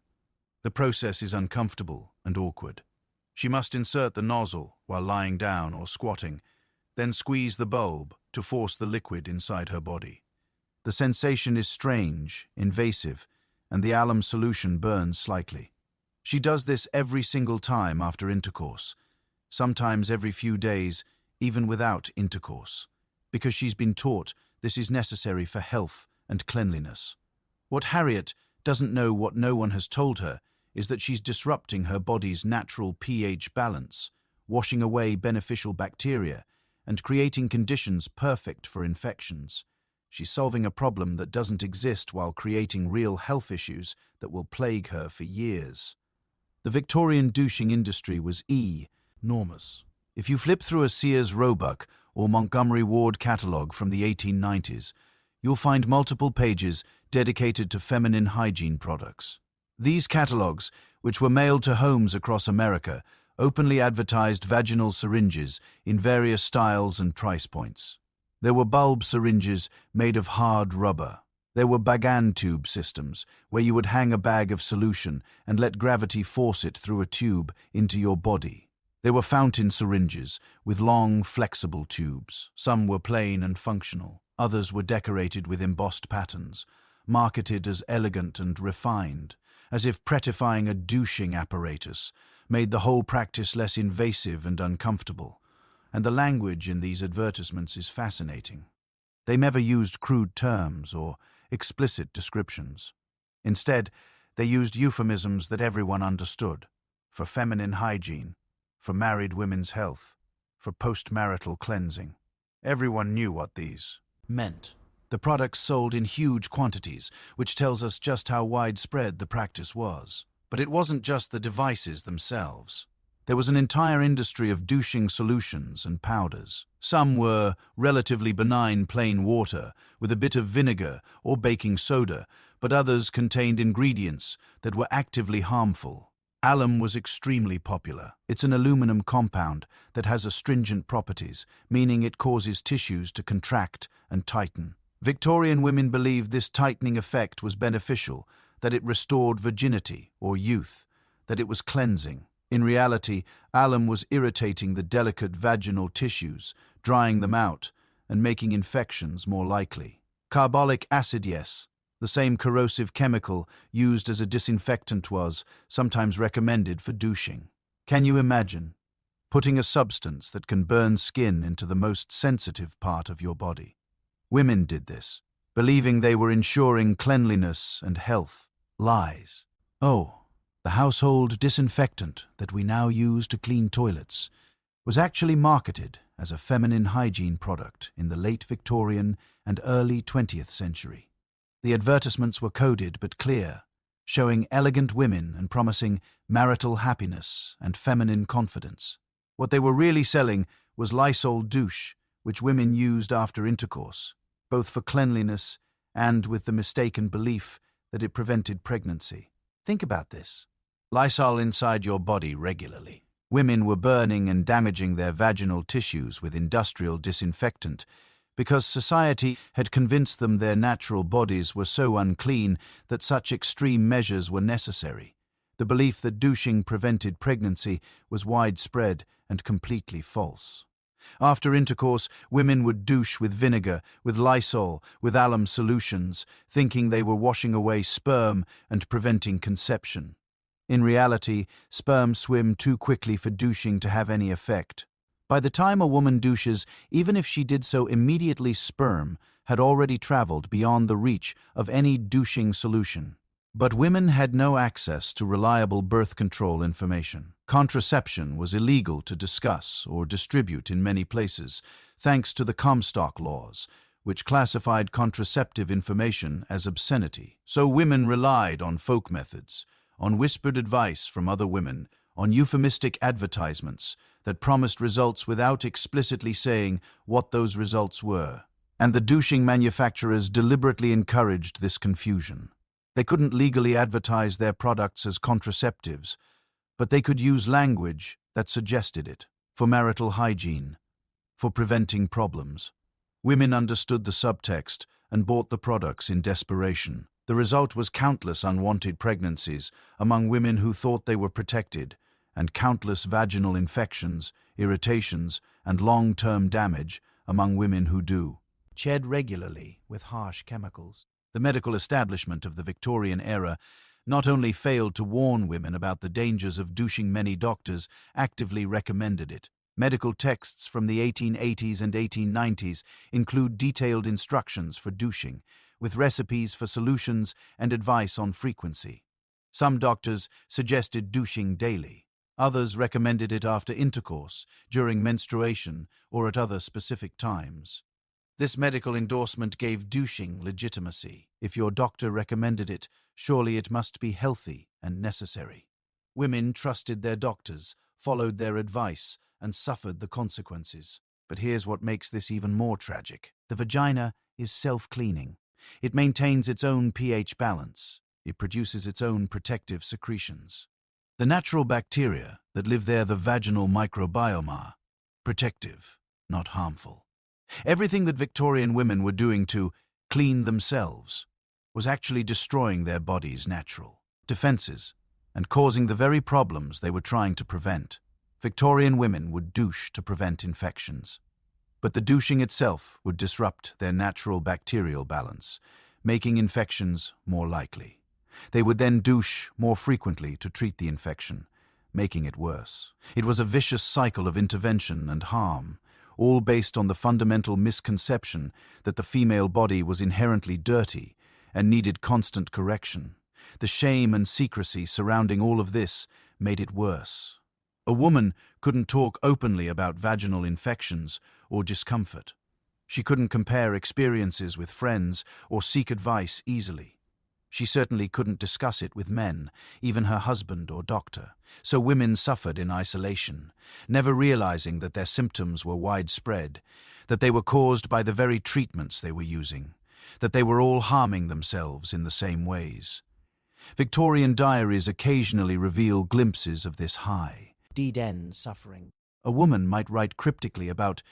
The process is uncomfortable and awkward. She must insert the nozzle while lying down or squatting, then squeeze the bulb to force the liquid inside her body. The sensation is strange, invasive, and the alum solution burns slightly. She does this every single time after intercourse, sometimes every few days, even without intercourse, because she's been taught this is necessary for health and cleanliness. What Harriet doesn't know, what no one has told her, is that she's disrupting her body's natural pH balance, washing away beneficial bacteria, and creating conditions perfect for infections. She's solving a problem that doesn't exist while creating real health issues that will plague her for years. The Victorian douching industry was enormous. If you flip through a Sears Roebuck or Montgomery Ward catalogue from the 1890s, you'll find multiple pages dedicated to feminine hygiene products. These catalogues, which were mailed to homes across America, openly advertised vaginal syringes in various styles and price points. There were bulb syringes made of hard rubber. There were Bagan tube systems, where you would hang a bag of solution and let gravity force it through a tube into your body. There were fountain syringes with long, flexible tubes. Some were plain and functional. Others were decorated with embossed patterns, marketed as elegant and refined, as if prettifying a douching apparatus made the whole practice less invasive and uncomfortable. And the language in these advertisements is fascinating. They never used crude terms or explicit descriptions. Instead, they used euphemisms that everyone understood: for feminine hygiene, for married women's health, for post-marital cleansing. Everyone knew what these meant. The products sold in huge quantities, which tells us just how widespread the practice was. But it wasn't just the devices themselves. There was an entire industry of douching solutions and powders. Some were relatively benign plain water with a bit of vinegar or baking soda, but others contained ingredients that were actively harmful. Alum was extremely popular. It's an aluminum compound that has astringent properties, meaning it causes tissues to contract and tighten. Victorian women believed this tightening effect was beneficial, that it restored virginity or youth, that it was cleansing. In reality, alum was irritating the delicate vaginal tissues, drying them out, and making infections more likely. Carbolic acid, yes, the same corrosive chemical used as a disinfectant, was sometimes recommended for douching. Can you imagine putting a substance that can burn skin into the most sensitive part of your body? Women did this, believing they were ensuring cleanliness and health. Lies. Oh, the household disinfectant that we now use to clean toilets was actually marketed as a feminine hygiene product in the late Victorian and early 20th century. The advertisements were coded but clear, showing elegant women and promising marital happiness and feminine confidence. What they were really selling was Lysol douche, which women used after intercourse, both for cleanliness and with the mistaken belief that it prevented pregnancy. Think about this. Lysol inside your body regularly. Women were burning and damaging their vaginal tissues with industrial disinfectant because society had convinced them their natural bodies were so unclean that such extreme measures were necessary. The belief that douching prevented pregnancy was widespread and completely false. After intercourse, women would douche with vinegar, with Lysol, with alum solutions, thinking they were washing away sperm and preventing conception. In reality, sperm swim too quickly for douching to have any effect. By the time a woman douches, even if she did so immediately, sperm had already traveled beyond the reach of any douching solution. But women had no access to reliable birth control information. Contraception was illegal to discuss or distribute in many places, thanks to the Comstock laws, which classified contraceptive information as obscenity. So women relied on folk methods, on whispered advice from other women, on euphemistic advertisements that promised results without explicitly saying what those results were. And the douching manufacturers deliberately encouraged this confusion. They couldn't legally advertise their products as contraceptives, but they could use language that suggested it, for marital hygiene, for preventing problems. Women understood the subtext and bought the products in desperation. The result was countless unwanted pregnancies among women who thought they were protected, and countless vaginal infections, irritations, and long-term damage among women who do. Shed regularly with harsh chemicals. The medical establishment of the Victorian era not only failed to warn women about the dangers of douching, many doctors actively recommended it. Medical texts from the 1880s and 1890s include detailed instructions for douching, with recipes for solutions and advice on frequency. Some doctors suggested douching daily. Others recommended it after intercourse, during menstruation, or at other specific times. This medical endorsement gave douching legitimacy. If your doctor recommended it, surely it must be healthy and necessary. Women trusted their doctors, followed their advice, and suffered the consequences. But here's what makes this even more tragic. The vagina is self-cleaning. It maintains its own pH balance. It produces its own protective secretions. The natural bacteria that live there, the vaginal microbiome, are protective, not harmful. Everything that Victorian women were doing to clean themselves was actually destroying their bodies' natural defenses and causing the very problems they were trying to prevent. Victorian women would douche to prevent infections, but the douching itself would disrupt their natural bacterial balance, making infections more likely. They would then douche more frequently to treat the infection, making it worse. It was a vicious cycle of intervention and harm, all based on the fundamental misconception that the female body was inherently dirty and needed constant correction. The shame and secrecy surrounding all of this made it worse. A woman couldn't talk openly about vaginal infections or discomfort. She couldn't compare experiences with friends or seek advice easily. She certainly couldn't discuss it with men, even her husband or doctor. So women suffered in isolation, never realizing that their symptoms were widespread, that they were caused by the very treatments they were using, that they were all harming themselves in the same ways. Victorian diaries occasionally reveal glimpses of this high-end suffering. A woman might write cryptically about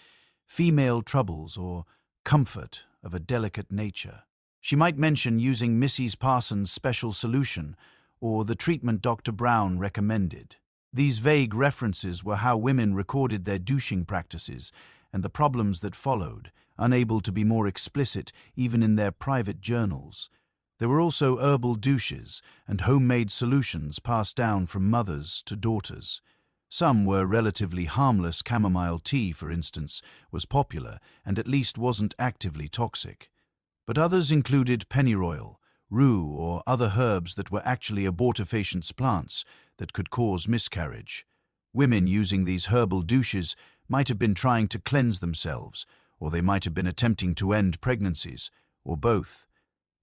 female troubles or comfort of a delicate nature. She might mention using Mrs. Parsons' special solution or the treatment Dr. Brown recommended. These vague references were how women recorded their douching practices and the problems that followed, unable to be more explicit even in their private journals. There were also herbal douches and homemade solutions passed down from mothers to daughters. Some were relatively harmless. Chamomile tea, for instance, was popular and at least wasn't actively toxic. But others included pennyroyal, rue, or other herbs that were actually abortifacient plants that could cause miscarriage. Women using these herbal douches might have been trying to cleanse themselves, or they might have been attempting to end pregnancies, or both.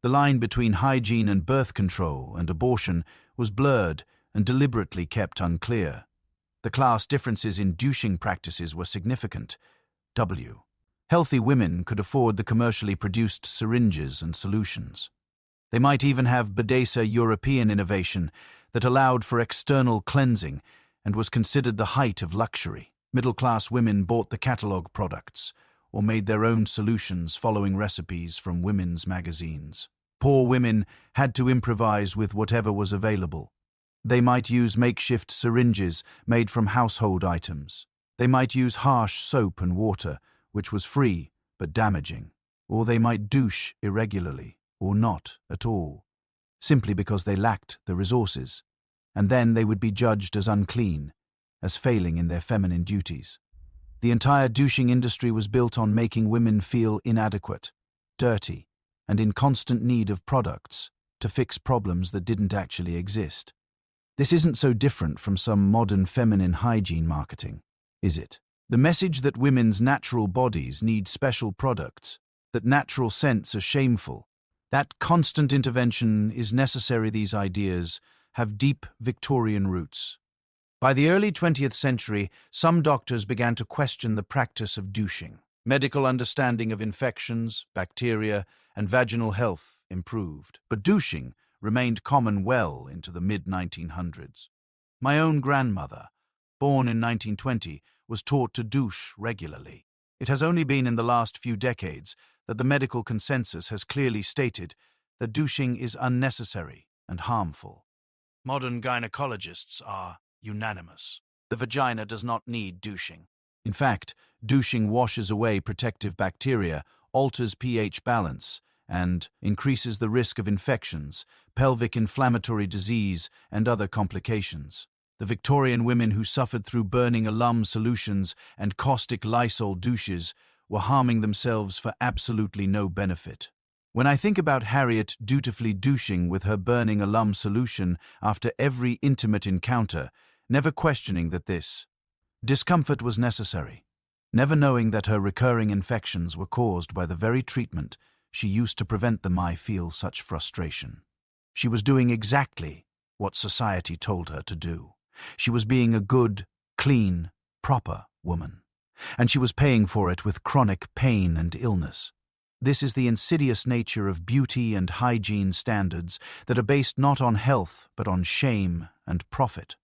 The line between hygiene and birth control and abortion was blurred and deliberately kept unclear. The class differences in douching practices were significant. Healthy women could afford the commercially produced syringes and solutions. They might even have Bedtime European innovation that allowed for external cleansing and was considered the height of luxury. Middle-class women bought the catalog products or made their own solutions following recipes from women's magazines. Poor women had to improvise with whatever was available. They might use makeshift syringes made from household items. They might use harsh soap and water, which was free but damaging. Or they might douche irregularly, or not at all, simply because they lacked the resources. And then they would be judged as unclean, as failing in their feminine duties. The entire douching industry was built on making women feel inadequate, dirty, and in constant need of products to fix problems that didn't actually exist. This isn't so different from some modern feminine hygiene marketing, is it? The message that women's natural bodies need special products, that natural scents are shameful, that constant intervention is necessary. These ideas have deep Victorian roots. By the early 20th century, some doctors began to question the practice of douching. Medical understanding of infections, bacteria, and vaginal health improved, but douching remained common well into the mid-1900s. My own grandmother, born in 1920, was taught to douche regularly. It has only been in the last few decades that the medical consensus has clearly stated that douching is unnecessary and harmful. Modern gynecologists are unanimous. The vagina does not need douching. In fact, douching washes away protective bacteria, alters pH balance, and increases the risk of infections, pelvic inflammatory disease, and other complications. The Victorian women who suffered through burning alum solutions and caustic Lysol douches were harming themselves for absolutely no benefit. When I think about Harriet dutifully douching with her burning alum solution after every intimate encounter, never questioning that this discomfort was necessary, never knowing that her recurring infections were caused by the very treatment she used to prevent them, I feel such frustration. She was doing exactly what society told her to do. She was being a good, clean, proper woman, and she was paying for it with chronic pain and illness. This is the insidious nature of beauty and hygiene standards that are based not on health but on shame and profit.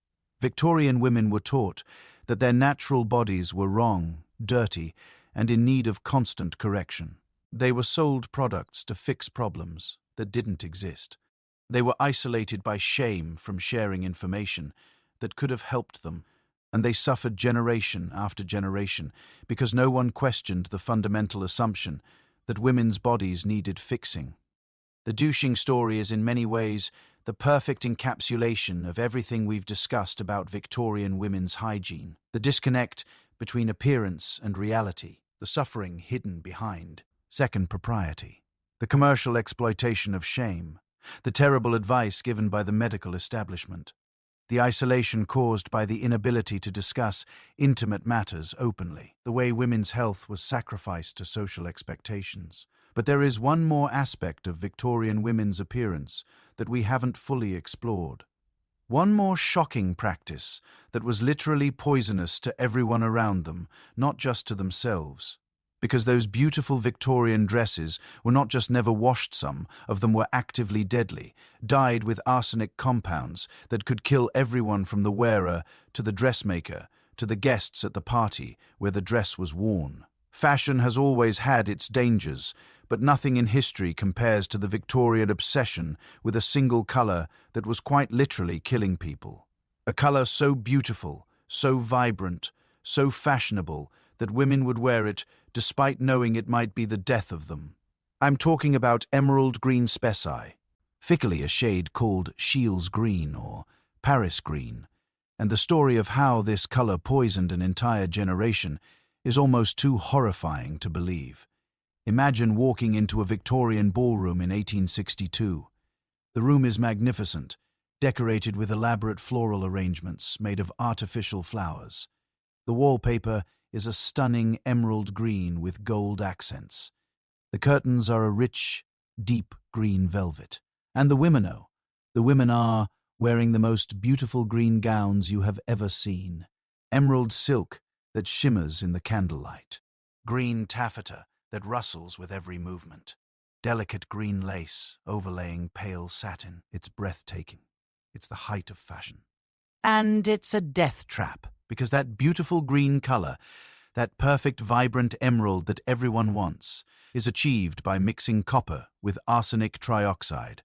Victorian women were taught that their natural bodies were wrong, dirty, and in need of constant correction. They were sold products to fix problems that didn't exist. They were isolated by shame from sharing information that could have helped them, and they suffered generation after generation because no one questioned the fundamental assumption that women's bodies needed fixing. The douching story is in many ways the perfect encapsulation of everything we've discussed about Victorian women's hygiene. The disconnect between appearance and reality, the suffering hidden behind second propriety, the commercial exploitation of shame, the terrible advice given by the medical establishment, the isolation caused by the inability to discuss intimate matters openly, the way women's health was sacrificed to social expectations. But there is one more aspect of Victorian women's appearance that we haven't fully explored. One more shocking practice that was literally poisonous to everyone around them, not just to themselves. Because those beautiful Victorian dresses were not just never washed, some of them were actively deadly, dyed with arsenic compounds that could kill everyone from the wearer to the dressmaker to the guests at the party where the dress was worn. Fashion has always had its dangers, but nothing in history compares to the Victorian obsession with a single colour that was quite literally killing people. A colour so beautiful, so vibrant, so fashionable that women would wear it despite knowing it might be the death of them. I'm talking about emerald green speci, fickly a shade called Shields green or Paris green, and the story of how this colour poisoned an entire generation is almost too horrifying to believe. Imagine walking into a Victorian ballroom in 1862. The room is magnificent, decorated with elaborate floral arrangements made of artificial flowers. The wallpaper is a stunning emerald green with gold accents. The curtains are a rich, deep green velvet. And the women are wearing the most beautiful green gowns you have ever seen. Emerald silk that shimmers in the candlelight. Green taffeta that rustles with every movement. Delicate green lace overlaying pale satin. It's breathtaking. It's the height of fashion. And it's a death trap, because that beautiful green color, that perfect vibrant emerald that everyone wants, is achieved by mixing copper with arsenic trioxide,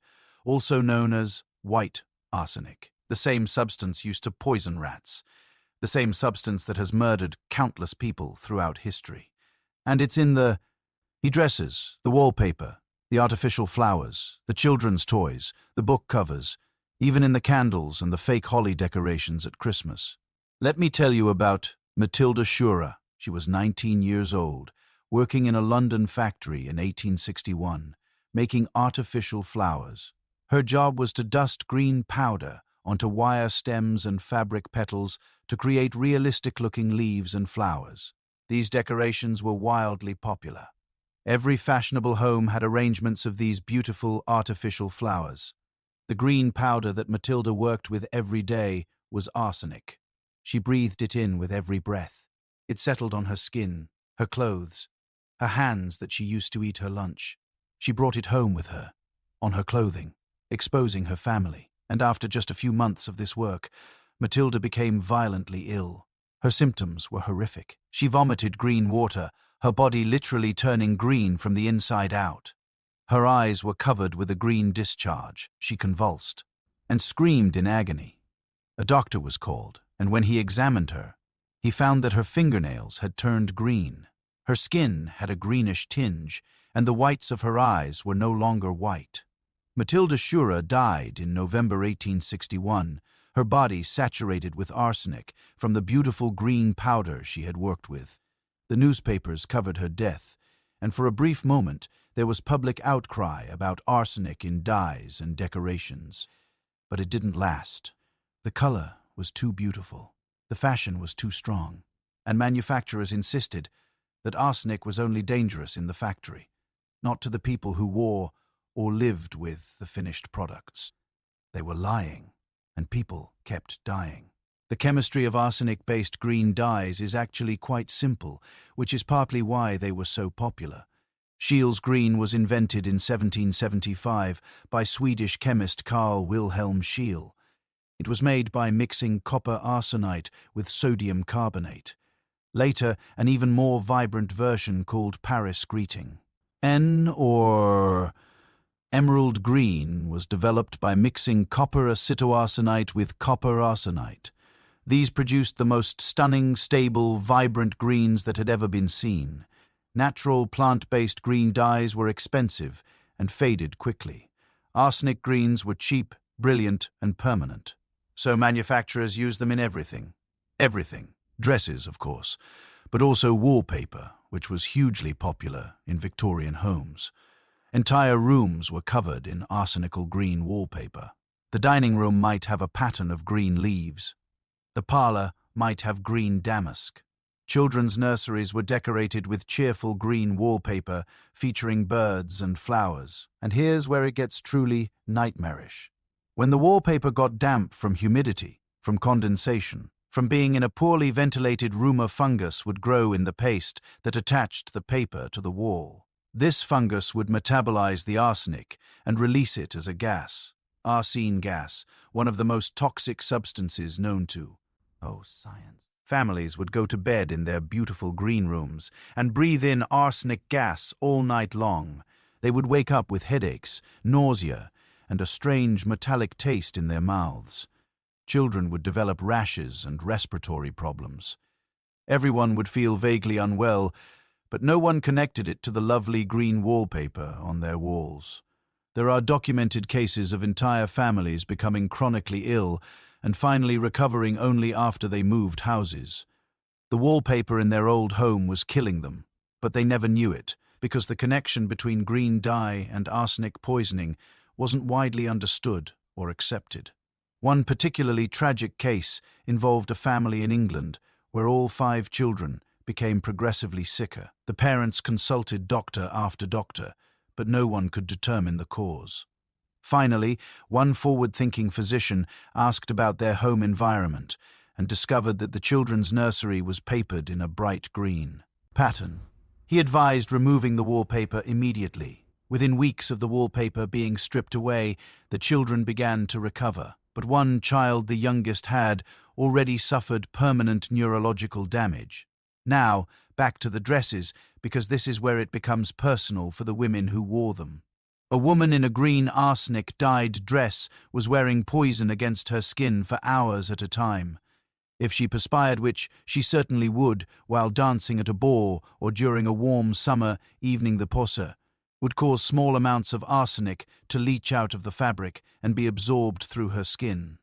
also known as white arsenic, the same substance used to poison rats, the same substance that has murdered countless people throughout history. And it's in the dresses, the wallpaper, the artificial flowers, the children's toys, the book covers, even in the candles and the fake holly decorations at Christmas. Let me tell you about Matilda Schurer. She was 19 years old, working in a London factory in 1861, making artificial flowers. Her job was to dust green powder onto wire stems and fabric petals to create realistic-looking leaves and flowers. These decorations were wildly popular. Every fashionable home had arrangements of these beautiful artificial flowers. The green powder that Matilda worked with every day was arsenic. She breathed it in with every breath. It settled on her skin, her clothes, her hands that she used to eat her lunch. She brought it home with her, on her clothing, exposing her family. And after just a few months of this work, Matilda became violently ill. Her symptoms were horrific. She vomited green water, her body literally turning green from the inside out. Her eyes were covered with a green discharge. She convulsed and screamed in agony. A doctor was called, and when he examined her, he found that her fingernails had turned green. Her skin had a greenish tinge, and the whites of her eyes were no longer white. Matilda Schura died in November 1861, her body saturated with arsenic from the beautiful green powder she had worked with. The newspapers covered her death, and for a brief moment there was public outcry about arsenic in dyes and decorations. But it didn't last. The color was too beautiful, the fashion was too strong, and manufacturers insisted that arsenic was only dangerous in the factory, not to the people who wore or lived with the finished products. They were lying, and people kept dying. The chemistry of arsenic-based green dyes is actually quite simple, which is partly why they were so popular. Scheele's green was invented in 1775 by Swedish chemist Carl Wilhelm Scheele. It was made by mixing copper arsenite with sodium carbonate. Later, an even more vibrant version called Paris Greeting. Or emerald green was developed by mixing copper acetoarsenite with copper arsenite. These produced the most stunning, stable, vibrant greens that had ever been seen. Natural, plant-based green dyes were expensive and faded quickly. Arsenic greens were cheap, brilliant, and permanent. So manufacturers used them in everything. Everything. Dresses, of course, but also wallpaper, which was hugely popular in Victorian homes. Entire rooms were covered in arsenical green wallpaper. The dining room might have a pattern of green leaves. The parlor might have green damask. Children's nurseries were decorated with cheerful green wallpaper featuring birds and flowers. And here's where it gets truly nightmarish. When the wallpaper got damp from humidity, from condensation, from being in a poorly ventilated room, a fungus would grow in the paste that attached the paper to the wall. This fungus would metabolize the arsenic and release it as a gas. Arsine gas, one of the most toxic substances known to. Oh, science. Families would go to bed in their beautiful green rooms and breathe in arsenic gas all night long. They would wake up with headaches, nausea, and a strange metallic taste in their mouths. Children would develop rashes and respiratory problems. Everyone would feel vaguely unwell, but no one connected it to the lovely green wallpaper on their walls. There are documented cases of entire families becoming chronically ill and finally recovering only after they moved houses. The wallpaper in their old home was killing them, but they never knew it, because the connection between green dye and arsenic poisoning wasn't widely understood or accepted. One particularly tragic case involved a family in England where all 5 children became progressively sicker. The parents consulted doctor after doctor, but no one could determine the cause. Finally, one forward-thinking physician asked about their home environment and discovered that the children's nursery was papered in a bright green pattern. He advised removing the wallpaper immediately. Within weeks of the wallpaper being stripped away, the children began to recover. But one child, the youngest, had already suffered permanent neurological damage. Now, back to the dresses, because this is where it becomes personal for the women who wore them. A woman in a green arsenic-dyed dress was wearing poison against her skin for hours at a time. If she perspired, which she certainly would while dancing at a ball or during a warm summer evening, the posa would cause small amounts of arsenic to leach out of the fabric and be absorbed through her skin.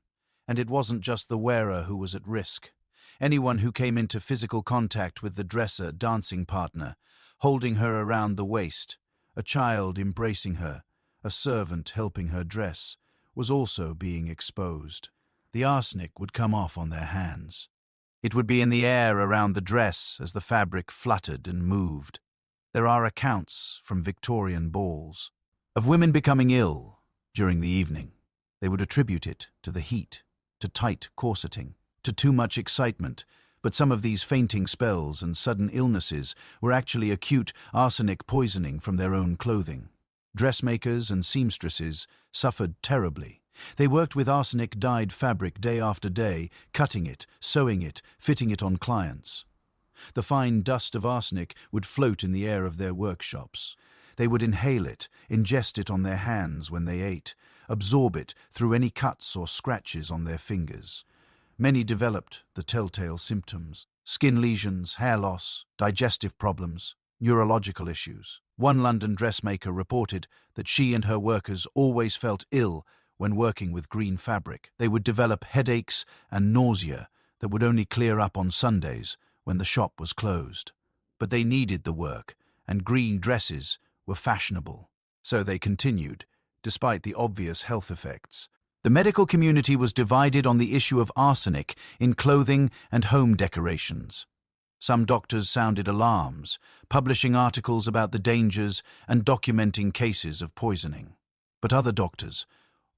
And it wasn't just the wearer who was at risk. Anyone who came into physical contact with the dresser dancing partner, holding her around the waist, a child embracing her, a servant helping her dress, was also being exposed. The arsenic would come off on their hands. It would be in the air around the dress as the fabric fluttered and moved. There are accounts from Victorian balls of women becoming ill during the evening. They would attribute it to the heat, to tight corseting, to too much excitement, but some of these fainting spells and sudden illnesses were actually acute arsenic poisoning from their own clothing. Dressmakers and seamstresses suffered terribly. They worked with arsenic-dyed fabric day after day, cutting it, sewing it, fitting it on clients. The fine dust of arsenic would float in the air of their workshops. They would inhale it, ingest it on their hands when they ate, absorb it through any cuts or scratches on their fingers. Many developed the telltale symptoms: skin lesions, hair loss, digestive problems, neurological issues. One London dressmaker reported that she and her workers always felt ill when working with green fabric. They would develop headaches and nausea that would only clear up on Sundays when the shop was closed. But they needed the work, and green dresses were fashionable. So they continued, despite the obvious health effects. The medical community was divided on the issue of arsenic in clothing and home decorations. Some doctors sounded alarms, publishing articles about the dangers and documenting cases of poisoning. But other doctors,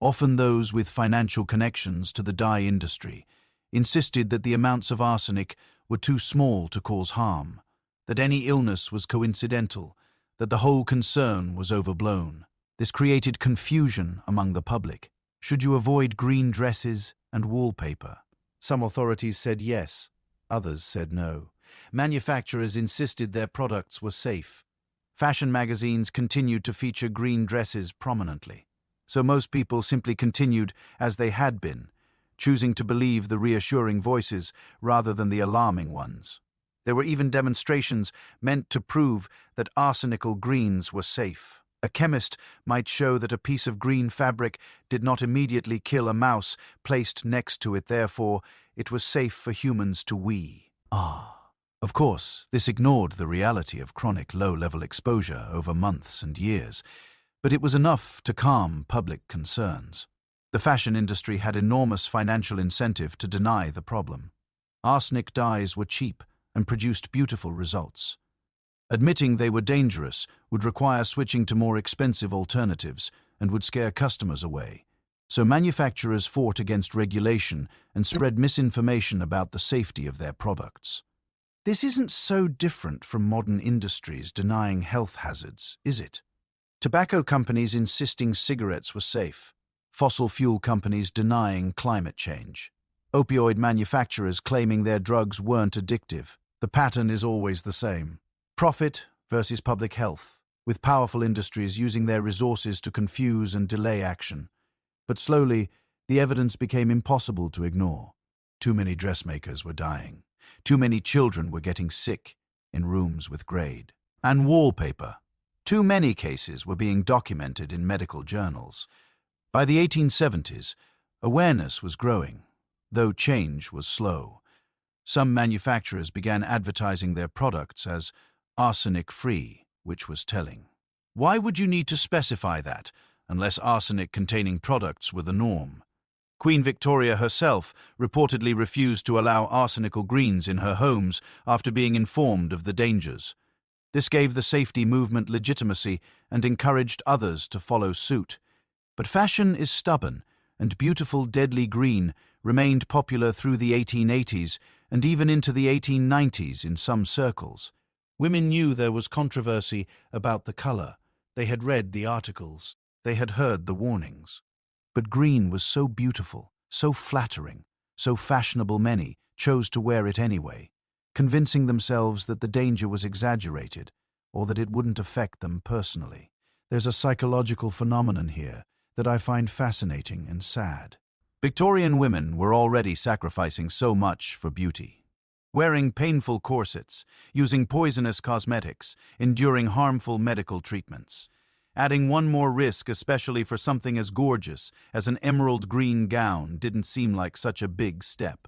often those with financial connections to the dye industry, insisted that the amounts of arsenic were too small to cause harm, that any illness was coincidental, that the whole concern was overblown. This created confusion among the public. Should you avoid green dresses and wallpaper? Some authorities said yes, others said no. Manufacturers insisted their products were safe. Fashion magazines continued to feature green dresses prominently. So most people simply continued as they had been, choosing to believe the reassuring voices rather than the alarming ones. There were even demonstrations meant to prove that arsenical greens were safe. A chemist might show that a piece of green fabric did not immediately kill a mouse placed next to it, therefore it was safe for humans to wee. Of course, this ignored the reality of chronic low-level exposure over months and years, but it was enough to calm public concerns. The fashion industry had enormous financial incentive to deny the problem. Arsenic dyes were cheap and produced beautiful results. Admitting they were dangerous would require switching to more expensive alternatives and would scare customers away. So manufacturers fought against regulation and spread misinformation about the safety of their products. This isn't so different from modern industries denying health hazards, is it? Tobacco companies insisting cigarettes were safe. Fossil fuel companies denying climate change. Opioid manufacturers claiming their drugs weren't addictive. The pattern is always the same. Profit versus public health, with powerful industries using their resources to confuse and delay action. But slowly, the evidence became impossible to ignore. Too many dressmakers were dying. Too many children were getting sick in rooms with grade. And wallpaper. Too many cases were being documented in medical journals. By the 1870s, awareness was growing, though change was slow. Some manufacturers began advertising their products as arsenic-free, which was telling. Why would you need to specify that, unless arsenic-containing products were the norm? Queen Victoria herself reportedly refused to allow arsenical greens in her homes after being informed of the dangers. This gave the safety movement legitimacy and encouraged others to follow suit. But fashion is stubborn, and beautiful deadly green remained popular through the 1880s and even into the 1890s in some circles. Women knew there was controversy about the color. They had read the articles. They had heard the warnings. But green was so beautiful, so flattering, so fashionable many chose to wear it anyway, convincing themselves that the danger was exaggerated or that it wouldn't affect them personally. There's a psychological phenomenon here that I find fascinating and sad. Victorian women were already sacrificing so much for beauty. Wearing painful corsets, using poisonous cosmetics, enduring harmful medical treatments. Adding one more risk, especially for something as gorgeous as an emerald green gown, didn't seem like such a big step.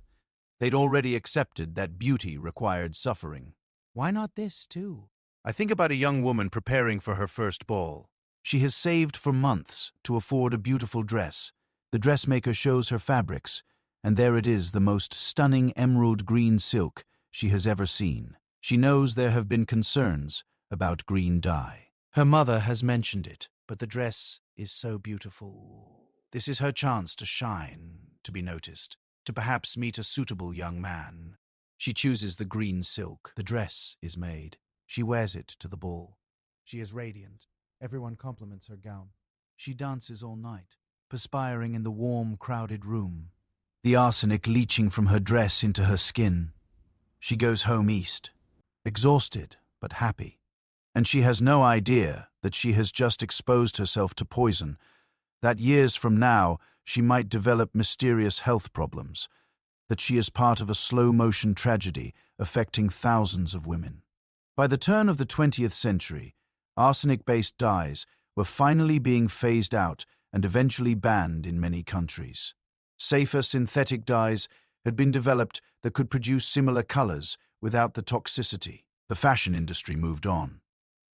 They'd already accepted that beauty required suffering. Why not this, too? I think about a young woman preparing for her first ball. She has saved for months to afford a beautiful dress. The dressmaker shows her fabrics, and there it is, the most stunning emerald green silk she has ever seen. She knows there have been concerns about green dye. Her mother has mentioned it, but the dress is so beautiful. This is her chance to shine, to be noticed, to perhaps meet a suitable young man. She chooses the green silk. The dress is made. She wears it to the ball. She is radiant. Everyone compliments her gown. She dances all night, perspiring in the warm, crowded room, the arsenic leaching from her dress into her skin. She goes home east, exhausted but happy. And she has no idea that she has just exposed herself to poison, that years from now she might develop mysterious health problems, that she is part of a slow-motion tragedy affecting thousands of women. By the turn of the 20th century, Arsenic-based dyes were finally being phased out and eventually banned in many countries. Safer synthetic dyes had been developed that could produce similar colors without the toxicity. The fashion industry moved on.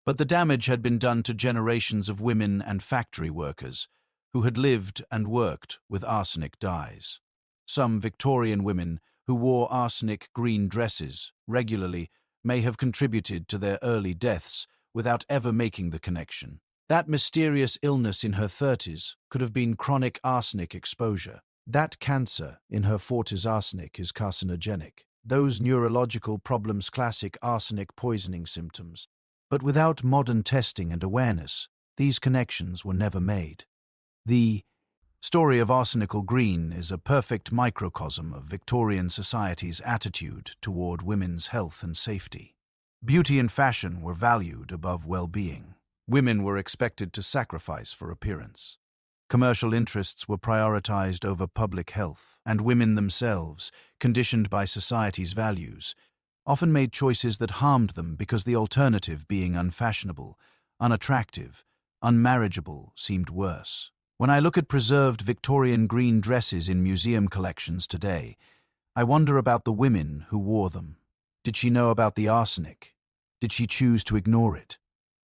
But the damage had been done to generations of women and factory workers who had lived and worked with arsenic dyes. Some Victorian women who wore arsenic green dresses regularly may have contributed to their early deaths without ever making the connection. That mysterious illness in her 30s could have been chronic arsenic exposure. That cancer in her 40s arsenic is carcinogenic. Those neurological problems classic arsenic poisoning symptoms. But without modern testing and awareness, these connections were never made. The story of arsenical green is a perfect microcosm of Victorian society's attitude toward women's health and safety. Beauty and fashion were valued above well-being. Women were expected to sacrifice for appearance. Commercial interests were prioritized over public health, and women themselves, conditioned by society's values, often made choices that harmed them because the alternative, being unfashionable, unattractive, unmarriageable, seemed worse. When I look at preserved Victorian green dresses in museum collections today, I wonder about the women who wore them. Did she know about the arsenic? Did she choose to ignore it?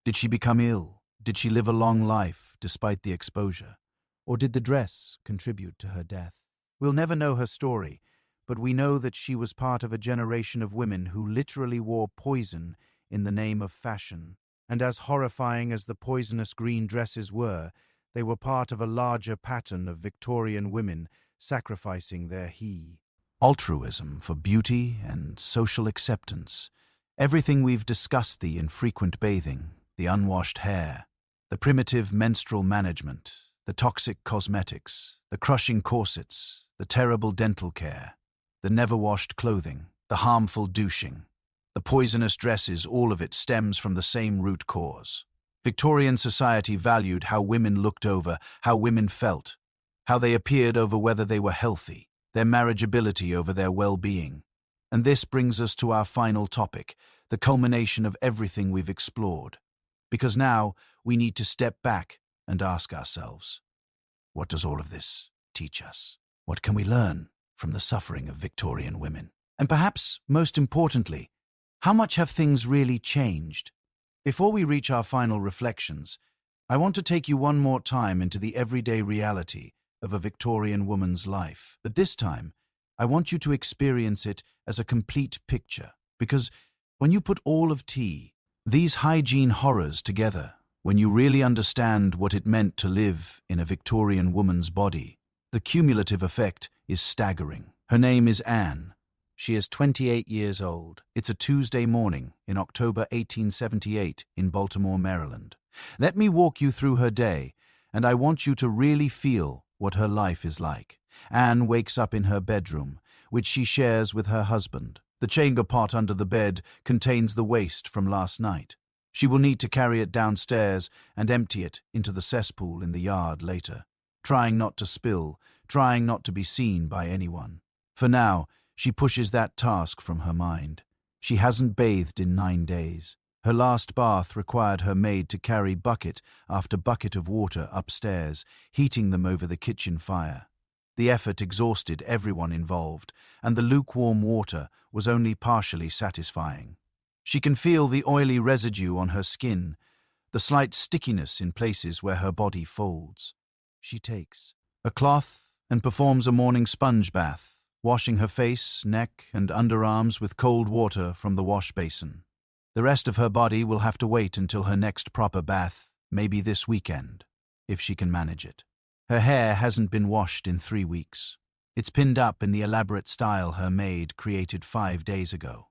Did she become ill? Did she live a long life despite the exposure? Or did the dress contribute to her death? We'll never know her story, but we know that she was part of a generation of women who literally wore poison in the name of fashion. And as horrifying as the poisonous green dresses were, they were part of a larger pattern of Victorian women sacrificing their altruism for beauty and social acceptance. Everything we've discussed, the infrequent bathing, the unwashed hair, the primitive menstrual management, the toxic cosmetics, the crushing corsets, the terrible dental care, the never-washed clothing, the harmful douching, the poisonous dresses, all of it stems from the same root cause. Victorian society valued how women looked over, how women felt, how they appeared over whether they were healthy, their marriageability over their well-being. And this brings us to our final topic, the culmination of everything we've explored. Because now we need to step back and ask ourselves, what does all of this teach us? What can we learn from the suffering of Victorian women? And perhaps, most importantly, how much have things really changed? Before we reach our final reflections, I want to take you one more time into the everyday reality of a Victorian woman's life. But this time, I want you to experience it as a complete picture, because when you put all of these hygiene horrors together, when you really understand what it meant to live in a Victorian woman's body, the cumulative effect is staggering. Her name is Anne. She is 28 years old. It's a Tuesday morning in October 1878 in Baltimore, Maryland. Let me walk you through her day, and I want you to really feel what her life is like. Anne wakes up in her bedroom, which she shares with her husband. The chamber pot under the bed contains the waste from last night. She will need to carry it downstairs and empty it into the cesspool in the yard later, trying not to spill, trying not to be seen by anyone. For now, she pushes that task from her mind. She hasn't bathed in 9 days. Her last bath required her maid to carry bucket after bucket of water upstairs, heating them over the kitchen fire. The effort exhausted everyone involved, and the lukewarm water was only partially satisfying. She can feel the oily residue on her skin, the slight stickiness in places where her body folds. She takes a cloth and performs a morning sponge bath, washing her face, neck, and underarms with cold water from the wash basin. The rest of her body will have to wait until her next proper bath, maybe this weekend, if she can manage it. Her hair hasn't been washed in 3 weeks. It's pinned up in the elaborate style her maid created 5 days ago.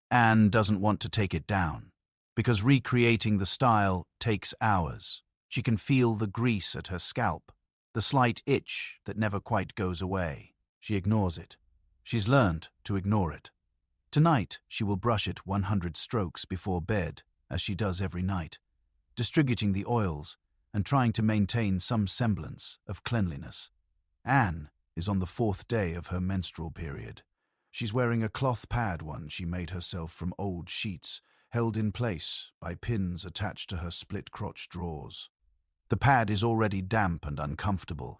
Anne doesn't want to take it down, because recreating the style takes hours. She can feel the grease at her scalp, the slight itch that never quite goes away. She ignores it. She's learned to ignore it. Tonight, she will brush it 100 strokes before bed, as she does every night, distributing the oils and trying to maintain some semblance of cleanliness. Anne is on the 4th day of her menstrual period. She's wearing a cloth pad one she made herself from old sheets, held in place by pins attached to her split-crotch drawers. The pad is already damp and uncomfortable.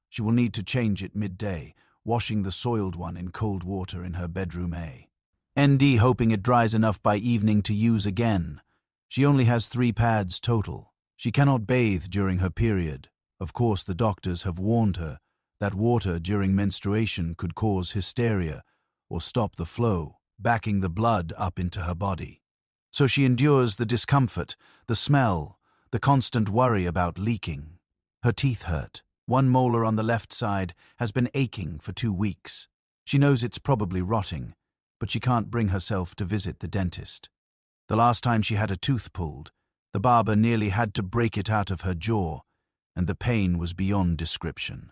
She will need to change it midday, washing the soiled one in cold water in her bedroom A. ND hoping it dries enough by evening to use again. She only has 3 pads total. She cannot bathe during her period. Of course, the doctors have warned her that water during menstruation could cause hysteria or stop the flow, backing the blood up into her body. So she endures the discomfort, the smell, the constant worry about leaking. Her teeth hurt. One molar on the left side has been aching for 2 weeks. She knows it's probably rotting, but she can't bring herself to visit the dentist. The last time she had a tooth pulled, the barber nearly had to break it out of her jaw, and the pain was beyond description.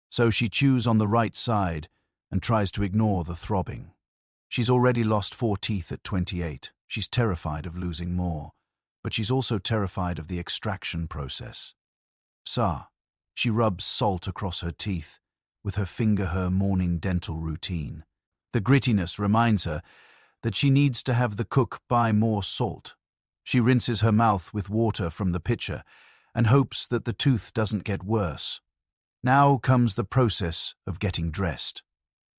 So she chews on the right side and tries to ignore the throbbing. She's already lost 4 teeth at 28. She's terrified of losing more, but she's also terrified of the extraction process. She rubs salt across her teeth, with her finger her morning dental routine. The grittiness reminds her that she needs to have the cook buy more salt. She rinses her mouth with water from the pitcher and hopes that the tooth doesn't get worse. Now comes the process of getting dressed.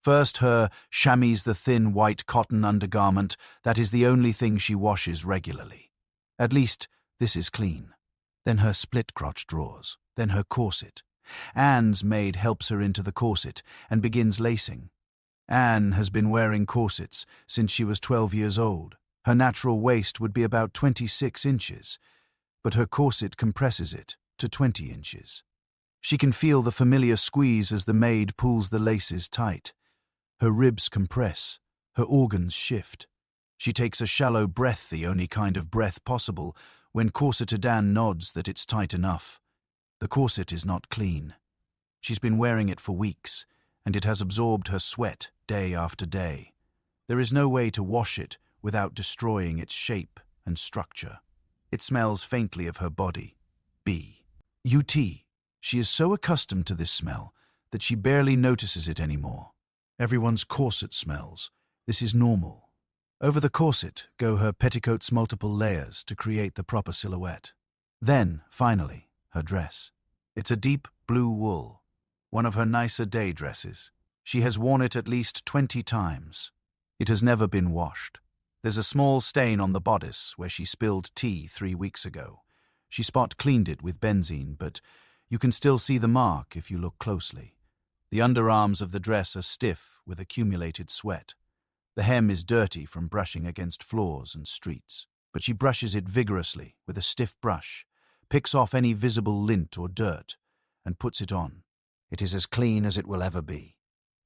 First, her chamois, the thin white cotton undergarment that is the only thing she washes regularly. At least, this is clean. Then her split-crotch drawers. Then her corset. Anne's maid helps her into the corset and begins lacing. Anne has been wearing corsets since she was 12 years old. Her natural waist would be about 26 inches, but her corset compresses it to 20 inches. She can feel the familiar squeeze as the maid pulls the laces tight. Her ribs compress, her organs shift. She takes a shallow breath, the only kind of breath possible, when Corseted Anne nods that it's tight enough. The corset is not clean. She's been wearing it for weeks, and it has absorbed her sweat day after day. There is no way to wash it without destroying its shape and structure. It smells faintly of her body. UT. She is so accustomed to this smell that she barely notices it anymore. Everyone's corset smells. This is normal. Over the corset go her petticoat's multiple layers to create the proper silhouette. Then, finally, her dress. It's a deep blue wool, one of her nicer day dresses. She has worn it at least 20 times. It has never been washed. There's a small stain on the bodice where she spilled tea 3 weeks ago. She spot cleaned it with benzene, but you can still see the mark if you look closely. The underarms of the dress are stiff with accumulated sweat. The hem is dirty from brushing against floors and streets, but she brushes it vigorously with a stiff brush, picks off any visible lint or dirt, and puts it on. It is as clean as it will ever be.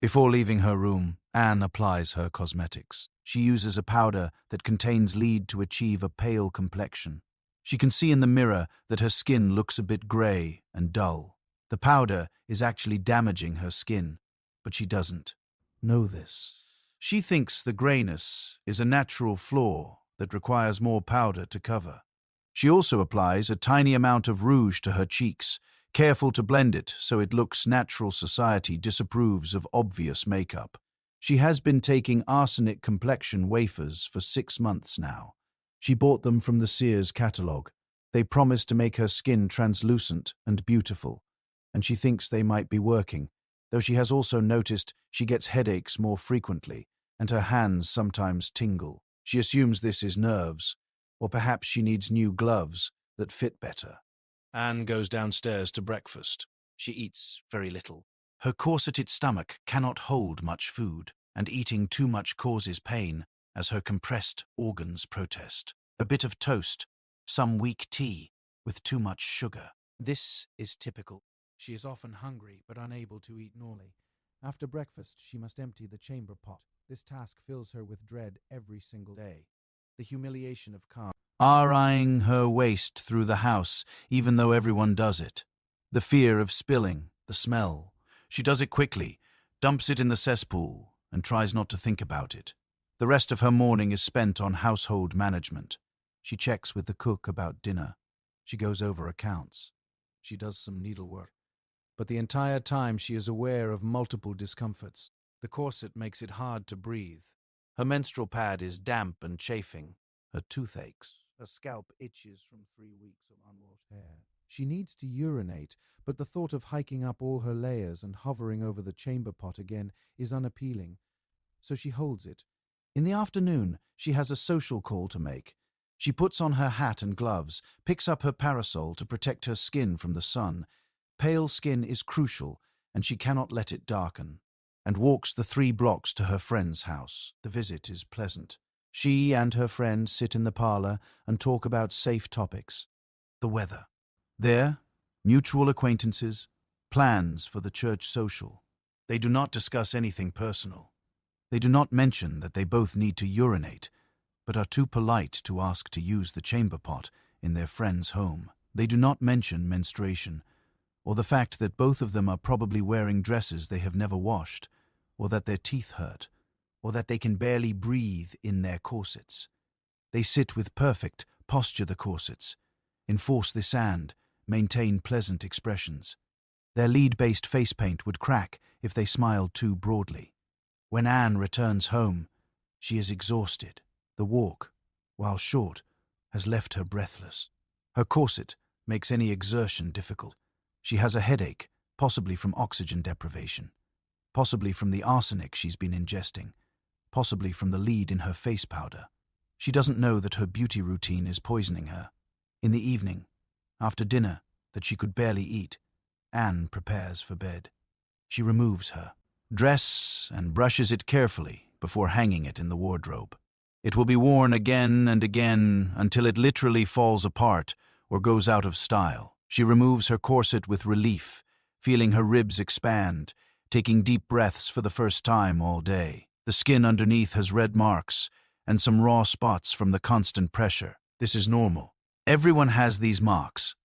Before leaving her room, Anne applies her cosmetics. She uses a powder that contains lead to achieve a pale complexion. She can see in the mirror that her skin looks a bit grey and dull. The powder is actually damaging her skin, but she doesn't know this. She thinks the greyness is a natural flaw that requires more powder to cover. She also applies a tiny amount of rouge to her cheeks, careful to blend it so it looks natural. Society disapproves of obvious makeup. She has been taking arsenic complexion wafers for 6 months now. She bought them from the Sears catalogue. They promise to make her skin translucent and beautiful, and she thinks they might be working, though she has also noticed she gets headaches more frequently, and her hands sometimes tingle. She assumes this is nerves, or perhaps she needs new gloves that fit better. Anne goes downstairs to breakfast. She eats very little. Her corseted stomach cannot hold much food, and eating too much causes pain as her compressed organs protest. A bit of toast, some weak tea with too much sugar. This is typical. She is often hungry but unable to eat normally. After breakfast, she must empty the chamber pot. This task fills her with dread every single day. The humiliation of eyeing her waist through the house, even though everyone does it. The fear of spilling, the smell. She does it quickly, dumps it in the cesspool, and tries not to think about it. The rest of her morning is spent on household management. She checks with the cook about dinner. She goes over accounts. She does some needlework. But the entire time she is aware of multiple discomforts. The corset makes it hard to breathe. Her menstrual pad is damp and chafing. Her tooth aches. Her scalp itches from 3 weeks of unwashed hair. She needs to urinate, but the thought of hiking up all her layers and hovering over the chamber pot again is unappealing, so she holds it. In the afternoon, she has a social call to make. She puts on her hat and gloves, picks up her parasol to protect her skin from the sun. Pale skin is crucial, and she cannot let it darken, and walks the 3 blocks to her friend's house. The visit is pleasant. She and her friend sit in the parlor and talk about safe topics. The weather. There, mutual acquaintances, plans for the church social. They do not discuss anything personal. They do not mention that they both need to urinate, but are too polite to ask to use the chamber pot in their friend's home. They do not mention menstruation, or the fact that both of them are probably wearing dresses they have never washed, or that their teeth hurt, or that they can barely breathe in their corsets. They sit with perfect posture the corsets, enforce the sand, maintain pleasant expressions. Their lead-based face paint would crack if they smiled too broadly. When Anne returns home, she is exhausted. The walk, while short, has left her breathless. Her corset makes any exertion difficult. She has a headache, possibly from oxygen deprivation, possibly from the arsenic she's been ingesting, possibly from the lead in her face powder. She doesn't know that her beauty routine is poisoning her. In the evening, after dinner that she could barely eat, Anne prepares for bed. She removes her dress and brushes it carefully before hanging it in the wardrobe. It will be worn again and again until it literally falls apart or goes out of style. She removes her corset with relief, feeling her ribs expand, taking deep breaths for the first time all day. The skin underneath has red marks and some raw spots from the constant pressure. This is normal. Everyone has these marks.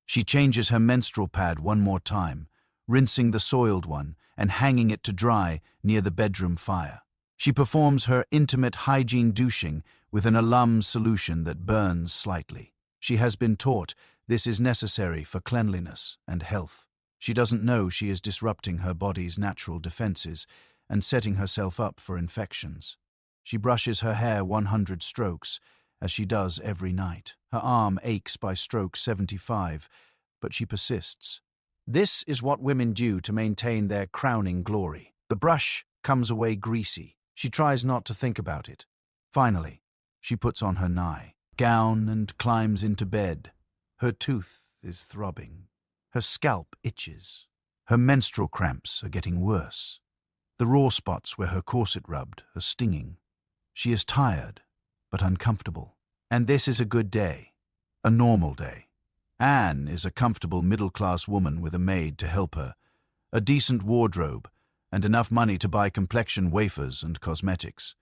She changes her menstrual pad one more time, rinsing the soiled one and hanging it to dry near the bedroom fire. She performs her intimate hygiene douching with an alum solution that burns slightly. She has been taught this is necessary for cleanliness and health. She doesn't know she is disrupting her body's natural defenses and setting herself up for infections. She brushes her hair 100 strokes, as she does every night. Her arm aches by stroke 75, but she persists. This is what women do to maintain their crowning glory. The brush comes away greasy. She tries not to think about it. Finally, she puts on her gown and climbs into bed. Her tooth is throbbing. Her scalp itches. Her menstrual cramps are getting worse. The raw spots where her corset rubbed are stinging. She is tired, but uncomfortable. And this is a good day, a normal day. Anne is a comfortable middle-class woman with a maid to help her, a decent wardrobe, and enough money to buy complexion wafers and cosmetics.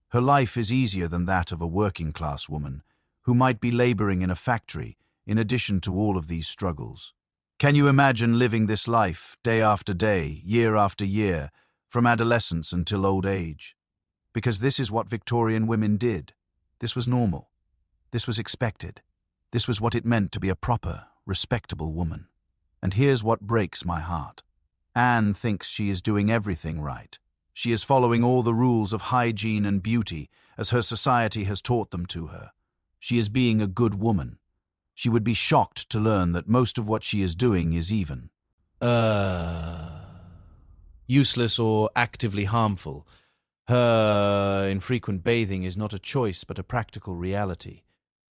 Her life is easier than that of a working-class woman, who might be laboring in a factory in addition to all of these struggles. Can you imagine living this life, day after day, year after year, from adolescence until old age? Because this is what Victorian women did. This was normal. This was expected. This was what it meant to be a proper, respectable woman. And here's what breaks my heart. Anne thinks she is doing everything right. She is following all the rules of hygiene and beauty as her society has taught them to her. She is being a good woman. She would be shocked to learn that most of what she is doing is even useless or actively harmful. Her infrequent bathing is not a choice but a practical reality.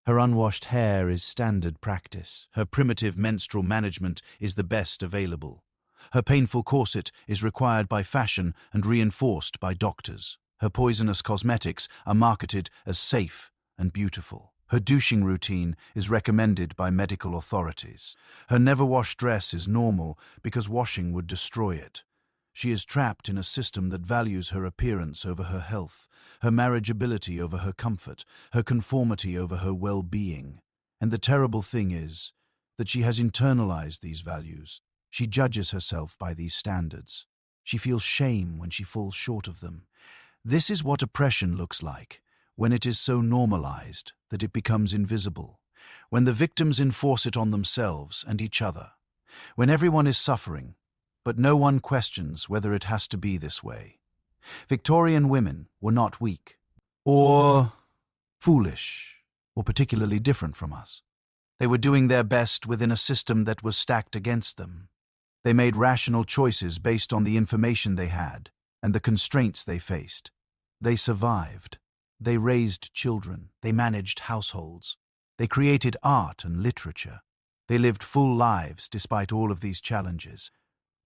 Her unwashed hair is standard practice. Her primitive menstrual management is the best available. Her painful corset is required by fashion and reinforced by doctors. Her poisonous cosmetics are marketed as safe and beautiful. Her douching routine is recommended by medical authorities. Her never-washed dress is normal because washing would destroy it. She is trapped in a system that values her appearance over her health, her marriageability over her comfort, her conformity over her well-being. And the terrible thing is that she has internalized these values. She judges herself by these standards. She feels shame when she falls short of them. This is what oppression looks like, when it is so normalized that it becomes invisible, when the victims enforce it on themselves and each other, when everyone is suffering, but no one questions whether it has to be this way. Victorian women were not weak or foolish or particularly different from us. They were doing their best within a system that was stacked against them. They made rational choices based on the information they had and the constraints they faced. They survived. They raised children. They managed households. They created art and literature. They lived full lives despite all of these challenges.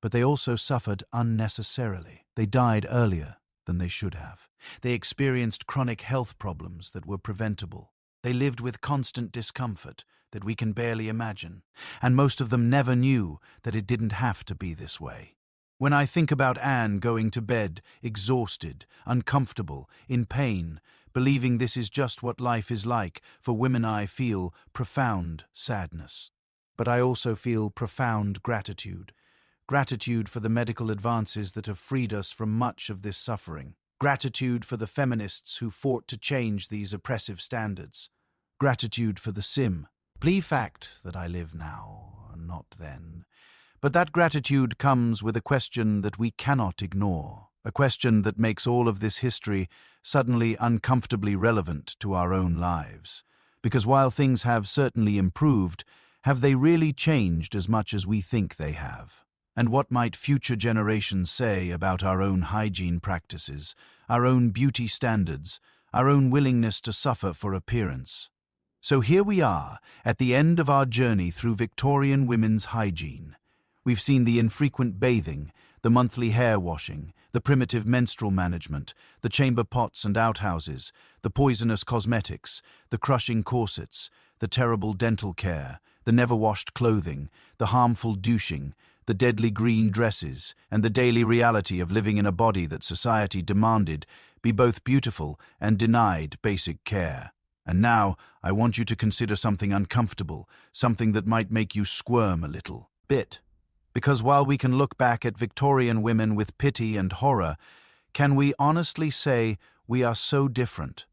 But they also suffered unnecessarily. They died earlier than they should have. They experienced chronic health problems that were preventable. They lived with constant discomfort that we can barely imagine, and most of them never knew that it didn't have to be this way. When I think about Anne going to bed, exhausted, uncomfortable, in pain, believing this is just what life is like, for women I feel profound sadness. But I also feel profound gratitude. Gratitude for the medical advances that have freed us from much of this suffering. Gratitude for the feminists who fought to change these oppressive standards. Gratitude for the fact that I live now, not then. But that gratitude comes with a question that we cannot ignore, a question that makes all of this history suddenly uncomfortably relevant to our own lives. Because while things have certainly improved, have they really changed as much as we think they have? And what might future generations say about our own hygiene practices, our own beauty standards, our own willingness to suffer for appearance? So here we are, at the end of our journey through Victorian women's hygiene. We've seen the infrequent bathing, the monthly hair washing, the primitive menstrual management, the chamber pots and outhouses, the poisonous cosmetics, the crushing corsets, the terrible dental care, the never-washed clothing, the harmful douching, the deadly green dresses, and the daily reality of living in a body that society demanded be both beautiful and denied basic care. And now, I want you to consider something uncomfortable, something that might make you squirm a little bit. Because while we can look back at Victorian women with pity and horror, can we honestly say we are so different?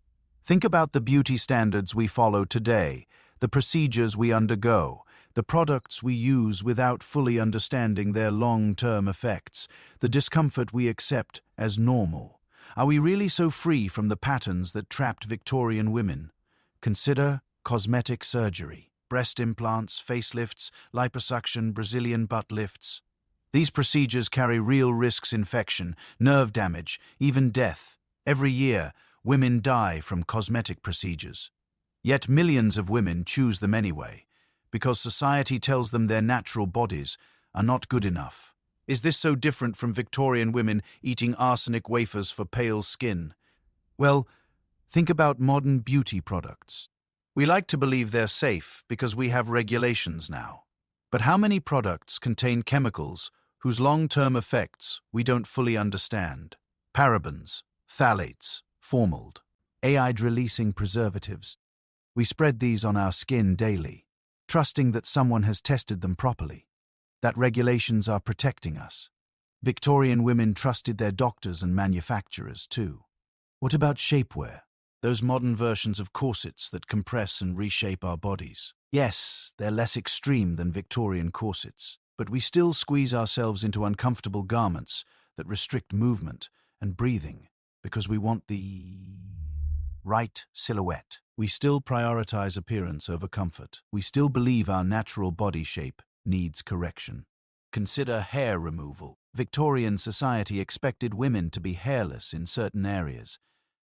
Think about the beauty standards we follow today, the procedures we undergo, the products we use without fully understanding their long-term effects, the discomfort we accept as normal. Are we really so free from the patterns that trapped Victorian women? Consider cosmetic surgery, breast implants, facelifts, liposuction, Brazilian butt lifts. These procedures carry real risks: infection, nerve damage, even death. Every year, women die from cosmetic procedures. Yet millions of women choose them anyway, because society tells them their natural bodies are not good enough. Is this so different from Victorian women eating arsenic wafers for pale skin? Well, think about modern beauty products. We like to believe they're safe because we have regulations now. But how many products contain chemicals whose long-term effects we don't fully understand? Parabens, phthalates, formaldehyde, AI-releasing preservatives. We spread these on our skin daily, trusting that someone has tested them properly, that regulations are protecting us. Victorian women trusted their doctors and manufacturers too. What about shapewear? Those modern versions of corsets that compress and reshape our bodies. Yes, they're less extreme than Victorian corsets, but we still squeeze ourselves into uncomfortable garments that restrict movement and breathing because we want the right silhouette. We still prioritize appearance over comfort. We still believe our natural body shape needs correction. Consider hair removal. Victorian society expected women to be hairless in certain areas,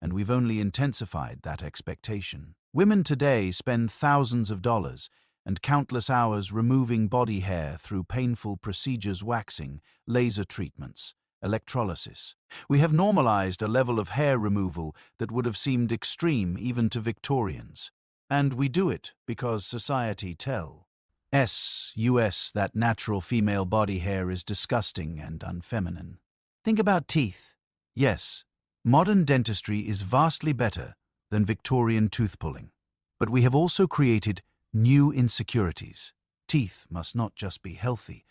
and we've only intensified that expectation. Women today spend thousands of dollars and countless hours removing body hair through painful procedures: waxing, laser treatments, electrolysis. We have normalized a level of hair removal that would have seemed extreme even to Victorians. And we do it because society tells us that natural female body hair is disgusting and unfeminine. Think about teeth. Yes, modern dentistry is vastly better than Victorian tooth pulling. But we have also created new insecurities. Teeth must not just be healthy,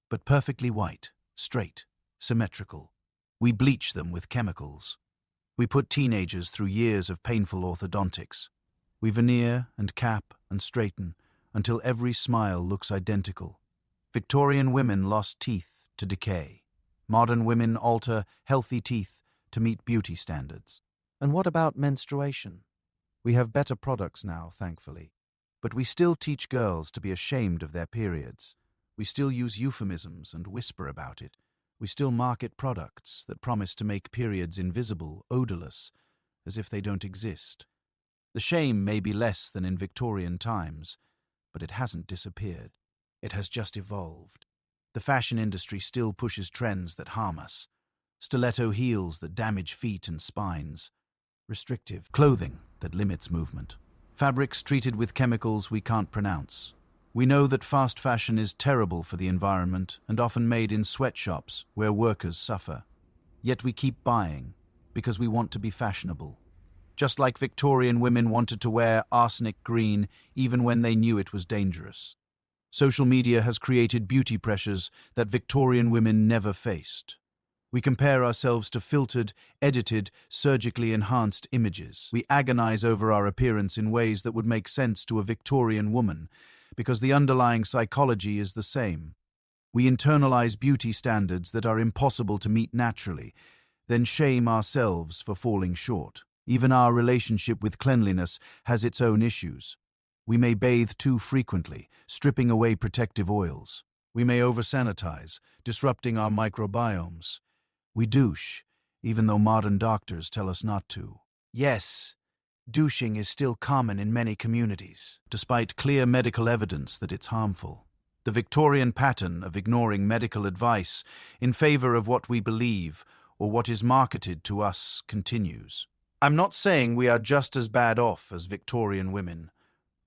but perfectly white, straight, symmetrical. We bleach them with chemicals. We put teenagers through years of painful orthodontics. We veneer and cap and straighten until every smile looks identical. Victorian women lost teeth to decay. Modern women alter healthy teeth to meet beauty standards. And what about menstruation? We have better products now, thankfully. But we still teach girls to be ashamed of their periods. We still use euphemisms and whisper about it. We still market products that promise to make periods invisible, odorless, as if they don't exist. The shame may be less than in Victorian times, but it hasn't disappeared. It has just evolved. The fashion industry still pushes trends that harm us. Stiletto heels that damage feet and spines. Restrictive clothing that limits movement. Fabrics treated with chemicals we can't pronounce. We know that fast fashion is terrible for the environment and often made in sweatshops where workers suffer. Yet we keep buying because we want to be fashionable. Just like Victorian women wanted to wear arsenic green even when they knew it was dangerous. Social media has created beauty pressures that Victorian women never faced. We compare ourselves to filtered, edited, surgically enhanced images. We agonize over our appearance in ways that would make sense to a Victorian woman, because the underlying psychology is the same. We internalize beauty standards that are impossible to meet naturally, then shame ourselves for falling short. Even our relationship with cleanliness has its own issues. We may bathe too frequently, stripping away protective oils. We may over-sanitize, disrupting our microbiomes. We douche, even though modern doctors tell us not to. Yes, douching is still common in many communities, despite clear medical evidence that it's harmful. The Victorian pattern of ignoring medical advice in favor of what we believe or what is marketed to us continues. I'm not saying we are just as bad off as Victorian women.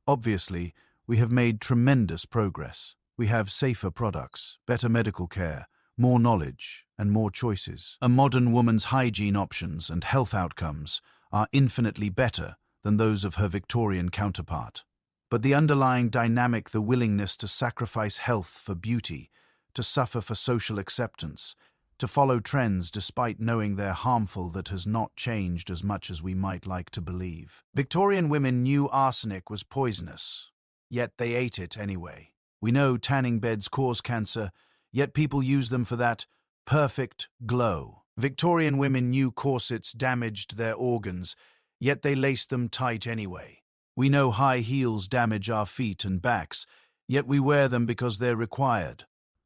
Obviously, we have made tremendous progress. We have safer products, better medical care, more knowledge, and more choices. A modern woman's hygiene options and health outcomes are infinitely better than those of her Victorian counterpart. But the underlying dynamic, the willingness to sacrifice health for beauty, to suffer for social acceptance, to follow trends despite knowing they're harmful, that has not changed as much as we might like to believe. Victorian women knew arsenic was poisonous, yet they ate it anyway. We know tanning beds cause cancer, yet people use them for that perfect glow. Victorian women knew corsets damaged their organs, yet they laced them tight anyway. We know high heels damage our feet and backs, yet we wear them because they're required.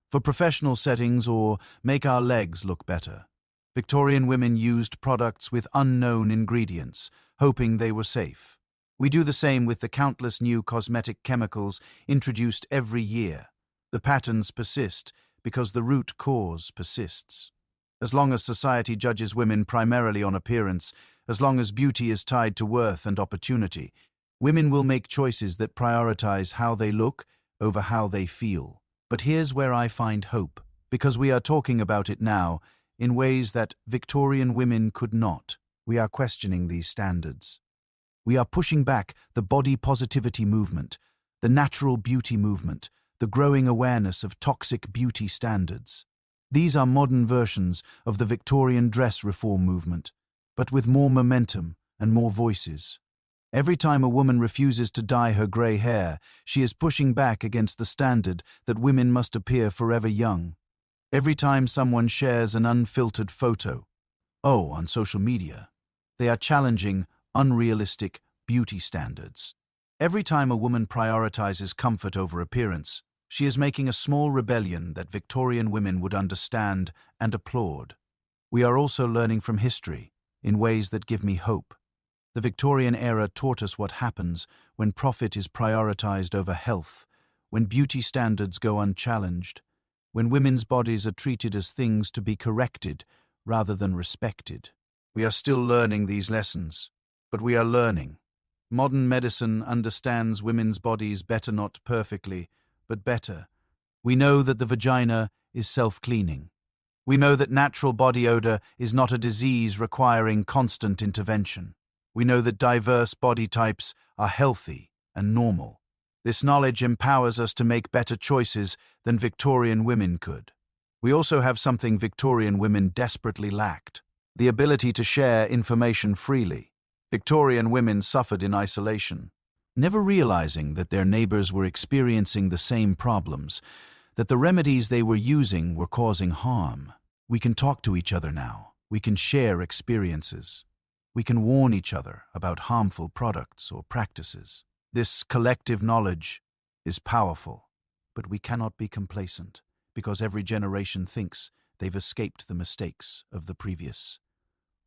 For professional settings or make our legs look better. Victorian women used products with unknown ingredients, hoping they were safe. We do the same with the countless new cosmetic chemicals introduced every year. The patterns persist because the root cause persists. As long as society judges women primarily on appearance, as long as beauty is tied to worth and opportunity, women will make choices that prioritize how they look over how they feel. But here's where I find hope, because we are talking about it now in ways that Victorian women could not. We are questioning these standards. We are pushing back the body positivity movement, the natural beauty movement, the growing awareness of toxic beauty standards. These are modern versions of the Victorian dress reform movement, but with more momentum and more voices. Every time a woman refuses to dye her grey hair, she is pushing back against the standard that women must appear forever young. Every time someone shares an unfiltered photo, on social media, they are challenging unrealistic beauty standards. Every time a woman prioritizes comfort over appearance, she is making a small rebellion that Victorian women would understand and applaud. We are also learning from history in ways that give me hope. The Victorian era taught us what happens when profit is prioritized over health, when beauty standards go unchallenged, when women's bodies are treated as things to be corrected rather than respected. We are still learning these lessons, but we are learning. Modern medicine understands women's bodies better, not perfectly, but better. We know that the vagina is self-cleaning. We know that natural body odor is not a disease requiring constant intervention. We know that diverse body types are healthy and normal. This knowledge empowers us to make better choices than Victorian women could. We also have something Victorian women desperately lacked: the ability to share information freely. Victorian women suffered in isolation, never realizing that their neighbors were experiencing the same problems, that the remedies they were using were causing harm. We can talk to each other now. We can share experiences. We can warn each other about harmful products or practices. This collective knowledge is powerful, but we cannot be complacent because every generation thinks they've escaped the mistakes of the previous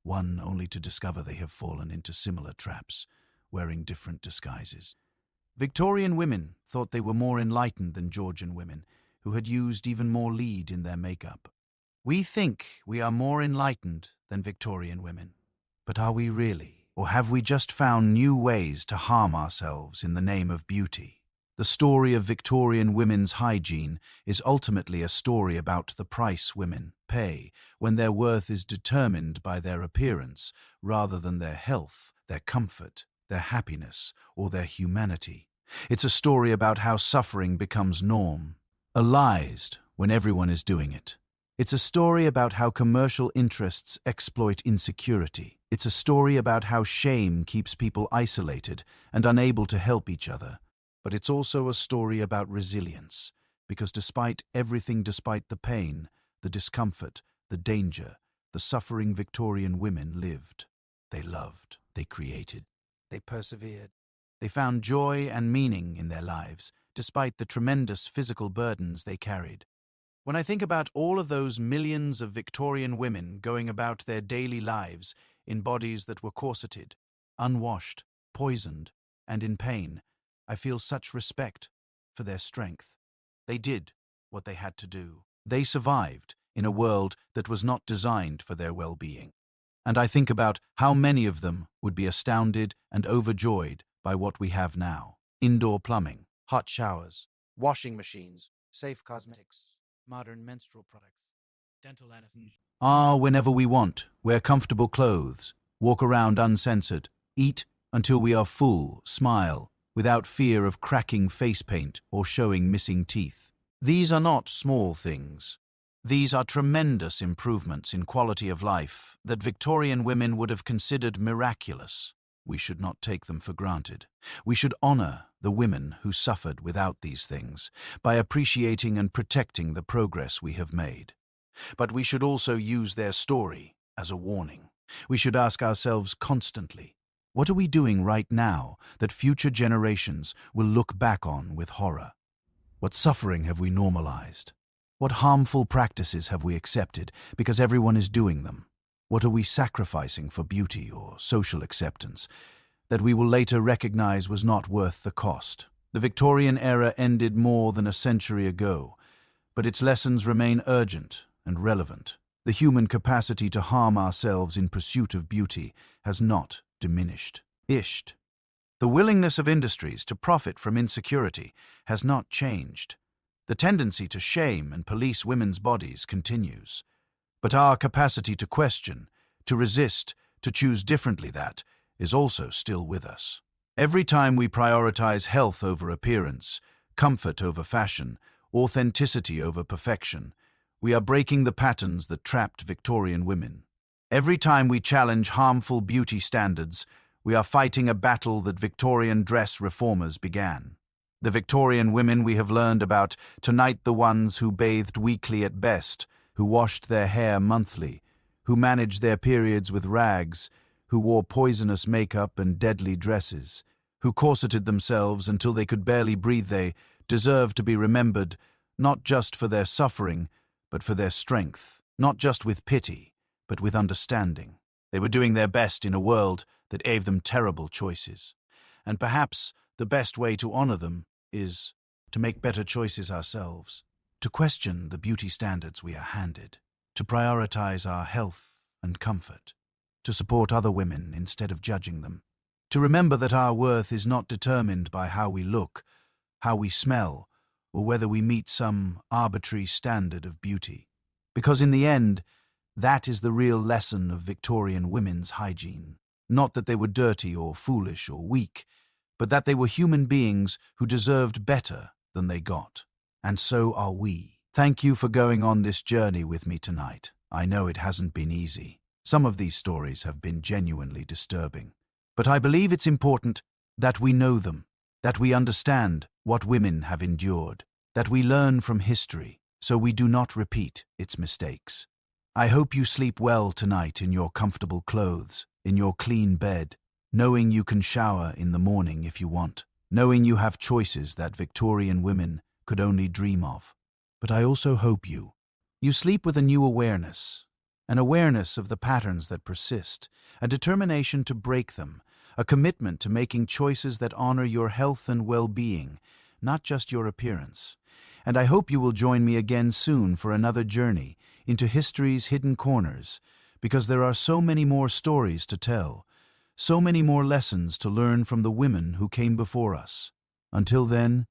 one, only to discover they have fallen into similar traps, wearing different disguises. Victorian women thought they were more enlightened than Georgian women, who had used even more lead in their makeup. We think we are more enlightened than Victorian women. But are we really? Or have we just found new ways to harm ourselves in the name of beauty? The story of Victorian women's hygiene is ultimately a story about the price women pay when their worth is determined by their appearance rather than their health, their comfort, their happiness, or their humanity. It's a story about how suffering becomes normalized when everyone is doing it. It's a story about how commercial interests exploit insecurity. It's a story about how shame keeps people isolated and unable to help each other. But it's also a story about resilience, because despite everything, despite the pain, the discomfort, the danger, the suffering Victorian women lived. They loved, they created, they persevered. They found joy and meaning in their lives, despite the tremendous physical burdens they carried. When I think about all of those millions of Victorian women going about their daily lives in bodies that were corseted, unwashed, poisoned, and in pain, I feel such respect for their strength. They did what they had to do. They survived in a world that was not designed for their well-being. And I think about how many of them would be astounded and overjoyed by what we have now. Indoor plumbing, hot showers, washing machines, safe cosmetics, modern menstrual products, dental anesthesia. Whenever we want, wear comfortable clothes, walk around uncensored, eat until we are full, smile, without fear of cracking face paint or showing missing teeth. These are not small things. These are tremendous improvements in quality of life that Victorian women would have considered miraculous. We should not take them for granted. We should honor the women who suffered without these things by appreciating and protecting the progress we have made. But we should also use their story as a warning. We should ask ourselves constantly, what are we doing right now that future generations will look back on with horror? What suffering have we normalized? What harmful practices have we accepted because everyone is doing them? What are we sacrificing for beauty or social acceptance that we will later recognize was not worth the cost? The Victorian era ended more than a century ago, but its lessons remain urgent and relevant. The human capacity to harm ourselves in pursuit of beauty has not diminished. The willingness of industries to profit from insecurity has not changed. The tendency to shame and police women's bodies continues. But our capacity to question, to resist, to choose differently, that is also still with us. Every time we prioritize health over appearance, comfort over fashion, authenticity over perfection, we are breaking the patterns that trapped Victorian women. Every time we challenge harmful beauty standards, we are fighting a battle that Victorian dress reformers began. The Victorian women we have learned about tonight, the ones who bathed weekly at best, who washed their hair monthly, who managed their periods with rags, who wore poisonous makeup and deadly dresses, who corseted themselves until they could barely breathe, they deserve to be remembered not just for their suffering, but for their strength, not just with pity, but with understanding. They were doing their best in a world that gave them terrible choices. And perhaps the best way to honor them is to make better choices ourselves, to question the beauty standards we are handed, to prioritize our health and comfort, to support other women instead of judging them, to remember that our worth is not determined by how we look, how we smell, or whether we meet some arbitrary standard of beauty. Because in the end, that is the real lesson of Victorian women's hygiene. Not that they were dirty or foolish or weak, but that they were human beings who deserved better than they got. And so are we. Thank you for going on this journey with me tonight. I know it hasn't been easy. Some of these stories have been genuinely disturbing. But I believe it's important that we know them, that we understand what women have endured, that we learn from history so we do not repeat its mistakes. I hope you sleep well tonight in your comfortable clothes, in your clean bed, knowing you can shower in the morning if you want, knowing you have choices that Victorian women could only dream of. But I also hope you sleep with a new awareness, an awareness of the patterns that persist, a determination to break them, a commitment to making choices that honor your health and well-being, not just your appearance. And I hope you will join me again soon for another journey into history's hidden corners, because there are so many more stories to tell, so many more lessons to learn from the women who came before us. Until then,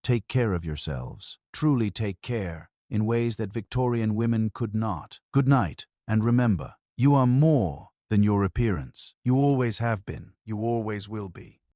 take care of yourselves. Truly take care in ways that Victorian women could not. Good night, and remember, you are more than your appearance. You always have been. You always will be.